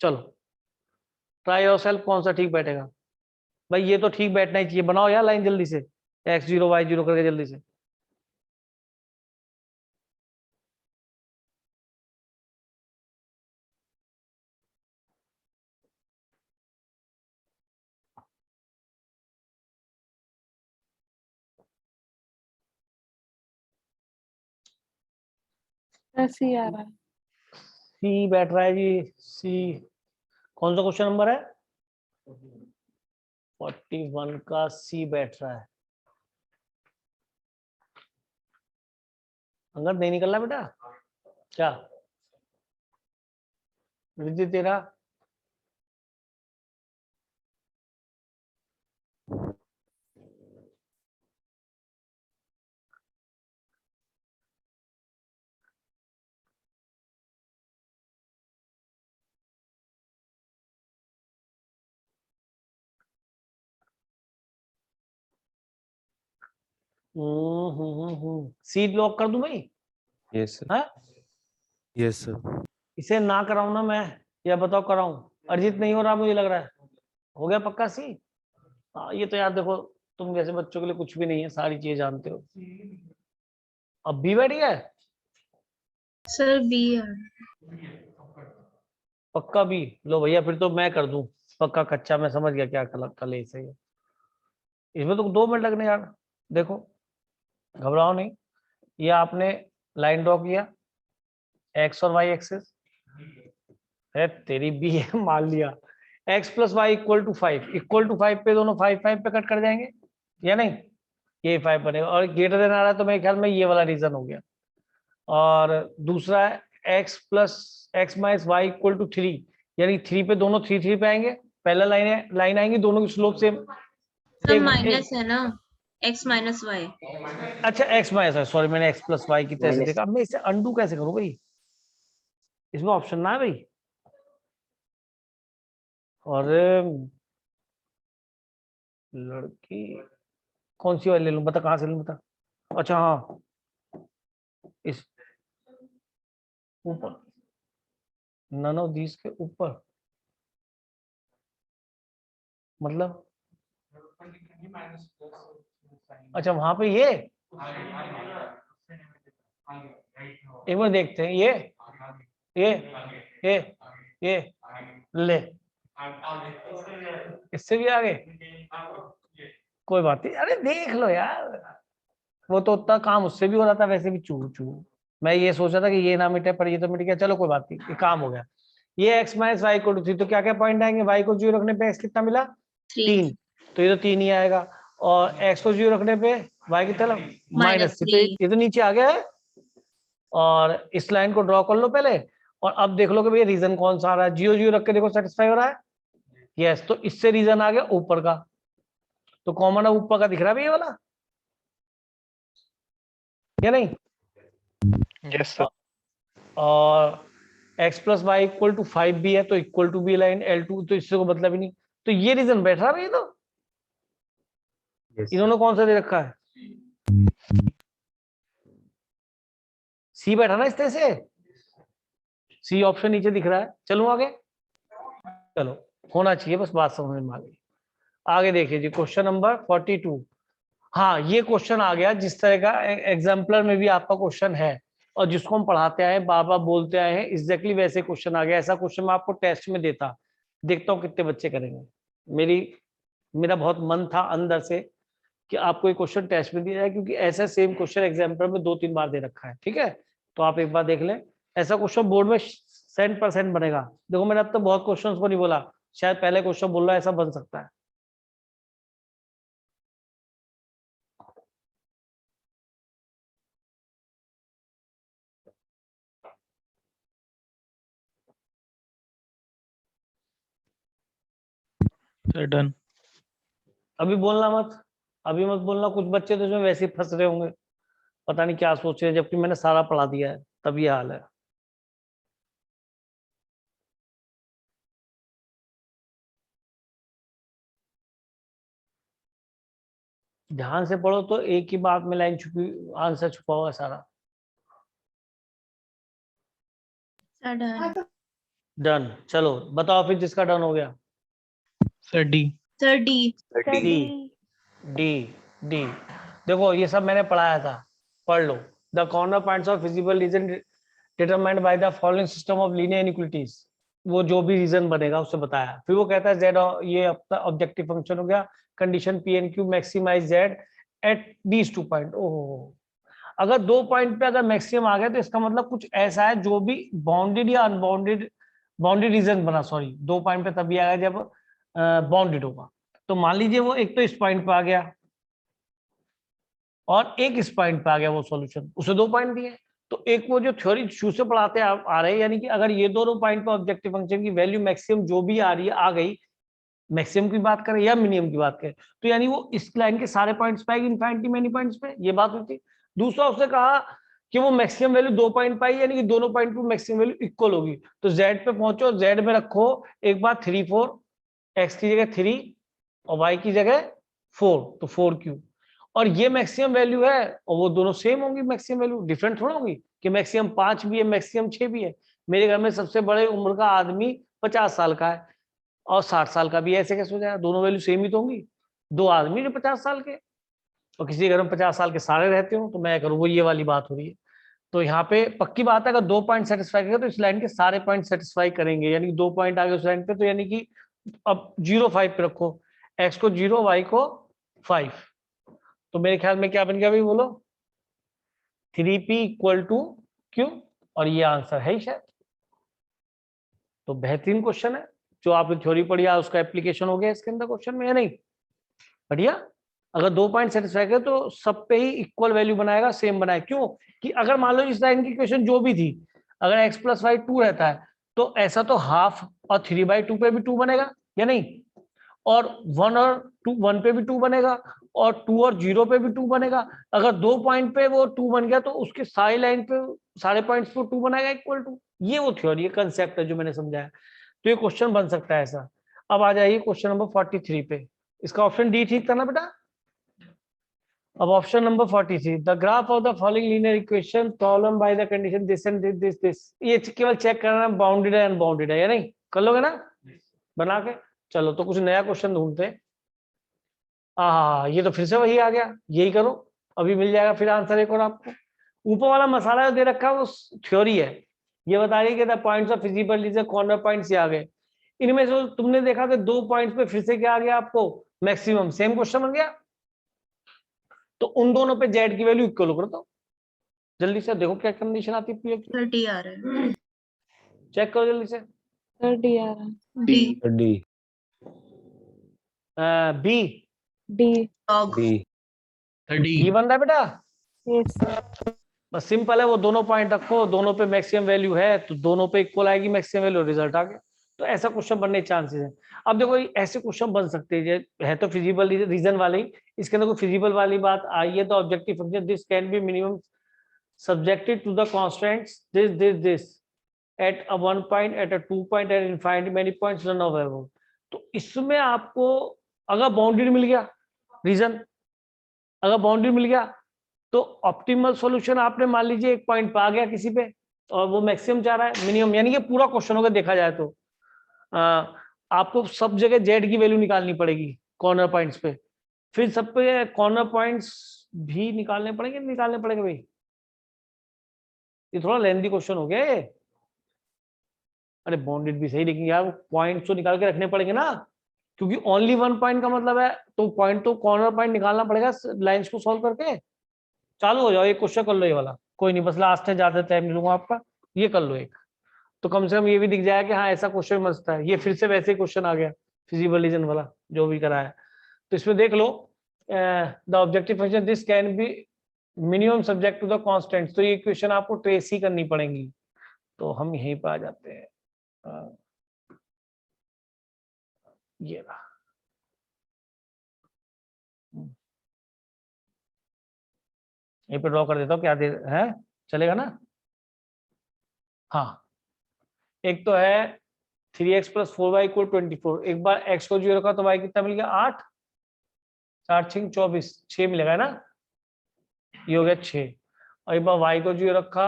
A: चलो ट्राई योर सेल्फ, कौन सा ठीक बैठेगा भाई? ये तो ठीक बैठना ही चाहिए, बनाओ यार लाइन जल्दी से, x0 y0 करके जल्दी से।
L: ऐसे आ रहा है।
A: सी बैठ रहा है जी, सी। कौन सा क्वेश्चन नंबर है? 41 का सी बैठ रहा है। अंगद नहीं निकल रहा बेटा क्या? रिद्धि तेरा? सी लॉक कर दूं भाई?
K: Yes sir.
A: हाँ
K: यस सर।
A: इसे ना कराऊं ना मैं, या बताओ कराऊं? अरिजीत नहीं हो रहा मुझे लग रहा है। हो गया पक्का सी? हाँ ये तो यार देखो, तुम जैसे बच्चों के लिए कुछ भी नहीं है, सारी चीजें जानते हो। अब भी बैठ गया है?
E: सर बी है।
A: पक्का भी? लो भैया फिर तो मैं कर दूं पक्का कच्चा, मैं समझ गया क्या कल ऐसे ही। इसमें तो 2 मिनट लगने यार। देखो घबराओ नहीं, ये आपने लाइन ड्रॉ किया, एक्स और वाई एक्सिस है तेरी, बी है मान लिया, x plus y equal to 5 पे दोनों 5 पे कट कर जाएंगे या नहीं? ये 5 बनेगा और ग्रेटर देन आ रहा है, तो मेरे ख्याल में ये वाला रीजन हो गया। और दूसरा है x plus x minus y equal to 3, यानी 3 पे दोनों 3 पे आएंगे, पहला लाइन आएंगी, दोनों की स्लोप सेम।
E: सर माइनस है ना, x माइनस वाई।
A: अच्छा x माइनस, सॉरी मैंने x प्लस वाई की तरह से देखा। अब मैं इसे अंडू कैसे करूं भाई? इसमें ऑप्शन ना है भाई। और लड़की कौन सी वाली ले लूं, बता कहाँ से लूं बता? अच्छा हाँ, इस ऊपर, नन ऑफ दीज के ऊपर, मतलब अच्छा वहां पे ये एक बार देखते हैं, ये ले, इससे भी आगे कोई बात नहीं, अरे देख लो यार, वो तो उतना काम उससे भी हो रहा था वैसे भी। चू चू मैं ये सोच रहा था कि ये ना मिटे, पर ये तो मिट गया, चलो कोई बात नहीं, ये काम हो गया। ये x माइनस वाई को 3, तो क्या क्या पॉइंट आएंगे? y को 0 रखने पे x कितना मिला? 3, तो ये तो 3 ही आएगा। और x को 0 रखने पे y की तरफ -3, ये तो नीचे आ गया है। और इस लाइन को ड्रॉ कर लो पहले, और अब देख लो कि भैया रीजन कौन सा आ रहा है। 0 0 रख के देखो सेटिस्फाई हो रहा है? यस, तो इससे रीजन आ गया ऊपर का, तो कॉमन है ऊपर का दिख रहा है भैया वाला, या नहीं?
B: Yes sir.
A: और x plus y equal to 5 भी है, तो equal to be line L2, तो इससे को मतलब ही नहीं, तो ये रीजन बैठ रहा है। तो इन्होंने कौन सा दे रखा है? सी बैठा ना इस तरह से, सी ऑप्शन नीचे दिख रहा है। चलो आगे, चलो होना चाहिए, बस बात समझ में आ गई। आगे देखिए जी, क्वेश्चन नंबर 42। हाँ ये क्वेश्चन आ गया जिस तरह का एग्जाम्पलर में भी आपका क्वेश्चन है, और जिसको हम पढ़ाते आए बार बार बोलते आए हैं, एग्जैक्टली वैसे क्वेश्चन आ गया। ऐसा क्वेश्चन मैं आपको टेस्ट में देता, देखता हूँ कितने बच्चे करेंगे। मेरा बहुत मन था अंदर से कि आपको एक क्वेश्चन टेस्ट में दिया जाए, क्योंकि ऐसा सेम क्वेश्चन एग्जाम्पल में 2-3 बार दे रखा है। ठीक है, तो आप एक बार देख लें, ऐसा क्वेश्चन बोर्ड में 100% बनेगा। देखो मैंने अब तो बहुत क्वेश्चंस को नहीं बोला, शायद पहले क्वेश्चन बोल रहा है, ऐसा बन सकता है।
B: Sir done.
A: अभी बोलना मत, अभी मत बोलना। कुछ बच्चे तो इसमें वैसे ही फंस रहे होंगे, पता नहीं क्या सोच रहे हैं, जबकि मैंने सारा पढ़ा दिया है, तब ये हाल है। ध्यान से पढ़ो तो एक ही बात में लाइन छुपी, आंसर छुपा हुआ है सारा।
E: Sir done.
A: डन, चलो बताओ फिर जिसका डन हो गया।
B: Sir D.
E: Sir D.
A: D D D. देखो ये सब मैंने पढ़ाया था, पढ़ लो। The corner points of feasible region determined by the following system of linear inequalities, वो जो भी रीजन बनेगा उससे बताया। फिर वो कहता है जेड, ये अपना ऑब्जेक्टिव फंक्शन हो गया, condition P N Q maximize z at these 2 point. ओहो, अगर 2 पॉइंट पे अगर मैक्सिमम आ गया तो इसका मतलब कुछ ऐसा है जो भी बाउंडेड या अनबाउंडेड, बाउंडेड रीजन बना, सॉरी 2 पॉइंट पे तभी आएगा जब बाउंडेड होगा। तो मान लीजिए वो एक तो इस पॉइंट पे आ गया और एक इस पॉइंट पे आ गया वो सॉल्यूशन, उसे 2 पॉइंट दिए। तो एक वो जो थ्योरी शुरू से पढ़ाते आ रहे हैं, यानी कि अगर ये दोनों पॉइंट पे ऑब्जेक्टिव फंक्शन की वैल्यू मैक्सिमम जो भी आ रही है आ गई, मैक्सिमम की बात करें या मिनिमम की बात करें, तो यानी वो इस लाइन के सारे पॉइंट्स पे आएगी, इनफाइनिटी मैनी पॉइंट्स पे, ये बात होती है। दूसरा उसने कहा कि वो मैक्सिमम वैल्यू 2 पॉइंट पाई, यानी कि दोनों पॉइंट पे मैक्सिमम वैल्यू इक्वल होगी। तो जेड पे पहुंचो, जेड में रखो एक बार 3 4, एक्स की जगह 3 और वाई की जगह 4, तो 4 क्यू। और ये मैक्सिमम वैल्यू है और वो दोनों सेम होंगी, मैक्सिमम वैल्यू डिफरेंट थोड़ा होगी कि मैक्सिमम 5 भी है मैक्सिमम 6 भी है। मेरे घर में सबसे बड़े उम्र का आदमी 50 साल का है और 60 साल का भी, ऐसे कैसे हो जाएगा? दोनों वैल्यू सेम ही तो होंगी। 2 आदमी जो 50 साल के और किसी घर में 50 साल के सारे रहते हो, तो मैं करूँ, वो ये वाली बात हो रही है। तो यहाँ पे पक्की बात है, अगर 2 पॉइंट सेटिस्फाई करेगा तो इस लाइन के सारे पॉइंट सेटिस्फाई करेंगे, यानी कि 2 पॉइंट आ गए उस लाइन पे, तो यानी कि अब 0 5 पे रखो, एक्स को 0 वाई को 5, तो मेरे ख्याल में क्या बन गया भाई बोलो, 3p इक्वल टू क्यू, और ये आंसर है ही शायद। तो बेहतरीन क्वेश्चन है, जो आपने थ्योरी पढ़ी है उसका एप्लीकेशन हो गया इसके अंदर क्वेश्चन में, या नहीं? बढ़िया। अगर 2 पॉइंट सेटिस्फाई करे तो सब पे ही इक्वल वैल्यू बनाएगा, सेम बनाए। क्यों? कि अगर मान लो इस लाइन की इक्वेशन जो भी थी, अगर x प्लस वाई 2 रहता है तो ऐसा तो हाफ और 3/2 पे भी 2 बनेगा, या नहीं? और 1 और 2, 1 पे भी 2 बनेगा और 2 और 0 पे भी 2 बनेगा। अगर 2 पॉइंट पे वो 2 बन गया तो उसके सारी लाइन पे सारे पॉइंट्स पे 2 बनाएगा इक्वल टू। ये वो थ्योरी है, कंसेप्ट है जो मैंने समझाया। तो ये क्वेश्चन बन सकता है ऐसा। अब आ जाइए क्वेश्चन नंबर 43 पे। इसका ऑप्शन डी ठीक था ना बेटा? अब option number 43, the graph of the following linear equation problem by the condition this and this. ये केवल चेक करना बाउंडेड है अनबाउंडेड है या नहीं, कर लोगे ना बना के? चलो तो कुछ नया क्वेश्चन ढूंढते हैं। हाँ, ये तो फिर से वही आ गया, यही करो, अभी मिल जाएगा फिर आंसर एक और आपको। ऊपर वाला मसाला जो दे रखा है वो थ्योरी है, ये बता रही है कि the points of feasible region corner points आ गए। इनमें से तुमने देखा कि 2 पॉइंट्स पे फिर से क्या आ गया आपको, मैक्सिमम। सेम क्वेश्चन बन गया, तो उन दोनों पे जेड की वैल्यू इक्वल कर दो। जल्दी से देखो क्या कंडीशन आती है।
E: सर डी आ रहा है।
A: चेक करो जल्दी से।
L: सर डी आ रहा है।
E: D.
K: D
A: B
L: D
K: D
A: ये बन रहा है बेटा।
L: Yes sir.
A: बस सिंपल है, वो दोनों पॉइंट रखो, दोनों पे मैक्सिमम वैल्यू है तो दोनों पे इक्वल आएगी मैक्सिमम वैल्यू, रिजल्ट आ गया। तो ऐसा क्वेश्चन बनने के चांसेस है। अब देखो ऐसे क्वेश्चन बन सकते हैं, है तो फिजिबल रीजन वाले ही, इसके अंदर कोई फिजिबल वाली बात आई है तो objective function this can be minimum subjected to the constraints this at a 1 point, at a 2 point, and infinity many points, none of above। तो इसमें आपको अगर बाउंड्री मिल गया रीजन, अगर बाउंड्री मिल गया तो ऑप्टिमल सॉल्यूशन आपने मान लीजिए एक पॉइंट पे आ गया किसी पे और वो मैक्सिमम चाह रहा है मिनिमम, यानी कि पूरा क्वेश्चन होगा देखा जाए तो आपको सब जगह जेड की वैल्यू निकालनी पड़ेगी कॉर्नर पॉइंट्स पे, फिर सब पे कॉर्नर पॉइंट्स भी निकालने पड़ेंगे भाई। ये थोड़ा लेंथी क्वेश्चन हो गया ये। अरे बाउंडेड भी सही, लेकिन यार वो पॉइंट तो निकाल के रखने पड़ेंगे ना, क्योंकि ओनली 1 पॉइंट का मतलब है तो पॉइंट तो कॉर्नर पॉइंट निकालना पड़ेगा लाइंस को सॉल्व करके। चालू हो जाओ, ये क्वेश्चन कर लो ये वाला, कोई नहीं, बस लास्ट है, ज्यादा टाइम नहीं लूंगा आपका। ये कर लो एक, तो कम से कम ये भी दिख जाएगा कि हाँ ऐसा क्वेश्चन मस्त है। ये फिर से वैसे क्वेश्चन आ गया फिजिबल रीजन वाला जो भी कराया। तो इसमें देख लो, the objective function this can be minimum subject to the constants, तो ये इक्वेशन आपको ट्रेस ही करनी पड़ेंगी। तो हम यहीं पर आ जाते हैं, ये रहा यहीं पे ड्रॉ कर देता हूँ, क्या दे है, चलेगा ना? हाँ, एक तो है 3x + 4y = 24। एक बार x को 0 रखा तो y कितना मिल गया? 8, 4 6 24, 6 मिलेगा ना, ये हो गया 6। और एक बार y को 0 रखा,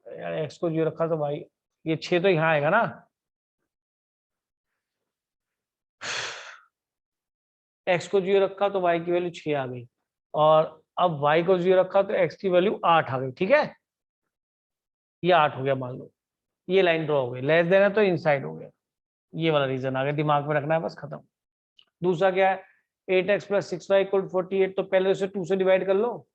A: यार x को 0 रखा तो y, ये 6 तो यहाँ आएगा ना, x को 0 रखा तो y की वैल्यू 6 आ गई, और अब y को 0 रखा तो x की वैल्यू 8 आ गई। ठीक है, ये 8 हो गया मान लो, ये लाइन ड्रॉ हो गई, लेस देन है तो इनसाइड हो गया, ये वाला रीजन आ गया, दिमाग में रखना है बस, खत्म। दूसरा क्या है, 8x + 6y = 48, तो पहले उसे 2 से डिवाइड कर लो।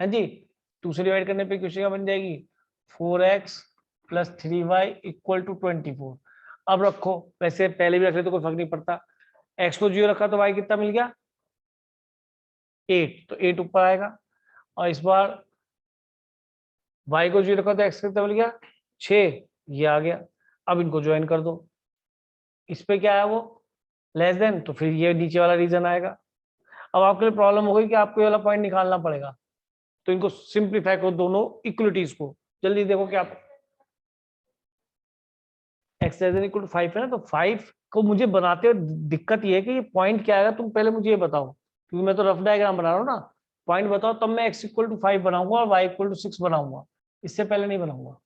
A: हाँ जी, 2 से डिवाइड करने पे क्वेश्चन क्या बन जाएगी? 4x + 3y = 24। अब रखो, वैसे पहले भी रख ले तो कोई फर्क नहीं पड़ता, x को 0 रखा तो y कितना मिल गया? 8, तो 8 ऊपर आएगा, और इस बार y को 0 रखा तो x कितना मिल गया? 6, ये आ गया। अब इनको ज्वाइन कर दो, इस पे क्या है वो लेस देन, तो फिर ये नीचे वाला रीजन आएगा। अब आपके लिए प्रॉब्लम हो गई कि आपको ये वाला पॉइंट निकालना पड़ेगा, तो इनको सिंप्लीफाई करो दोनों इक्वलिटीज को, जल्दी देखो क्या x ≤ 5 है ना, तो 5 को मुझे बनाते हुए दिक्कत ये है कि ये पॉइंट क्या आएगा, तुम पहले मुझे ये बताओ, क्योंकि मैं तो रफ डायग्राम बना रहा हूँ ना, पॉइंट बताओ तब मैं x = 5 बनाऊंगा और y = 6 बनाऊंगा, इससे पहले नहीं बनाऊंगा।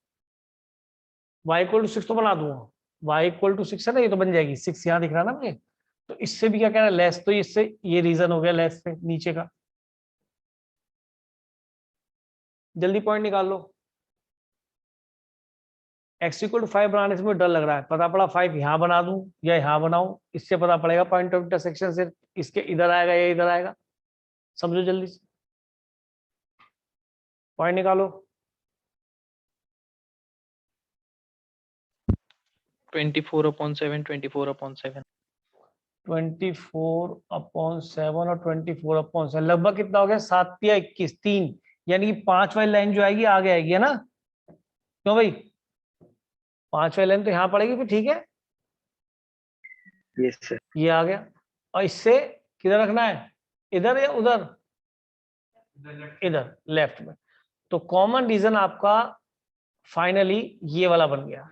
A: y = 6 तो बना दूंगा, y = 6 है ना, ये तो बन जाएगी, 6 यहाँ दिख रहा है ना मुझे, तो इससे भी क्या कह रहा है लेस, तो इससे ये रीजन हो गया लेस से नीचे का। जल्दी पॉइंट निकाल लो, x = 5 बनाने से मुझे डर लग रहा है, पता पड़ा 5 यहाँ बना दूं या यहाँ बनाऊं, इससे पता पड़ेगा पॉइंट ऑफ इंटरसेक्शन से, इसके इधर आएगा या इधर आएगा, समझो जल्दी से, पॉइंट निकालो।
B: 24/7, 24/7।
A: 24/7 और 24/7 लगभग कितना हो गया? 7 या 21, 3, यानी कि 5 वाली लाइन जो आएगी आगे आएगी, है ना? क्यों भाई, 5 वाली लाइन तो यहाँ पड़ेगी, फिर ठीक है,
J: यस सर।
A: ये आ गया, और इससे किधर रखना है, इधर या उधर? इधर लेफ्ट में। तो कॉमन रीजन आपका फाइनली ये वाला बन गया।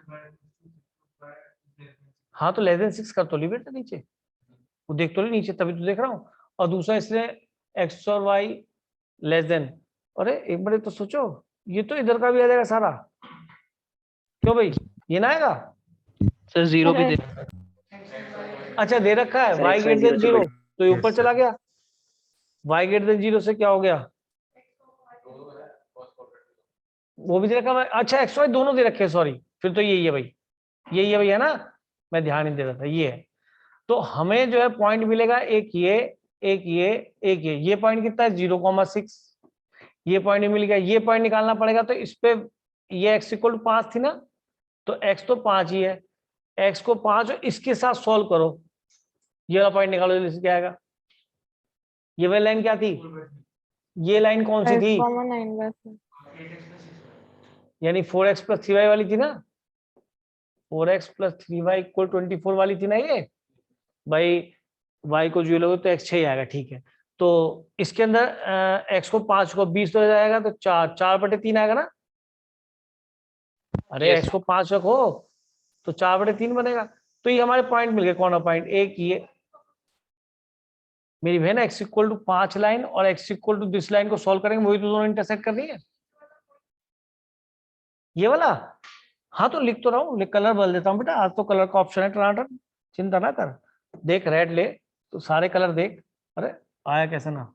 A: हाँ, तो लेस देन 6 कर तो ली बेटा नीचे, वो देख तो ली नीचे, तभी तो देख रहा हूँ। और दूसरा इसने x और y लेस देन, अरे एक बार तो सोचो, ये तो इधर का भी आ जाएगा सारा, क्यों भाई, ये ना आएगा?
B: सर 0 भी दे,
A: अच्छा दे रखा है y > 0, तो ये ऊपर चला गया। y > 0 से क्या हो गया, वो भी दे रखा है। अच्छा x y दोनों दे रखे हैं, सॉरी, फिर तो यही है भाई, यही है भाई, है ना, मैं ध्यान नहीं दे रहा था, ये है। तो हमें जो है पॉइंट मिलेगा, एक ये, एक ये, एक ये पॉइंट कितना है? 0,6, ये पॉइंट मिल गया। ये पॉइंट निकालना पड़ेगा, तो इस पे ये x = 5 थी ना, तो x तो 5 ही है, x को 5 और इसके साथ सॉल्व करो, ये वाला पॉइंट निकालो, जल्दी से क्या आएगा? ये वाली लाइन क्या थी, ये लाइन कौन सी थी?
L: 5,9 वैसे,
A: यानी 4x + 3y वाली थी ना, 4x + 3y = 24 वाली थी ना ये भाई। y को 0 लोगे तो x 6 आएगा, ठीक है। तो इसके अंदर x को 5 को 20 तो जाएगा, तो 4/3 आएगा ना, अरे x को 5 रखो तो 4/3 बनेगा। तो ये हमारे पॉइंट मिल गए, कौन पॉइंट, एक ये मेरी बहन x = 5 लाइन और x = दिस लाइन को सॉल्व करेंगे, वही तो दोनों इंटरसेक्ट कर रही है, ये वाला। हाँ तो लिख तो रहा हूँ, कलर बदल देता हूँ बेटा, आज तो कलर का ऑप्शन है टनाटन, चिंता ना कर। देख रेड ले तो सारे कलर देख, अरे आया कैसे ना,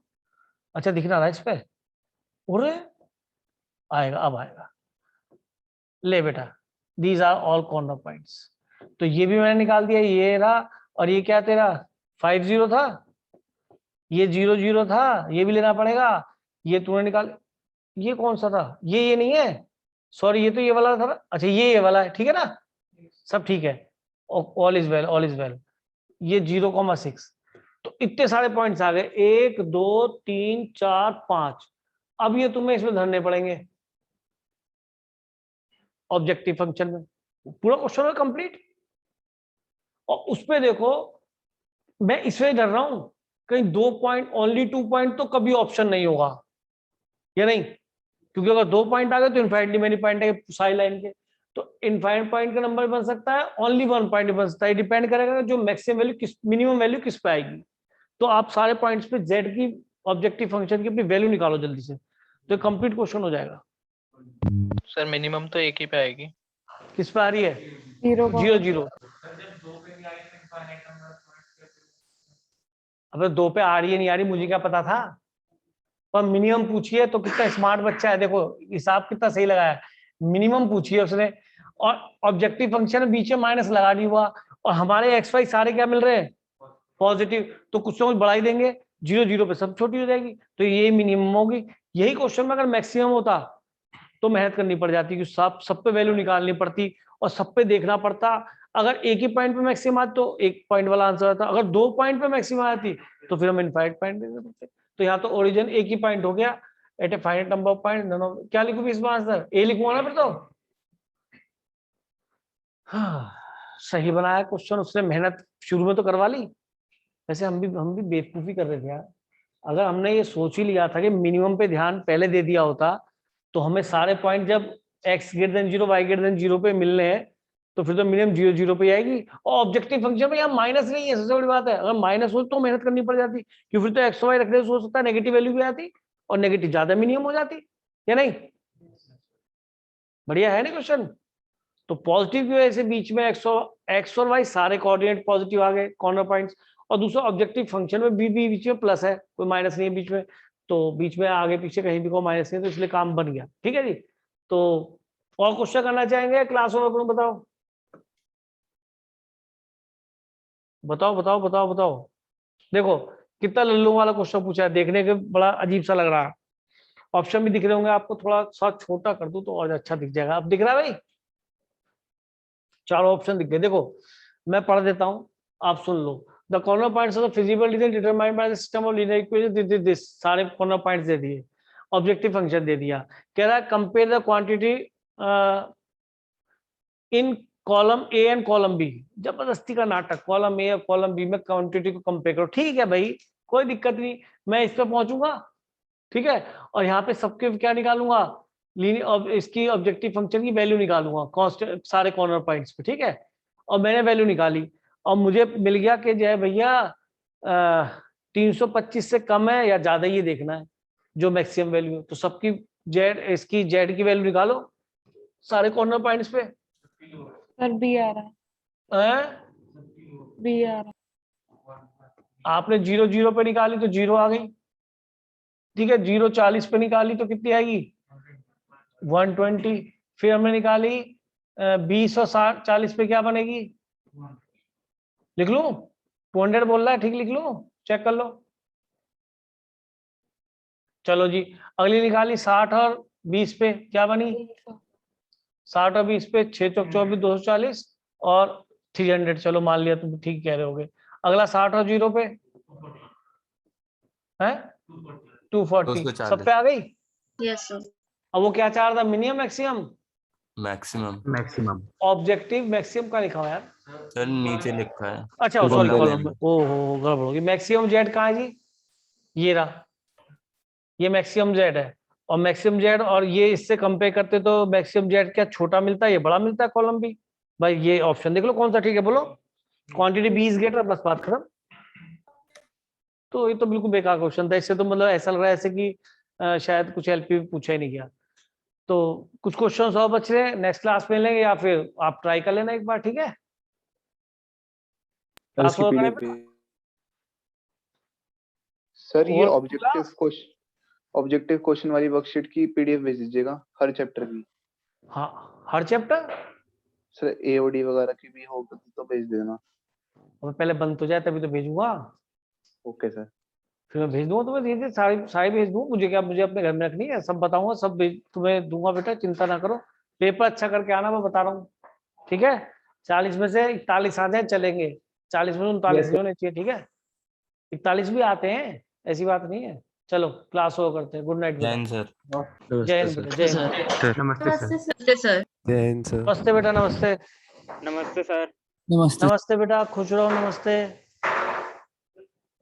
A: अच्छा दिख रहा है इस पे, अरे आएगा, अब आएगा, ले बेटा, these are all corner points. तो ये भी मैंने निकाल दिया, ये रहा, और ये क्या तेरा 5 0 था, ये 0 0 था, ये भी लेना पड़ेगा, ये तूने निकाल, ये कौन सा था, ये नहीं है, सॉरी ये तो ये वाला था ना, अच्छा ये वाला है, ठीक है ना, सब ठीक है, all is well, all is well. ये 0,6, तो इतने सारे पॉइंट्स आ गए, 1 2 3 4 5। अब ये तुम्हें इसमें धरने पड़ेंगे ऑब्जेक्टिव फंक्शन में, पूरा क्वेश्चन है कंप्लीट। और उस पे देखो, मैं इसमें डर रहा हूं कहीं 2 पॉइंट, ओनली 2 पॉइंट तो कभी ऑप्शन नहीं होगा, या नहीं? क्योंकि अगर 2 पॉइंट आ गए तो इनफाइनाइटली मेनी पॉइंट है सारी लाइन के, तो इनफाइनाइट पॉइंट का नंबर बन सकता है, ओनली 1 पॉइंट बन सकता है। डिपेंड करेगा जो मैक्सिमम वैल्यू किस, मिनिमम वैल्यू किस पे आएगी। तो आप सारे पॉइंट्स पे z की ऑब्जेक्टिव फंक्शन की अपनी वैल्यू निकालो जल्दी से, तो कंप्लीट क्वेश्चन हो जाएगा।
B: सर मिनिमम तो एक ही पे आएगी।
A: किस पे आ रही है?
L: 0,
A: 0 अबे 2 पे आ रही है नहीं आ रही मुझे क्या पता था, पर मिनिमम पूछिए तो कितना स्मार्ट बच्चा है, देखो हिसाब कितना सही लगाया है। मिनिमम पूछिए उसने, और ऑब्जेक्टिव फंक्शन बीच में माइनस लगा नहीं हुआ, और हमारे एक्स वाई सारे क्या मिल रहे हैं? पॉजिटिव, तो कुछ ना कुछ बढ़ा ही देंगे, 0 पे सब छोटी हो जाएगी, तो ये मिनिमम होगी। यही क्वेश्चन में अगर मैक्सिमम होता तो मेहनत करनी पड़ जाती, क्योंकि सब पे वैल्यू निकालनी पड़ती और सब पे देखना पड़ता। अगर एक ही पॉइंट पे मैक्सिमम आती तो 1 पॉइंट वाला आंसर आता, अगर 2 पॉइंट पे मैक्सिमम आती तो फिर हम इनफाइनाइट पॉइंट दे देते। तो यहाँ तो ओरिजिन एक ही पॉइंट हो गया, at a finite number of point. क्या लिखूं इसमें आंसर? ए लिखूंगा ना फिर तो। हाँ, सही बनाया क्वेश्चन, उसने मेहनत शुरू में तो करवा ली। वैसे हम भी बेवकूफी कर रहे थे यार। अगर हमने ये सोच ही लिया था कि मिनिमम पे ध्यान पहले दे दिया होता तो हमें सारे पॉइंट जब x greater than 0 y greater than 0 पे मिलने हैं तो फिर तो मिनिमम 0 पे आएगी। और ऑब्जेक्टिव फंक्शन में यहाँ माइनस नहीं है, सबसे बड़ी बात है। अगर माइनस हो तो मेहनत करनी पड़ जाती, क्योंकि फिर तो एक्स वाई रखने से हो सकता है नेगेटिव वैल्यू भी आती और नेगेटिव ज्यादा मिनिमम हो जाती, या नहीं? बढ़िया है ना क्वेश्चन? तो पॉजिटिव की वजह से बीच में एक्स और वाई सारे कोऑर्डिनेट पॉजिटिव आ गए, कॉर्नर पॉइंट्स। और दूसरा ऑब्जेक्टिव फंक्शन में भी बीच में प्लस है, कोई माइनस नहीं है बीच में, तो बीच में आगे पीछे कहीं भी कोई माइनस नहीं है, तो इसलिए काम बन गया। ठीक है जी। तो और क्वेश्चन करना चाहेंगे क्लास में? अपने बताओ बताओ बताओ बताओ बताओ। देखो कितना लल्लू वाला क्वेश्चन पूछा है, देखने के बड़ा अजीब सा लग रहा है। ऑप्शन भी दिख रहे होंगे आपको, थोड़ा सा छोटा कर दूं तो और अच्छा दिख जाएगा। अब दिख रहा है भाई? चारों ऑप्शन दिख गए। देखो मैं पढ़ देता हूं, आप सुन लो। The corner points of the feasible region determined by the system of linear equation, this सारे कॉर्नर पॉइंट्स दे दिए, ऑब्जेक्टिव फंक्शन दे दिया। कह रहा है compare the quantity in column A and column B. जबरदस्ती का नाटक, कॉलम ए और कॉलम बी में क्वांटिटी को कंपेयर करो। ठीक है भाई, कोई दिक्कत नहीं, मैं इस पे पहुंचूंगा। ठीक है, और यहाँ पे सबके क्या निकालूंगा? इसकी ऑब्जेक्टिव फंक्शन की वैल्यू निकालूंगा कांस्टेंट सारे कॉर्नर पॉइंट्स पे। ठीक है, और मैंने वैल्यू निकाली और मुझे मिल गया कि जो है भैया 325 से कम है या ज्यादा, ये देखना है जो मैक्सिमम वैल्यू है। तो सबकी जेड, इसकी जेड की वैल्यू निकालो सारे कॉर्नर पॉइंट्स पे।
L: सर बी आ रहा है, बी आ रहा है।
A: आपने 0 पे निकाली तो 0 आ गई। ठीक है, 0 40 पे निकाली तो कितनी आएगी? 120। फिर हमने निकाली 20 और 40 पे क्या बनेगी? लिख लूं? 200 बोल रहा है, ठीक लिख लूं? चेक कर लो। चलो जी, अगली निकाली 60 और 20 पे क्या बनी? 60 और 20 पे 6 चौक 24 240 और 300। चलो मान लिया, तुम ठीक कह रहे होगे। अगला 60 और 0 पे है 240, सब पे आ गई।
E: Yes sir.
A: अब वो क्या चाह रहा था? Minimum maximum?
K: Maximum
A: objective maximum का लिखा हुआ है यार,
K: सर नीचे लिखा है।
A: अच्छा सॉरी कॉलम में, ओहो गड़बड़ होगी। मैक्सिमम जेड कहाँ है जी? ये रहा, ये मैक्सिमम जेड है। और मैक्सिमम जेड और ये इससे कंपेयर करते तो मैक्सिमम जेड क्या छोटा मिलता है, ये बड़ा मिलता है कॉलम भी। भाई ये ऑप्शन देख लो कौन सा ठीक है, बोलो। क्वांटिटी 20 ग्रेटर, बस बात खत्म। तो ये तो बिल्कुल बेकार क्वेश्चन था, इससे तो मतलब ऐसा लग रहा है ऐसे कि शायद कुछ एलपी पूछा ही नहीं गया। तो कुछ क्वेश्चन और बच रहे हैं, नेक्स्ट क्लास में लेंगे या फिर आप ट्राई कर लेना एक बार। ठीक है,
C: सर ये ऑब्जेक्टिव क्वेश्चन वाली वर्कशीट की पीडीएफ भेज दीजिएगा हर चैप्टर की।
A: हाँ हर चैप्टर?
C: सर एओडी वगैरह की भी होगा तो भेज देना।
A: और पहले बंद तो जाए तभी तो भेजूंगा।
C: Okay sir.
A: फिर मैं भेज दूंगा तुम्हें, धीरे धीरे सारी भेज दूंगा। मुझे क्या, मुझे अपने घर में रखनी है, सब बताऊंगा, सब तुम्हें दूंगा बेटा, चिंता ना करो। पेपर अच्छा करके आना, मैं बता रहा हूँ। ठीक है, 40 में से 41 आ जाए चलेंगे, 40 में से 39 भी होने चाहिए। ठीक है, 41 भी आते हैं, ऐसी बात नहीं है। चलो क्लास हो करते हैं। Good night.
K: जय हिंद सर।
A: जय हिंद बेटा, जय हिंद।
K: नमस्ते
E: सर।
K: जय हिंद सर।
A: नमस्ते बेटा, नमस्ते।
J: नमस्ते सर।
A: नमस्ते बेटा, खुश रहो। नमस्ते।